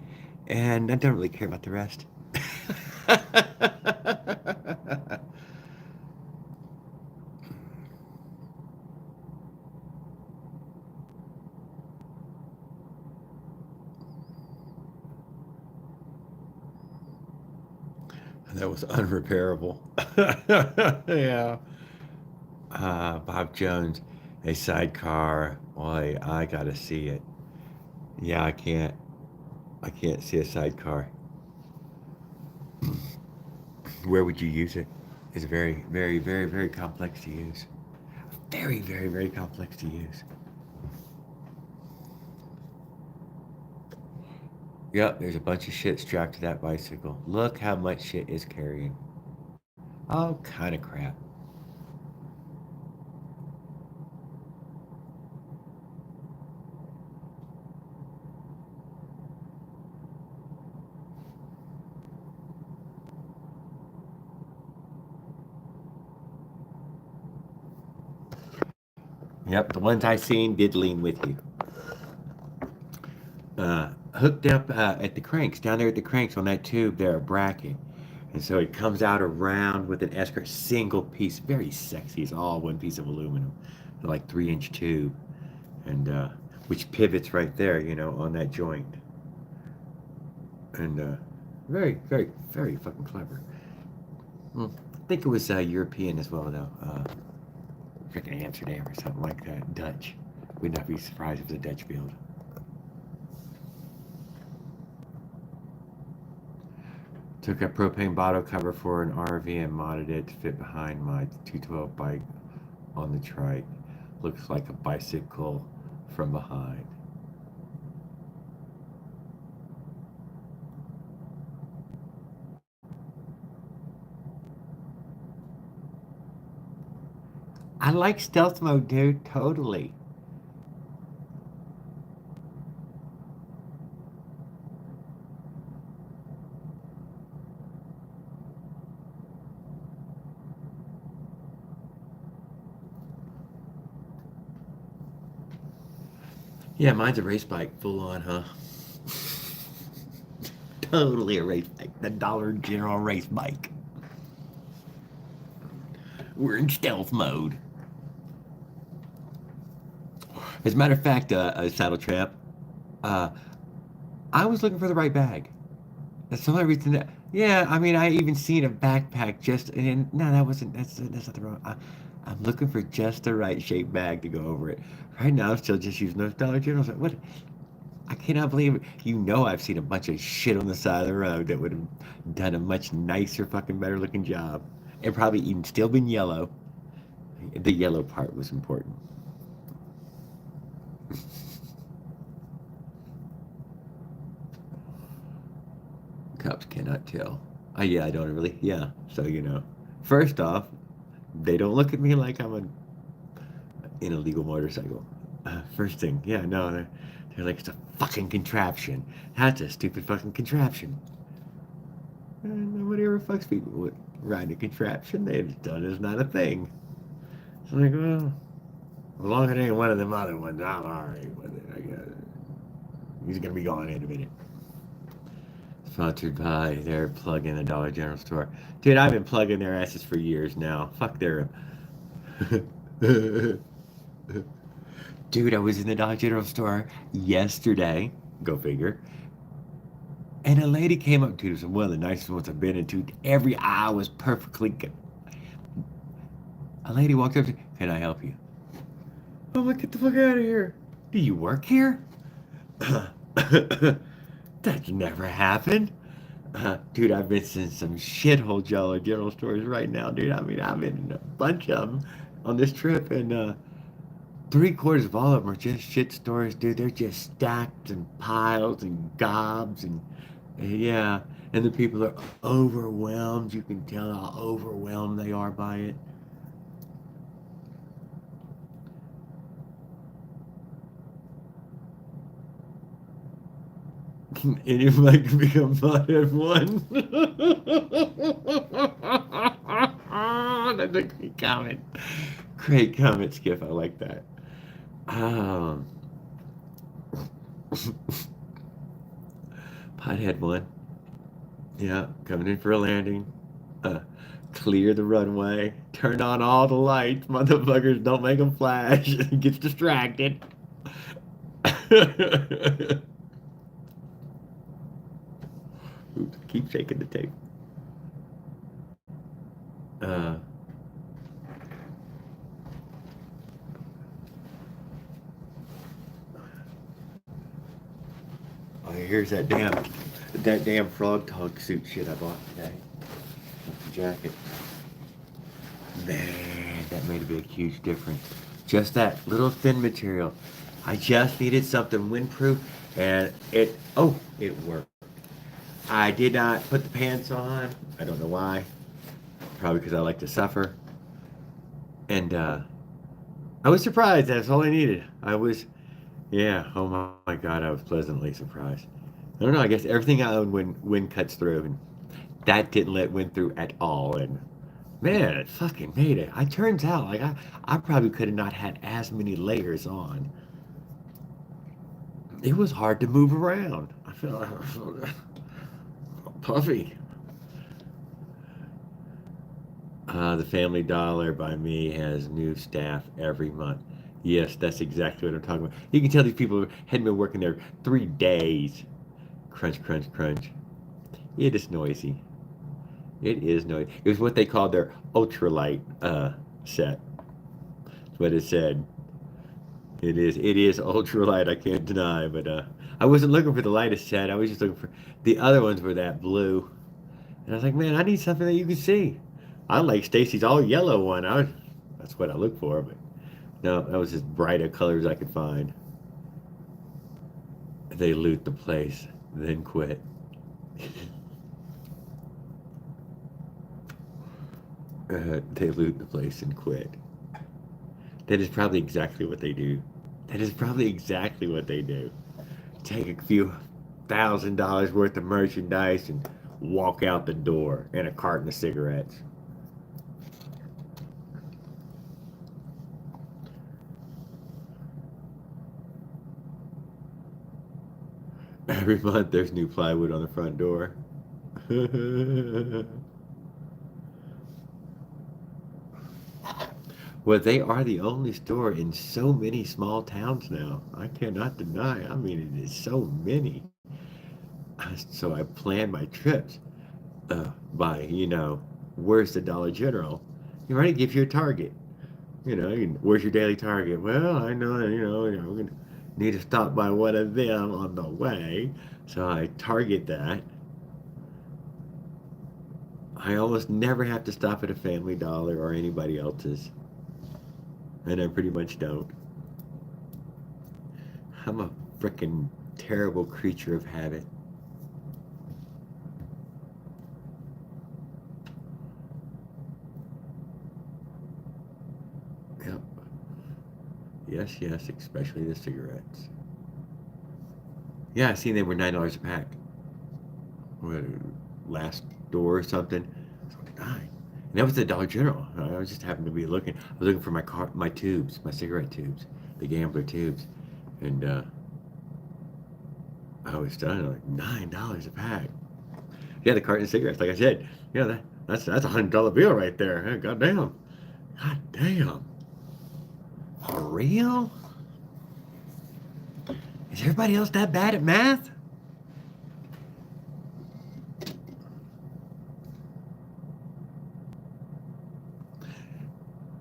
and I don't really care about the rest. That was unrepairable. Yeah. Bob Jones, a sidecar. Boy, I gotta see it. Yeah, I can't. I can't see a sidecar. Where would you use it? It's very, very, very, very complex to use. Very, very, very complex to use. Yep, there's a bunch of shit strapped to that bicycle. Look how much shit is carrying. All kind of crap. Yep, the ones I seen did lean with you. Hooked up at the cranks, down there at the cranks on that tube there, a bracket. And so it comes out around with an escort, single piece, very sexy. It's all one piece of aluminum, like 3-inch tube, and which pivots right there, on that joint. And very, very, very fucking clever. I think it was European as well, though. Freaking Amsterdam or something like that. Dutch. Would not be surprised if it was a Dutch build. Took a propane bottle cover for an RV and modded it to fit behind my 212 bike on the trike. Looks like a bicycle from behind. I like stealth mode, dude. Totally. Yeah, mine's a race bike, full on, huh? Totally a race bike. The Dollar General race bike. We're in stealth mode. As a matter of fact, Saddle Trap, uh, I was looking for the right bag. That's the only reason that. Yeah, I mean, I even seen a backpack just. And no, that wasn't. That's not the wrong. I'm looking for just the right shape bag to go over it. Right now, I'm still just using those Dollar Generals. What? I cannot believe it. You know, I've seen a bunch of shit on the side of the road that would have done a much nicer, fucking better looking job, and probably even still been yellow. The yellow part was important. Cops cannot tell. Yeah, I don't really. Yeah, so first off, they don't look at me like I'm an illegal motorcycle. First thing, yeah, no, they're like it's a fucking contraption. That's a stupid fucking contraption. Nobody ever fucks people with riding a contraption. They just done it's not a thing. It's like, well, as long as it ain't one of them other ones, I'm alright with it. I guess he's gonna be gone in a minute. Sponsored by their plug-in the Dollar General store. Dude, I've been plugging their asses for years now. Fuck their. Dude, I was in the Dollar General store yesterday. Go figure. And a lady came up to us, one of the nicest ones I've been into. Every aisle was perfectly good. A lady walked up to me, can I help you? I'm like, get the fuck out of here. Do you work here? That's never happened. Dude, I've been in some shithole Dollar General stores right now, dude. I mean, I've been in a bunch of them on this trip, and three-quarters of all of them are just shit stores, dude. They're just stacked and piles and gobs, and yeah. And the people are overwhelmed. You can tell how overwhelmed they are by it. And you might become part of one. That's a great comment. Great comment, Skip. I like that. Um, Pothead one. Yeah, coming in for a landing. Uh, Clear the runway. Turn on all the lights. Motherfuckers, don't make them flash. He gets distracted. Oops, keep shaking the tape. Uh, oh, here's that damn frog dog suit shit I bought today. The jacket. Man, that made a big, huge difference. Just that little thin material. I just needed something windproof, and it worked. I did not put the pants on. I don't know why. Probably because I like to suffer. And I was surprised. That's all I needed. Yeah. Oh my God, I was pleasantly surprised. I don't know. I guess everything I own when wind cuts through, and that didn't let wind through at all. And man, it fucking made it. I turns out like I probably could have not had as many layers on. It was hard to move around. I feel puffy. The Family Dollar by me has new staff every month. Yes, that's exactly what I'm talking about. You can tell these people hadn't been working there 3 days. Crunch, crunch, crunch. It is noisy. It is no. It was what they called their ultralight set. That's what it said. It is ultralight. I can't deny. But I wasn't looking for the lightest set. I was just looking for the other ones were that blue. And I was like, man, I need something that you can see. I like Stacy's all yellow one. That's what I look for. But no, that was as bright a color as I could find. They loot the place, then quit. They loot the place and quit. That is probably exactly what they do. That is probably exactly what they do. Take a few $1,000 worth of merchandise and walk out the door and a carton of cigarettes. Every month there's new plywood on the front door. Well, they are the only store in so many small towns now. I cannot deny. I mean, it is so many. So I plan my trips by, where's the Dollar General? He already gives you a target. Where's your daily target? Well, I know, we're going to need to stop by one of them on the way. So I target that. I almost never have to stop at a Family Dollar or anybody else's. And I pretty much don't. I'm a freaking terrible creature of habit. Yep. Yes, yes, especially the cigarettes. Yeah, I seen they were $9 a pack. What, last door or something. I was like, nine. And that was the Dollar General. I was just happened to be looking. I was looking for my tubes, my cigarette tubes, the gambler tubes, and I was done like $9 a pack. Yeah, the carton of cigarettes. Like I said, that's $100 bill right there. Hey, goddamn, goddamn, for real? Is everybody else that bad at math?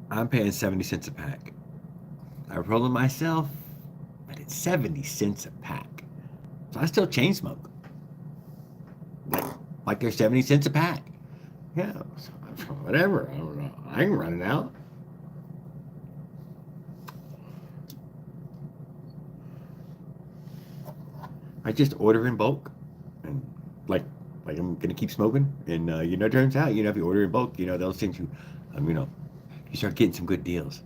I'm paying 70 cents a pack. I roll them myself, but it's 70 cents a pack. So I still chain smoke. Like, like they're 70 cents a pack. Yeah, so whatever. I don't know. I ain't running out. I just order in bulk, and like like I'm gonna keep smoking. And it turns out, if you order in bulk, they'll send you, you start getting some good deals.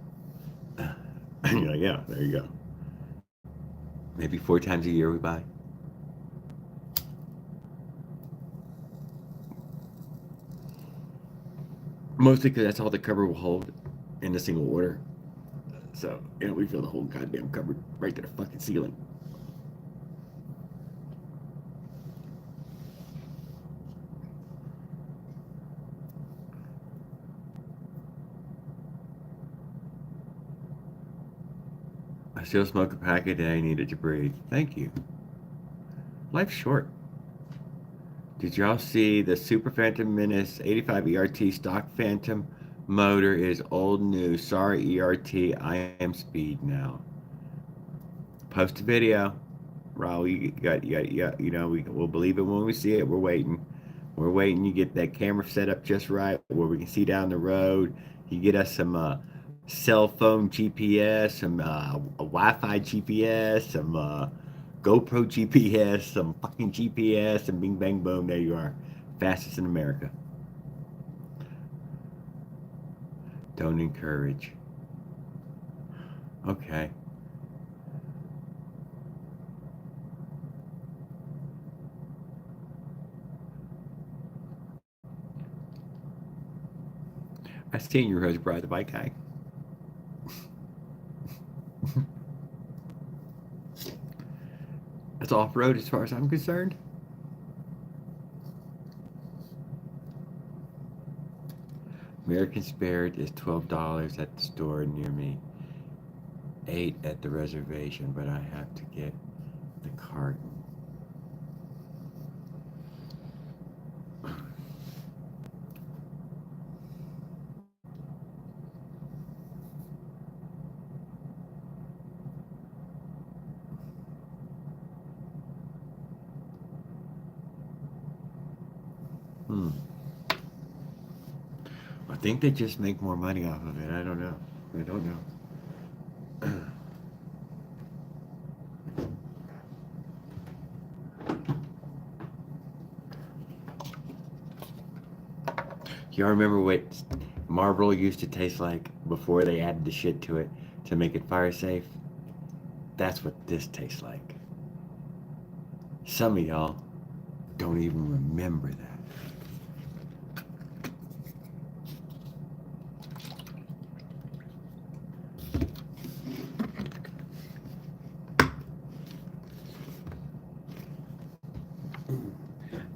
And you're like, yeah, there you go. Maybe 4 times a year we buy. Mostly because that's all the cupboard will hold in a single order. So, we fill the whole goddamn cupboard right to the fucking ceiling. I still smoke a pack a day, needed to breathe. Thank you. Life's short. Did y'all see the Super Phantom Menace 85 ERT stock Phantom motor is old news. Sorry, ERT. I am speed now. Post a video. Raul, we'll believe it when we see it. We're waiting. We're waiting. You get that camera set up just right where we can see down the road. You get us some cell phone GPS, some a Wi-Fi GPS, some GoPro GPS, some fucking GPS, and bing bang boom, there you are. Fastest in America. Don't encourage. Okay. I seen your husband ride the bike guy. That's off road as far as I'm concerned. American Spirit is $12 at the store near me. 8 at the reservation, but I have to get the carton. think they just make more money off of it. I don't know. I don't know. Y'all remember what Marlboro used to taste like before they added the shit to it to make it fire safe? That's what this tastes like. Some of y'all don't even remember that.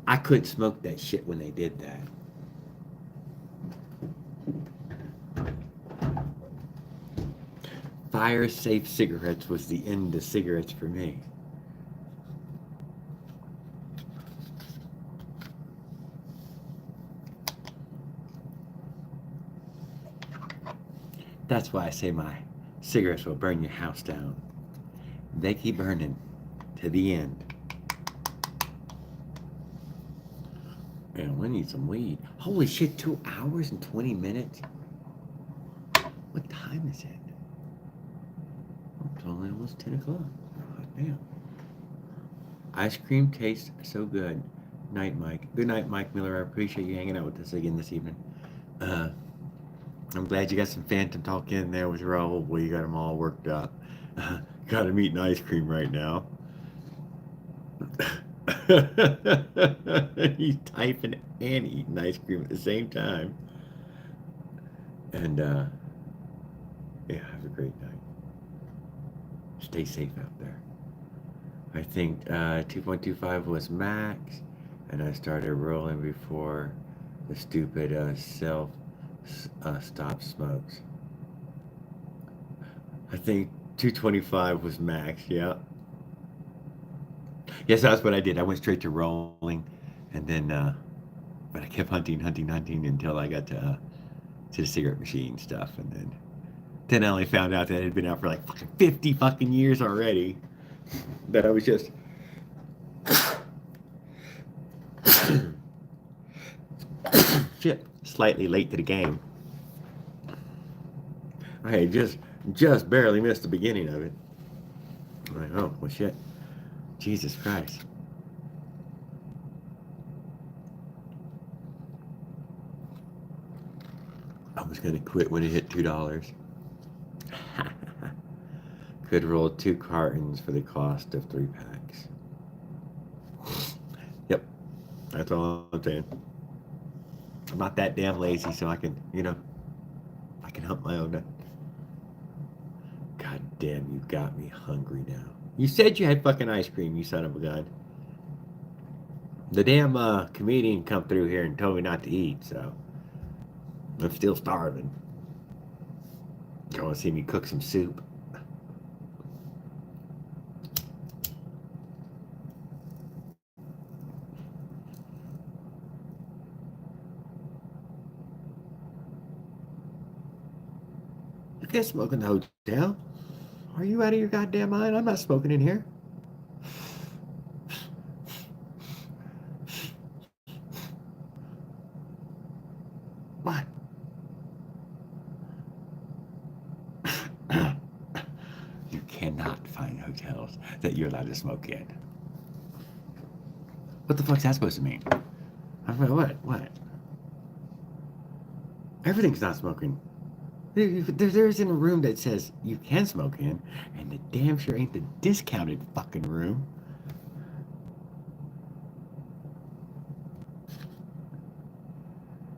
I couldn't smoke that shit when they did that. Fire safe cigarettes was the end of cigarettes for me. That's why I say my cigarettes will burn your house down. They keep burning to the end. Man, we need some weed. Holy shit, 2 hours and 20 minutes? What time is it? It's only almost 10 o'clock. God damn. Ice cream tastes so good. Night, Mike. Good night, Mike Miller. I appreciate you hanging out with us again this evening. I'm glad you got some phantom talk in there with Raul. Well, you got them all worked up. Got him eating ice cream right now. He's typing and eating ice cream at the same time. And yeah, have a great night. Stay safe out there. I think 2.25 was max, and I started rolling before the stupid self stop smokes. I think 225 was max. Yeah. Yes, that's what I did. I went straight to rolling, and then but I kept hunting until I got to the cigarette machine stuff, and then I only found out that it had been out for like fucking 50 fucking years already. That I was just shit slightly late to the game. I had just barely missed the beginning of it. I'm like, oh well, shit, Jesus Christ. I was gonna quit when it hit $2. Could roll 2 cartons for the cost of 3 packs. Yep, that's all I'm saying. I'm not that damn lazy, so I can, I can hump my own nut. God damn, you got me hungry now. You said you had fucking ice cream, you son of a gun. The damn comedian come through here and told me not to eat, so I'm still starving. You want to see me cook some soup? You can't smoke in the hotel. Are you out of your goddamn mind? I'm not smoking in here. What? You cannot find hotels that you're allowed to smoke in. What the fuck's that supposed to mean? What? Everything's not smoking. There isn't a room that says you can smoke in, and the damn sure ain't the discounted fucking room.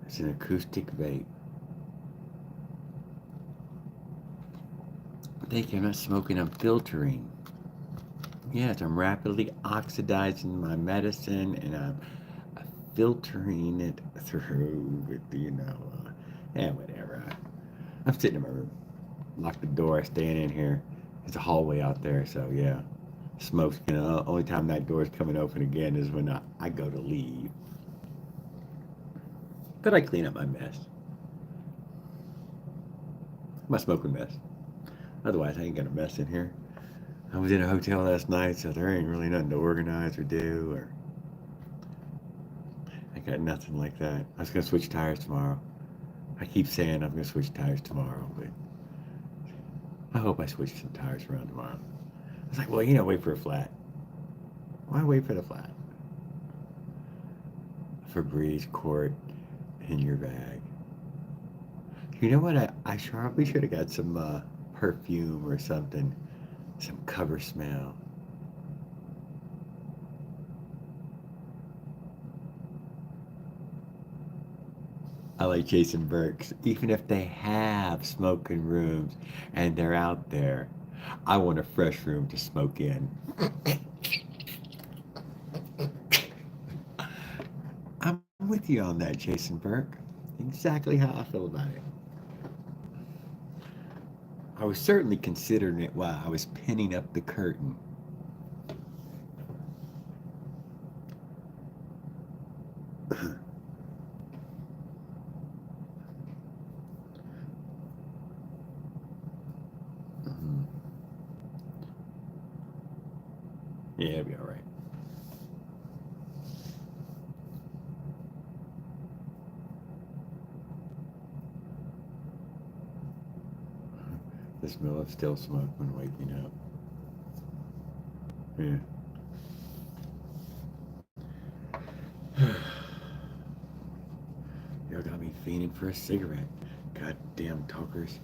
It's an acoustic vape. Thank you, I'm not smoking, I'm filtering. Yes, I'm rapidly oxidizing my medicine, and I'm filtering it through with, whatever. I'm sitting in my room. Lock the door, I staying in here. There's a hallway out there, so yeah. Smoke's only time that door's coming open again is when I go to leave. But I clean up my mess. My smoking mess. Otherwise, I ain't got a mess in here. I was in a hotel last night, so there ain't really nothing to organize or do, or I got nothing like that. I was gonna switch tires tomorrow. I keep saying I'm gonna switch tires tomorrow, but I hope I switch some tires around tomorrow. It's like, well, wait for a flat. Why wait for the flat? Febreze quart in your bag. You know what? I probably should have got some perfume or something, some cover smell. I like Jason Burks, even if they have smoking rooms and they're out there. I want a fresh room to smoke in. I'm with you on that, Jason Burke. Exactly how I feel about it. I was certainly considering it while I was pinning up the curtain. Mhm. Yeah, it'll be all right. The smell of stale smoke when waking up. Yeah. You got me fiending for a cigarette. Goddamn tokers.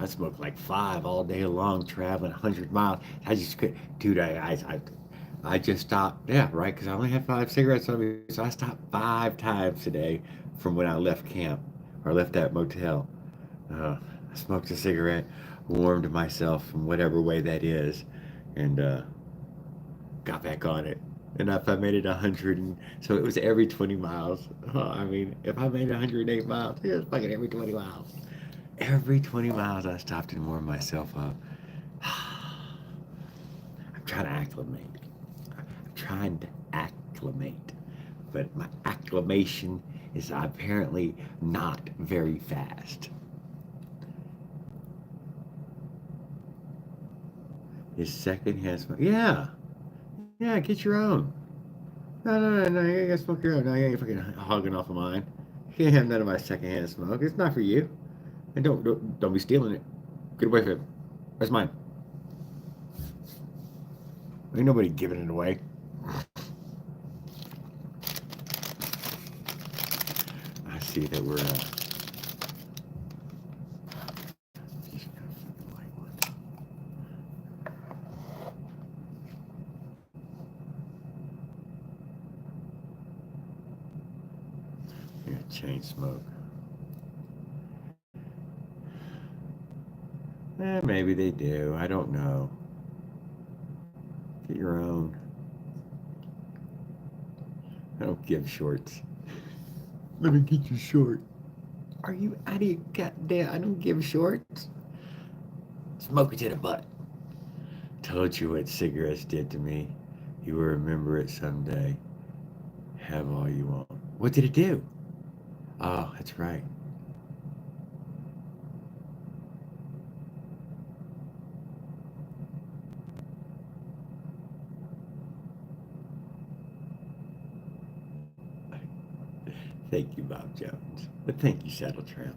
I smoke like five all day long, traveling 100 miles. I just could, dude. I just stopped. Yeah, right. Because I only had five cigarettes on me, so I stopped 5 times today from when I left camp or left that motel. I smoked a cigarette, warmed myself in whatever way that is, and got back on it. And if I made it 100, so it was every 20 miles. I mean, if I made 108 miles, it was fucking every 20 miles. Every 20 miles, I stopped and warmed myself up. I'm trying to acclimate. I'm trying to acclimate. But my acclimation is apparently not very fast. His secondhand smoke. Yeah. Yeah, get your own. No. You ain't gonna smoke your own. No, you ain't fucking hogging off of mine. You can't have none of my secondhand smoke. It's not for you. And don't be stealing it. Get away from it. That's mine. Ain't nobody giving it away. I see that we're yeah, chain smoke. Maybe they do. I don't know. Get your own. I don't give shorts. Let me get you short. Are you out of your goddamn? I don't give shorts. Smoke it to the butt. Told you what cigarettes did to me. You will remember it someday. Have all you want. What did it do? Oh, that's right. Thank you, Bob Jones. But thank you, Saddle Tramp.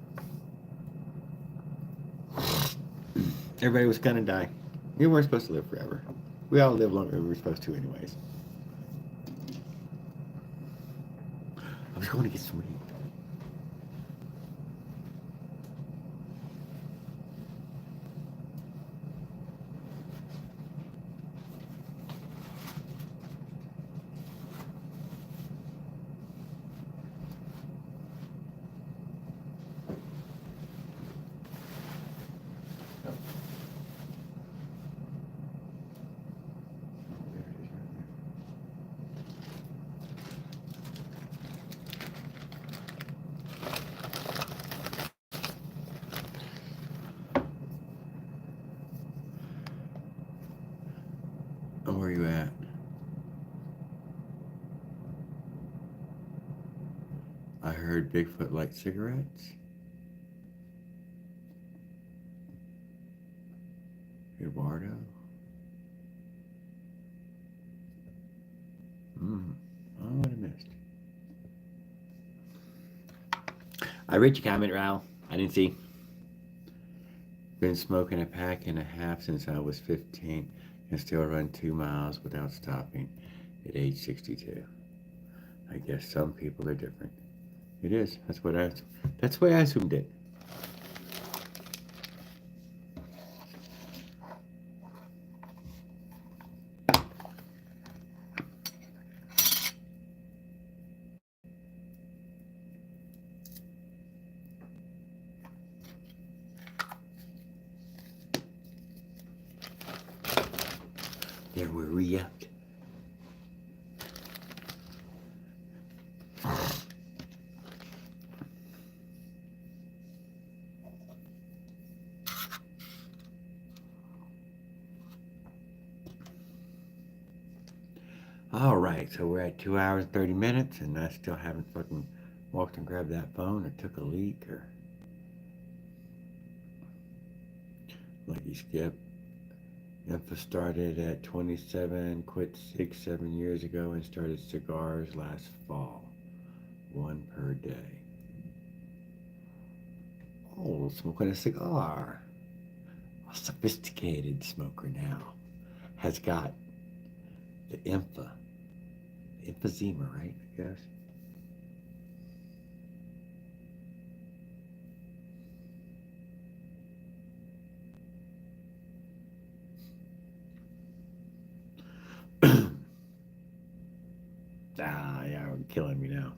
Everybody was gonna die. We weren't supposed to live forever. We all live longer than we were supposed to, anyways. I was going to get some weed. Oh, where are you at? I heard Bigfoot liked cigarettes. Eduardo. Hmm. Oh, what I missed. I read your comment, Ralph. I didn't see. Been smoking a pack and a half since I was 15 and still run 2 miles without stopping at age 62. I guess some people are different. It is. That's the way I assumed it. There we're re-upped. All right, so we're at 2 hours and 30 minutes, and I still haven't fucking walked and grabbed that phone or took a leak or lucky skip. Memphis started at 27, quit 6, 7 years ago, and started cigars last fall. One per day. Oh, smoking a cigar. A sophisticated smoker now. Has got the emphysema, right? I guess. Yeah, you're killing me now.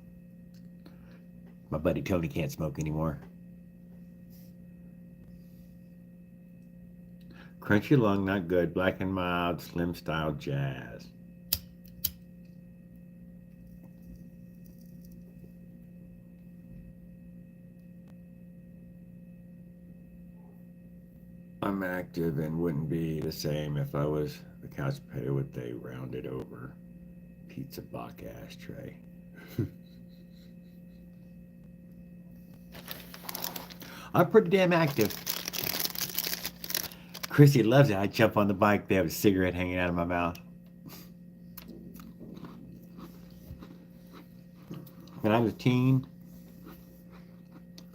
My buddy Tony can't smoke anymore. Crunchy lung, not good. Black and mild, slim style jazz. I'm active and wouldn't be the same if I was a couch potato with a rounded over pizza box ashtray. I'm pretty damn active. Chrissy loves it. I jump on the bike, they have a cigarette hanging out of my mouth. When I was a teen,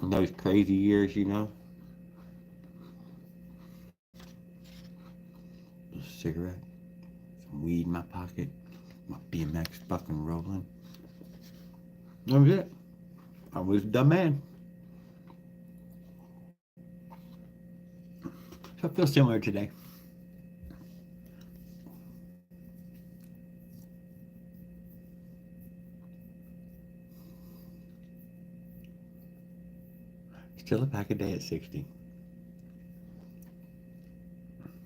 in those crazy years, a cigarette, some weed in my pocket, my BMX fucking rolling. That was it. I was a dumb man. So I feel similar today. Still a pack a day at 60.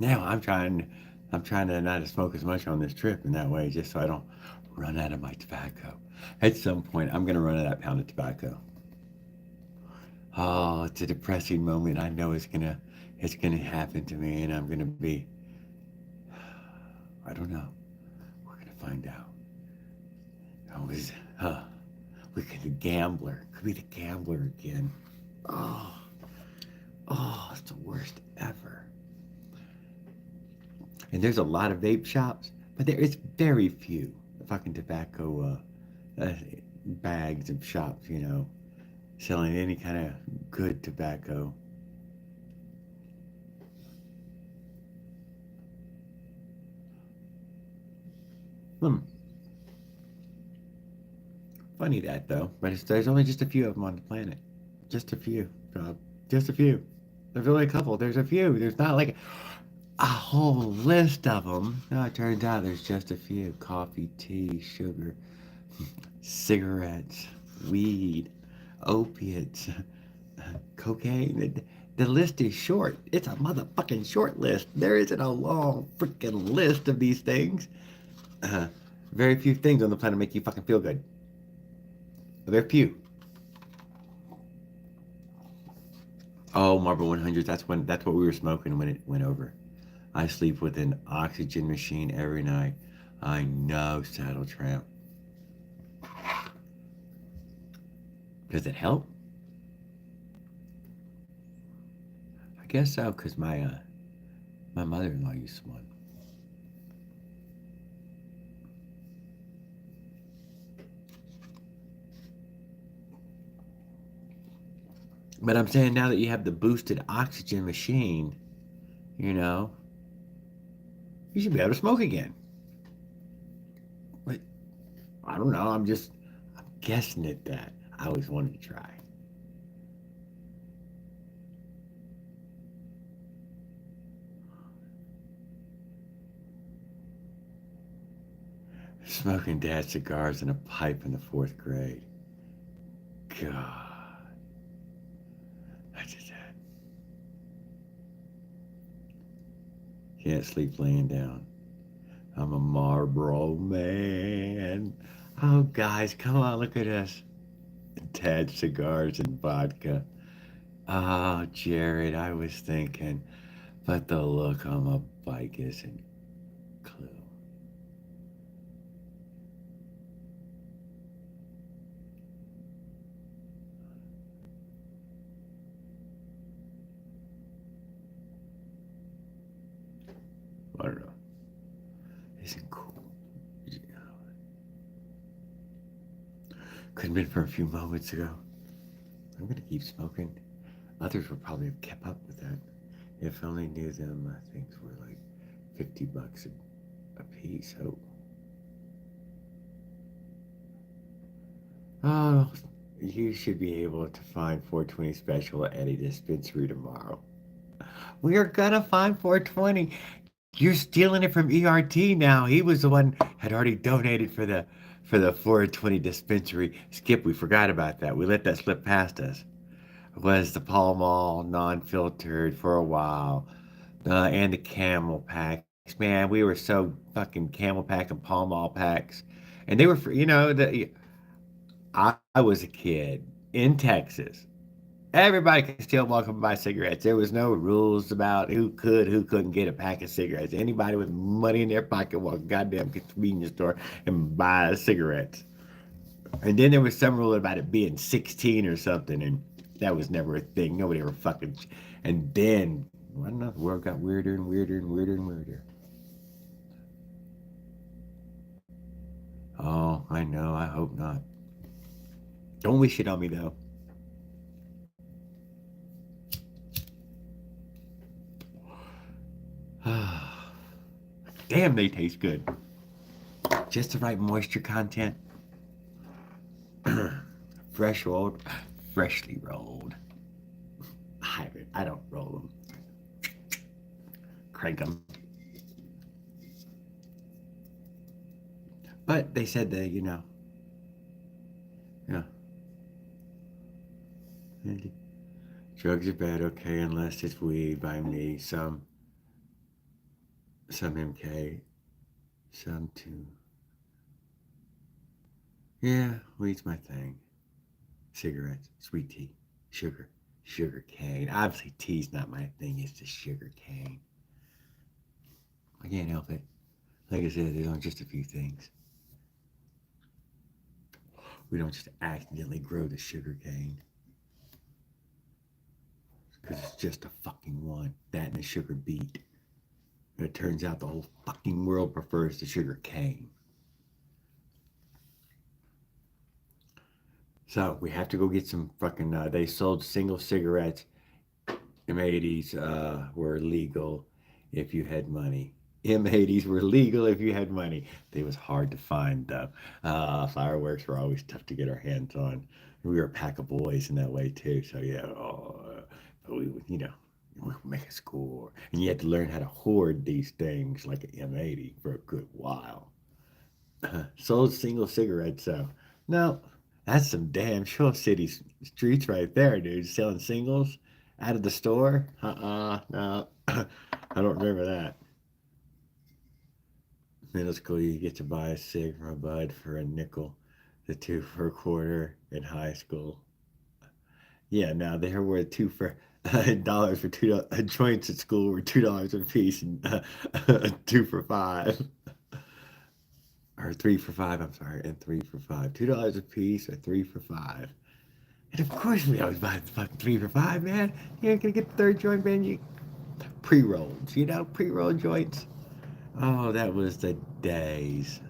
Now I'm trying to not smoke as much on this trip, and that way, just so I don't run out of my tobacco. At some point, I'm gonna run out of that pound of tobacco. Oh, it's a depressing moment. I know it's gonna happen to me, and I'm gonna be. I don't know. We're gonna find out. I was, we could be gambler. Could be the gambler again. Oh, it's the worst ever. And there's a lot of vape shops, but there is very few fucking tobacco bags of shops, selling any kind of good tobacco. Hmm. Funny that though, but there's only just a few of them on the planet. Just a few. Just a few. There's only a couple. There's a few. There's not like a whole list of them. No, it turns out there's just a few. Coffee, tea, sugar, cigarettes, weed, opiates, cocaine. The list is short. It's a motherfucking short list. There isn't a long freaking list of these things. Uh, very few things on the planet make you fucking feel good. Very few. Oh, Marlboro 100s. That's what we were smoking when it went over. I sleep with an oxygen machine every night. I know, Saddle Tramp. Does it help? I guess so, cause my mother-in-law used one. But I'm saying now that you have the boosted oxygen machine, you know, you should be able to smoke again. But I don't know. I'm guessing at that. I always wanted to try. Smoking dad cigars in a pipe in the fourth grade. God, I just can't sleep laying down. I'm a Marlboro man. Oh, guys, come on, look at us. Dad cigars and vodka. Oh, Jared, I was thinking, but the look on my bike isn't clue. I don't know. Isn't cool. Couldn't have been for a few moments ago. I'm gonna keep smoking. Others would probably have kept up with that. If only knew them, things were like $50 a piece. Oh, you should be able to find 420 special at any dispensary tomorrow. We are gonna find 420. You're stealing it from ERT now. He was the one had already donated for the 420 dispensary. Skip, we forgot about that. We let that slip past us. It was the Pall Mall non-filtered for a while, and the Camel packs. Man, we were so fucking Camel pack and Pall Mall packs, and they were for, I was a kid in Texas. Everybody could still walk up and buy cigarettes. There was no rules about who couldn't get a pack of cigarettes. Anybody with money in their pocket walk a goddamn convenience store and buy cigarettes. And then there was some rule about it being 16 or something, and that was never a thing. Nobody ever fucking. And then, I don't know, the world got weirder and weirder and weirder and weirder. Oh, I know. I hope not. Don't wish it on me, though. Damn, they taste good. Just the right moisture content. Fresh rolled, freshly rolled. I don't roll them. Crank them. But they said that, yeah. Drugs are bad, okay, unless it's weed by me. Some MK, some too. Yeah, weed's my thing. Cigarettes, sweet tea, sugar cane. Obviously, tea's not my thing. It's the sugar cane. I can't help it. Like I said, there's only just a few things. We don't just accidentally grow the sugar cane because it's just a fucking one. That and the sugar beet. And it turns out the whole fucking world prefers the sugar cane. So we have to go get some fucking. They sold single cigarettes M80s were legal if you had money. M80s were legal if you had money. They was hard to find though. Fireworks were always tough to get our hands on. We were a pack of boys in that way too. So yeah, but we would, we would make a score, and you had to learn how to hoard these things like an M80 for a good while. Sold single cigarettes though. No, that's some damn Shore City streets right there, dude. Selling singles out of the store? No. I don't remember that. Middle school, you get to buy a cig from a bud for a nickel, the two for a quarter in high school. Yeah, now there were two for dollars for joints at school were $2 a piece and two for five or three for five. I'm sorry, and three for five. $2 a piece or three for five. And of course, we always buy the fucking three for five, man. You ain't gonna get the third joint, man. You pre-rolls, pre-roll joints. Oh, that was the days.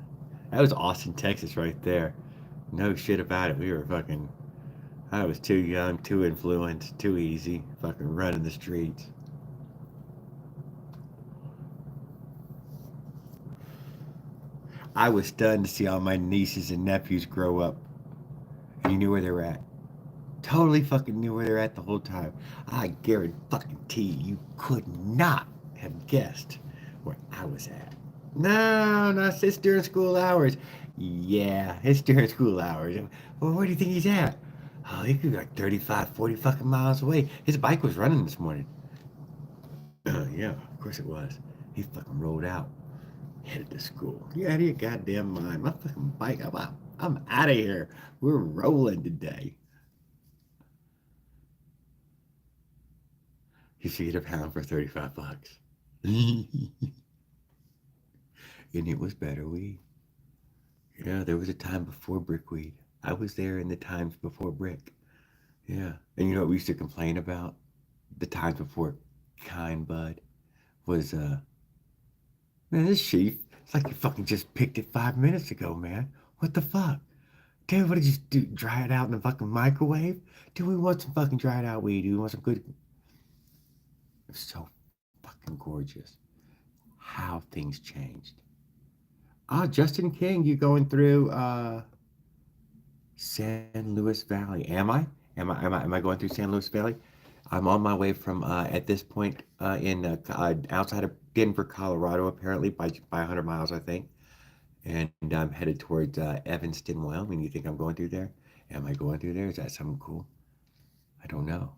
That was Austin, Texas, right there. No shit about it. We were fucking. I was too young, too influenced, too easy, fucking running the streets. I was stunned to see all my nieces and nephews grow up, and you knew where they were at. Totally fucking knew where they're at the whole time. I guarantee you could not have guessed where I was at. No, no, it's during school hours. Yeah, it's during school hours. Well, where do you think he's at? Oh, he could be like 35, 40 fucking miles away. His bike was running this morning. Yeah, of course it was. He fucking rolled out, headed to school. You out of your goddamn mind. My fucking bike, I'm out of here. We're rolling today. You should get a pound for 35 bucks. And it was better weed. Yeah, there was a time before brickweed. I was there in the times before brick. Yeah. And you know what we used to complain about? The times before kind bud was man, this sheep, it's like you fucking just picked it 5 minutes ago, man. What the fuck? Dude, what did you do? Dry it out in the fucking microwave? Do we want some fucking dried out weed? Do we want some good? It's so fucking gorgeous how things changed. Ah, Justin King, you going through San Luis Valley? Am I? Am I going through San Luis Valley? I'm on my way from at this point in outside of Denver, Colorado, apparently by 100 miles, I think, and I'm headed towards Evanston, Wyoming. You think I'm going through there? Am I going through there? Is that something cool? I don't know.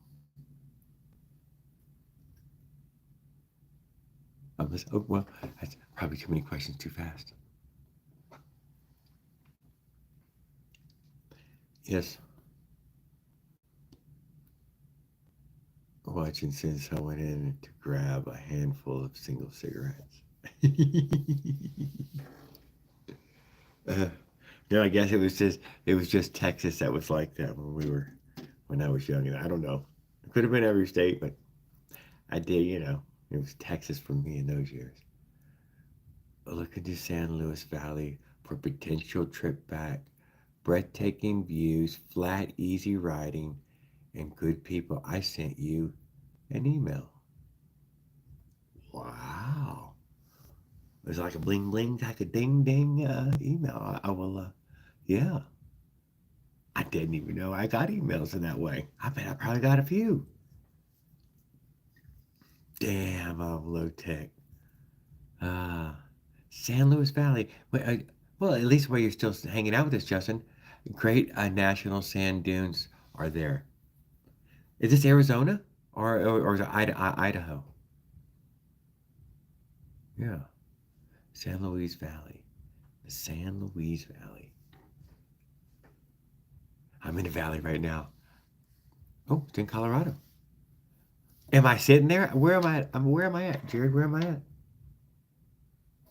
Oh well, that's probably too many questions too fast. Yes, watching since I went in to grab a handful of single cigarettes. uh, no, I guess it was just Texas that was like that when I was young, and I don't know. It could have been every state, but I did, it was Texas for me in those years. Look into San Luis Valley for potential trip back. Breathtaking views, flat, easy riding, and good people. I sent you an email. Wow. It was like a bling bling, like a ding ding email. I will, yeah. I didn't even know I got emails in that way. I bet I probably got a few. Damn, I'm low tech. Uh, San Luis Valley. Well, at least where you're still hanging out with us, Justin. Great national sand dunes are there. Is this Arizona or is it Idaho? Yeah, San Luis Valley. The San Luis Valley. I'm in the valley right now. Oh, it's in Colorado. Am I sitting there? Where am I? Where am I at, Jared? Where am I at?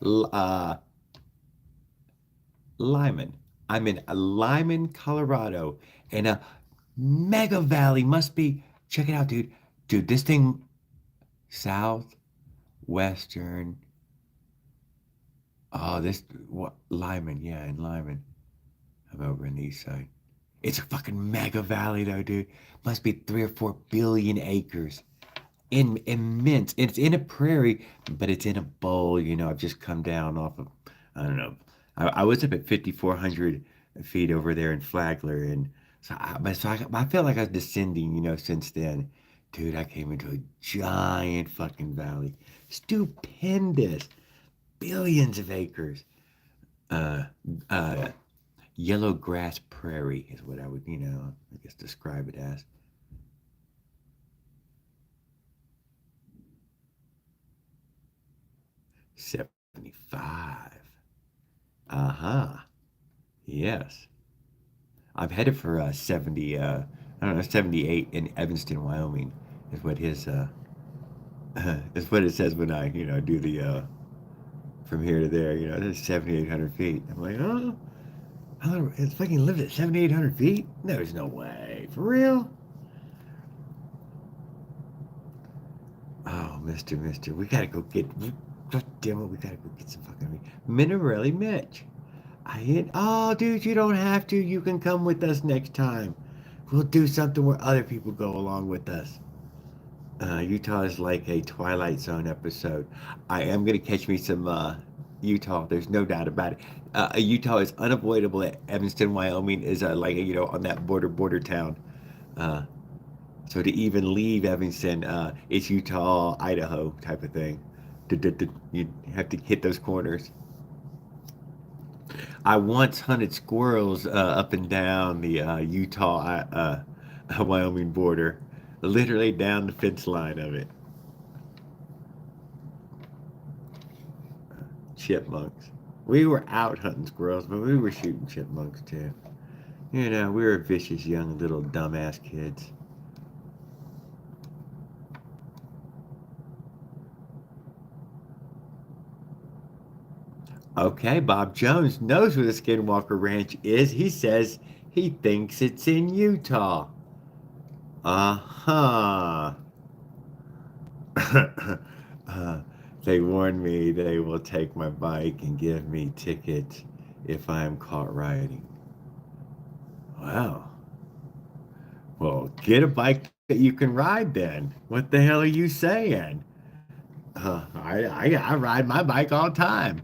L- uh, Lyman. I'm in Lyman, Colorado, and a mega valley must be. Check it out, dude. Dude, this thing southwestern. Oh, this what Lyman? Yeah, in Lyman. I'm over in the east side. It's a fucking mega valley, though, dude. Must be 3 or 4 billion acres. Immense. It's in a prairie, but it's in a bowl. I've just come down off of, I don't know. I was up at 5,400 feet over there in Flagler, and so I felt like I was descending, since then. Dude, I came into a giant fucking valley. Stupendous. Billions of acres. Uh, uh, Yellow grass prairie is what I would, I guess describe it as. 75. Uh-huh. Yes. I'm headed for 70, I don't know, 78 in Evanston, Wyoming is what his, is what it says when I, do the, from here to there, that's 7,800 feet. I'm like, oh, it's fucking lived at 7,800 feet? There's no way. For real? Oh, Mister, we gotta go get, God damn it, we gotta go get some fucking Minarelli Mitch. I hit. Oh, dude, you don't have to. You can come with us next time. We'll do something where other people go along with us. Utah is like a Twilight Zone episode. I am going to catch me some Utah. There's no doubt about it. Utah is unavoidable. Evanston, Wyoming is like, on that border town. Uh, so to even leave Evanston, it's Utah, Idaho type of thing. You have to hit those corners. I once hunted squirrels up and down the Utah, Wyoming border, literally down the fence line of it. Chipmunks. We were out hunting squirrels, but we were shooting chipmunks too. We were vicious young little dumbass kids. Okay, Bob Jones knows where the Skinwalker Ranch is. He says he thinks it's in Utah. Uh-huh. uh, they warn me they will take my bike and give me tickets if I am caught riding. Wow. Well, get a bike that you can ride then. What the hell are you saying? I ride my bike all the time.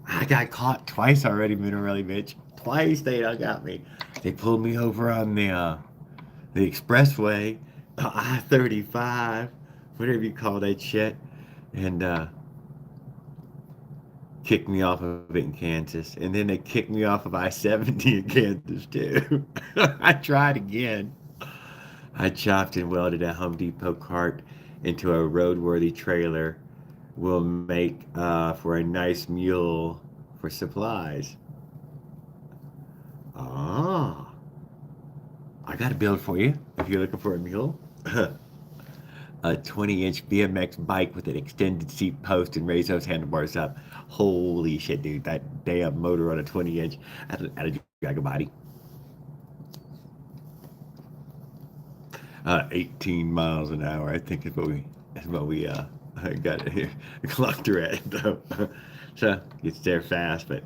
I got caught twice already, Minerelli bitch. Twice they done got me. They pulled me over on the expressway, I-35, whatever you call that shit, and kicked me off of it in Kansas. And then they kicked me off of I-70 in Kansas too. I tried again. I chopped and welded a Home Depot cart into a roadworthy trailer. Will make for a nice mule for supplies. Ah, I got a build for you if you're looking for a mule. A 20-inch BMX bike with an extended seat post and raise those handlebars up. Holy shit, dude! That damn motor on a 20-inch. That'll drag a body. 18 miles an hour. I think is what we got here. Clocked her at though. So gets there fast, but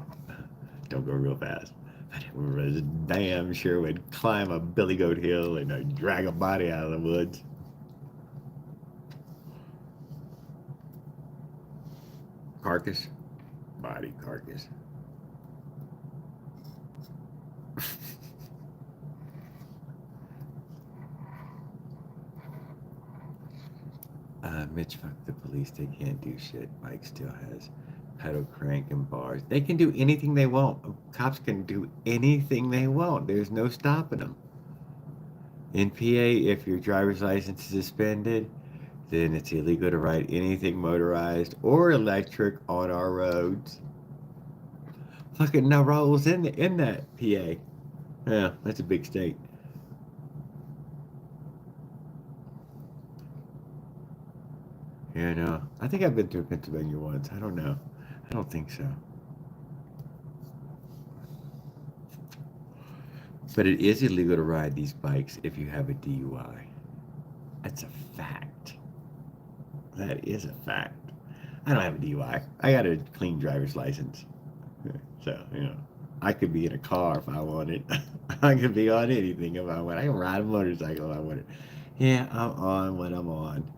don't go real fast. But it was damn sure would climb a billy goat hill and drag a body out of the woods. Carcass, body carcass. Mitch, fuck the police. They can't do shit. Mike still has pedal crank and bars. They can do anything they want. Cops can do anything they want. There's no stopping them. In PA, if your driver's license is suspended, then it's illegal to ride anything motorized or electric on our roads. Fucking now Raul's in that PA. Yeah, that's a big state. Yeah, no. I think I've been through Pennsylvania once. I don't know. I don't think so. But it is illegal to ride these bikes if you have a DUI. That's a fact. That is a fact. I don't have a DUI. I got a clean driver's license. So, I could be in a car if I wanted. I could be on anything if I want. I can ride a motorcycle if I wanted. Yeah, I'm on when I'm on.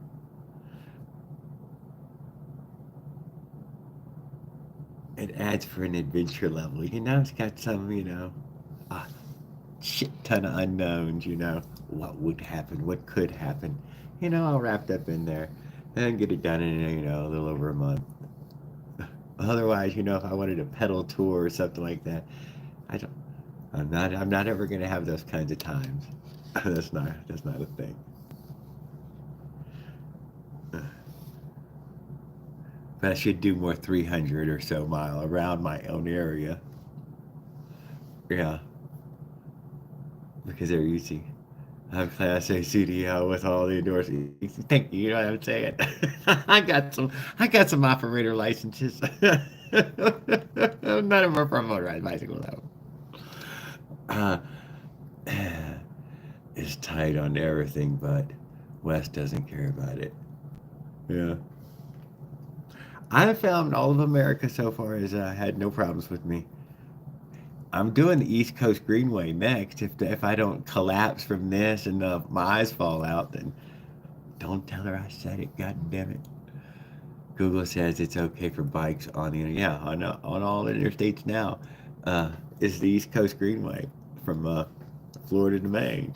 It adds for an adventure level. It's got some, a shit ton of unknowns. What would happen, what could happen, all wrapped up in there. And get it done in, a little over a month. Otherwise, if I wanted a pedal tour or something like that, I don't, I'm not ever going to have those kinds of times. That's not a thing. But I should do more 300 or so mile around my own area. Yeah, because they're easy. I'm Class A CDL with all the endorsements. Thank you. You know what I'm saying? I got some operator licenses. None of them are for motorized bicycle though. Uh, it's tight on everything, but West doesn't care about it. Yeah. I have found all of America so far has had no problems with me. I'm doing the East Coast Greenway next. If I don't collapse from this and my eyes fall out, then don't tell her I said it. God damn it. Google says it's okay for bikes on the yeah on all interstates now. Uh, is the East Coast Greenway from Florida to Maine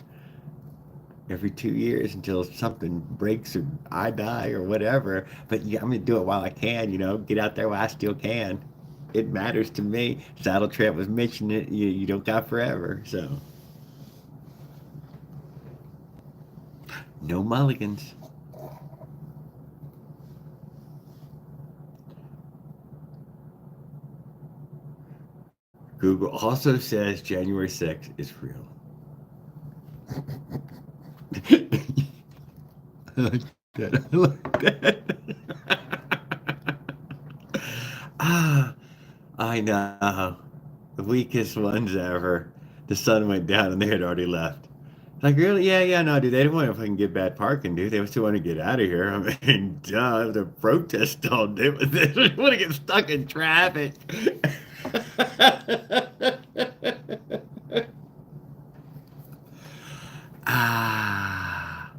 every 2 years until something breaks or I die or whatever. But yeah, I'm gonna do it while I can. Get out there while I still can. It matters to me. Saddle Trap was mentioning it. You don't got forever, so no mulligans. Google also says January 6th is real. I like that. I like that. Ah, I know. The weakest ones ever. The sun went down and they had already left. Like, really? Yeah, yeah, no, dude. They didn't want to fucking get bad parking, dude. They still want to get out of here. I mean, duh, the protest all day with this. They want to get stuck in traffic. ah.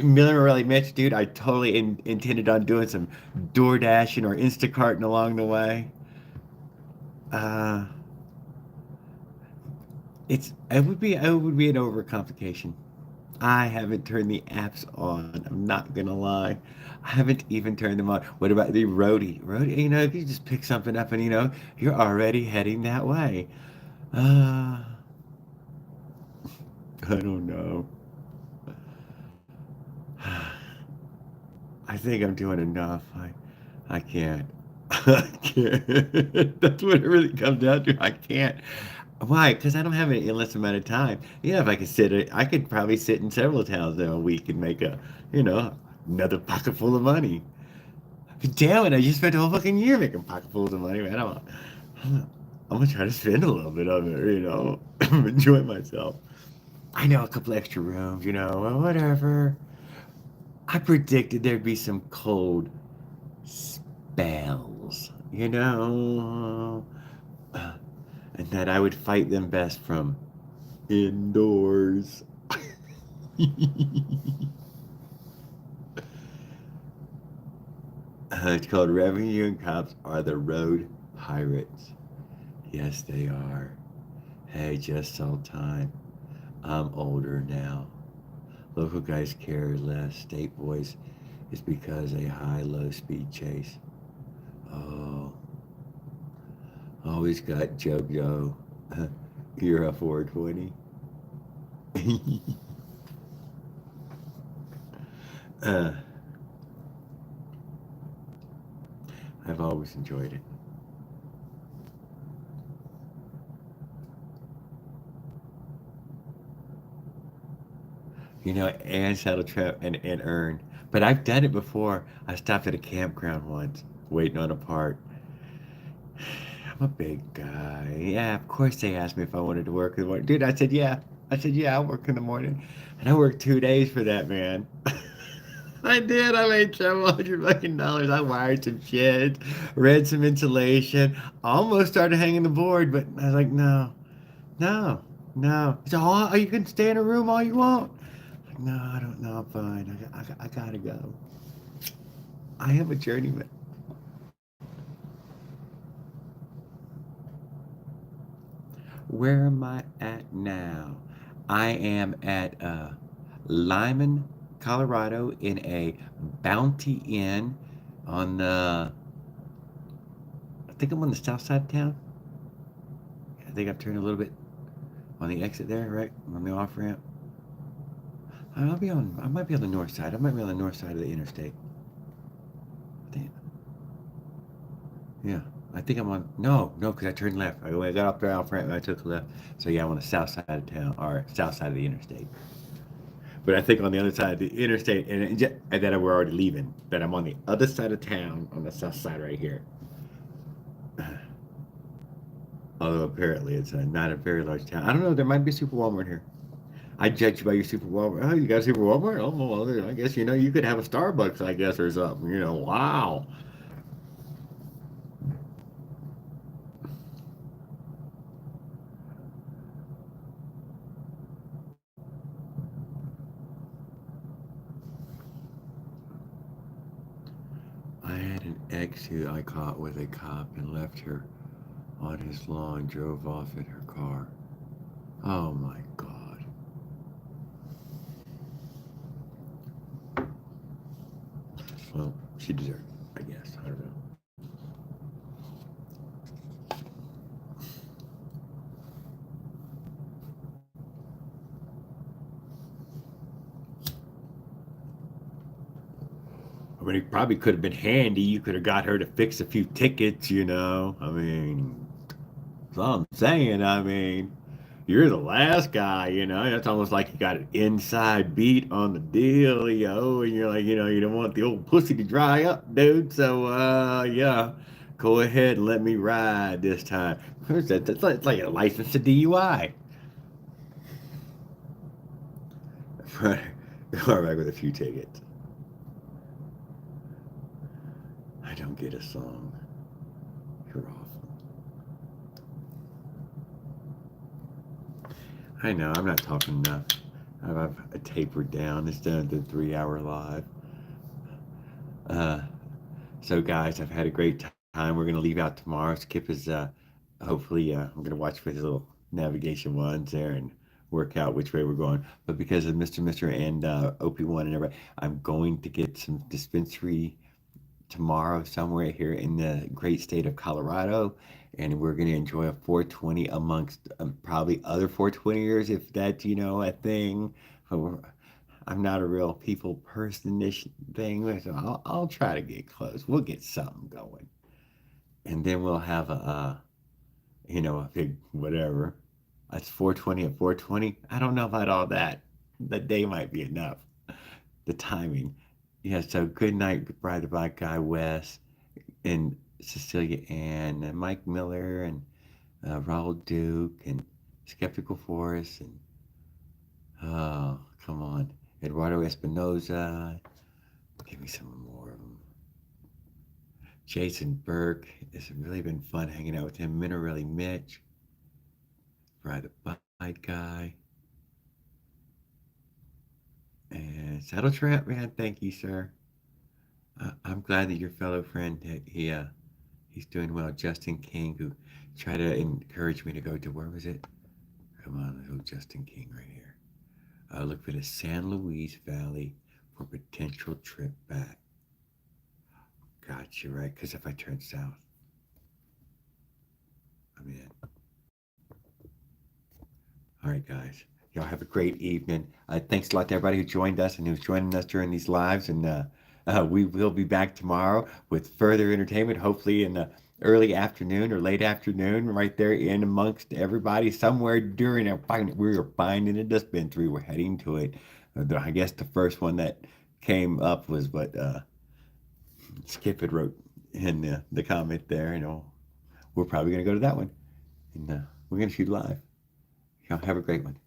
Miller really Mitch, dude, I totally intended on doing some door dashing or Instacarting along the way. Uh, it would be an overcomplication. I haven't turned the apps on. I'm not gonna lie. I haven't even turned them on. What about the roadie? Roadie, if you just pick something up and you're already heading that way. Uh, I don't know. I think I'm doing enough. I can't. I can't. That's what it really comes down to. I can't. Why? Because I don't have an endless amount of time. Yeah, if I could I could probably sit in several towns in a week and make you know, another pocket full of money. But damn it, I just spent a whole fucking year making pocketfuls of money, man. I'm gonna try to spend a little bit of it. Enjoy myself. I know a couple extra rooms, well, whatever. I predicted there'd be some cold spells, and that I would fight them best from indoors. It's called Revenue and Cops Are the Road Pirates. Yes, they are. Hey, just all time. I'm older now. Local guys care less. State boys is because a high-low speed chase. Oh, always got JoJo. You're a 420. uh, I've always enjoyed it. And saddle trap and earn. But I've done it before. I stopped at a campground once, waiting on a part. I'm a big guy. Yeah, of course they asked me if I wanted to work in the morning. Dude, I said yeah. I said yeah, I'll work in the morning. And I worked 2 days for that man. I did. I made several hundred fucking dollars. I wired some shit, read some insulation, almost started hanging the board, but I was like, no, no, no. He said, oh, you can stay in a room all you want. Like, no, I don't know. I'm fine. I gotta go. I am a journeyman. Where am I at now? I am at Lyman, Colorado, in a Bounty Inn on the. I think I'm on the south side of town. I think I've turned a little bit on the exit there, right? On the off ramp. I'll be on. I might be on the north side. I might be on the north side of the interstate. I think. Yeah. I think I'm on. No, no, because I turned left. I got up there off ramp and I took a left. So yeah, I'm on the south side of town or south side of the interstate. But I think on the other side of the interstate, and that we're already leaving. That I'm on the other side of town, on the south side right here. Although apparently it's not a very large town. I don't know. There might be a super Walmart here. I judge you by your super Walmart. Oh, you got a super Walmart? Oh, well, I guess you could have a Starbucks, I guess, or something. Wow. Ex who I caught with a cop and left her on his lawn, drove off in her car. Oh my God. Well, she deserved it, I guess. I don't know. I mean, it probably could have been handy. You could have got her to fix a few tickets, you know. I mean, that's all I'm saying. I mean, you're the last guy, you know. It's almost like you got an inside beat on the deal, yo. And you're like, you don't want the old pussy to dry up, dude. So, yeah, go ahead and let me ride this time. It's like a license to DUI. Right. Go back with a few tickets. I don't get a song. You're awful. I know, I'm not talking enough. I've tapered down. It's done the 3 hour live. Uh, so, guys, I've had a great time. We're going to leave out tomorrow. Skip is hopefully, I'm going to watch for his little navigation ones there and work out which way we're going. But because of Mr. and OP1 and everybody, I'm going to get some dispensary tomorrow somewhere here in the great state of Colorado, and we're going to enjoy a 420 amongst probably other 420ers if that's a thing. I'm not a real people person this thing, so I'll try to get close. We'll get something going, and then we'll have a big whatever. That's 420 at 420. I don't know about all that. The day might be enough. The timing. Yeah, so good night, Bride the Black Guy Wes and Cecilia Ann and Mike Miller and Raul Duke and Skeptical Force and oh, come on, Eduardo Espinoza. Give me some more of them. Jason Burke. It's really been fun hanging out with him. Minarelli Mitch, Bride the Bite Guy, and Saddle Trap. Man, thank you, sir. I'm glad that your fellow friend he's doing well. Justin King, who tried to encourage me to go to where was it? Come on, let's go Justin King right here. Look for the San Luis Valley for potential trip back. Gotcha, right? Because if I turn south, I'm in. All right, guys. Y'all have a great evening. Thanks a lot to everybody who joined us and who's joining us during these lives. And we will be back tomorrow with further entertainment, hopefully in the early afternoon or late afternoon, right there in amongst everybody somewhere during our we were finding a dispensary. We're heading to it. I guess the first one that came up was what Skip had wrote in the comment there. We're probably going to go to that one. And we're going to shoot live. Y'all have a great one.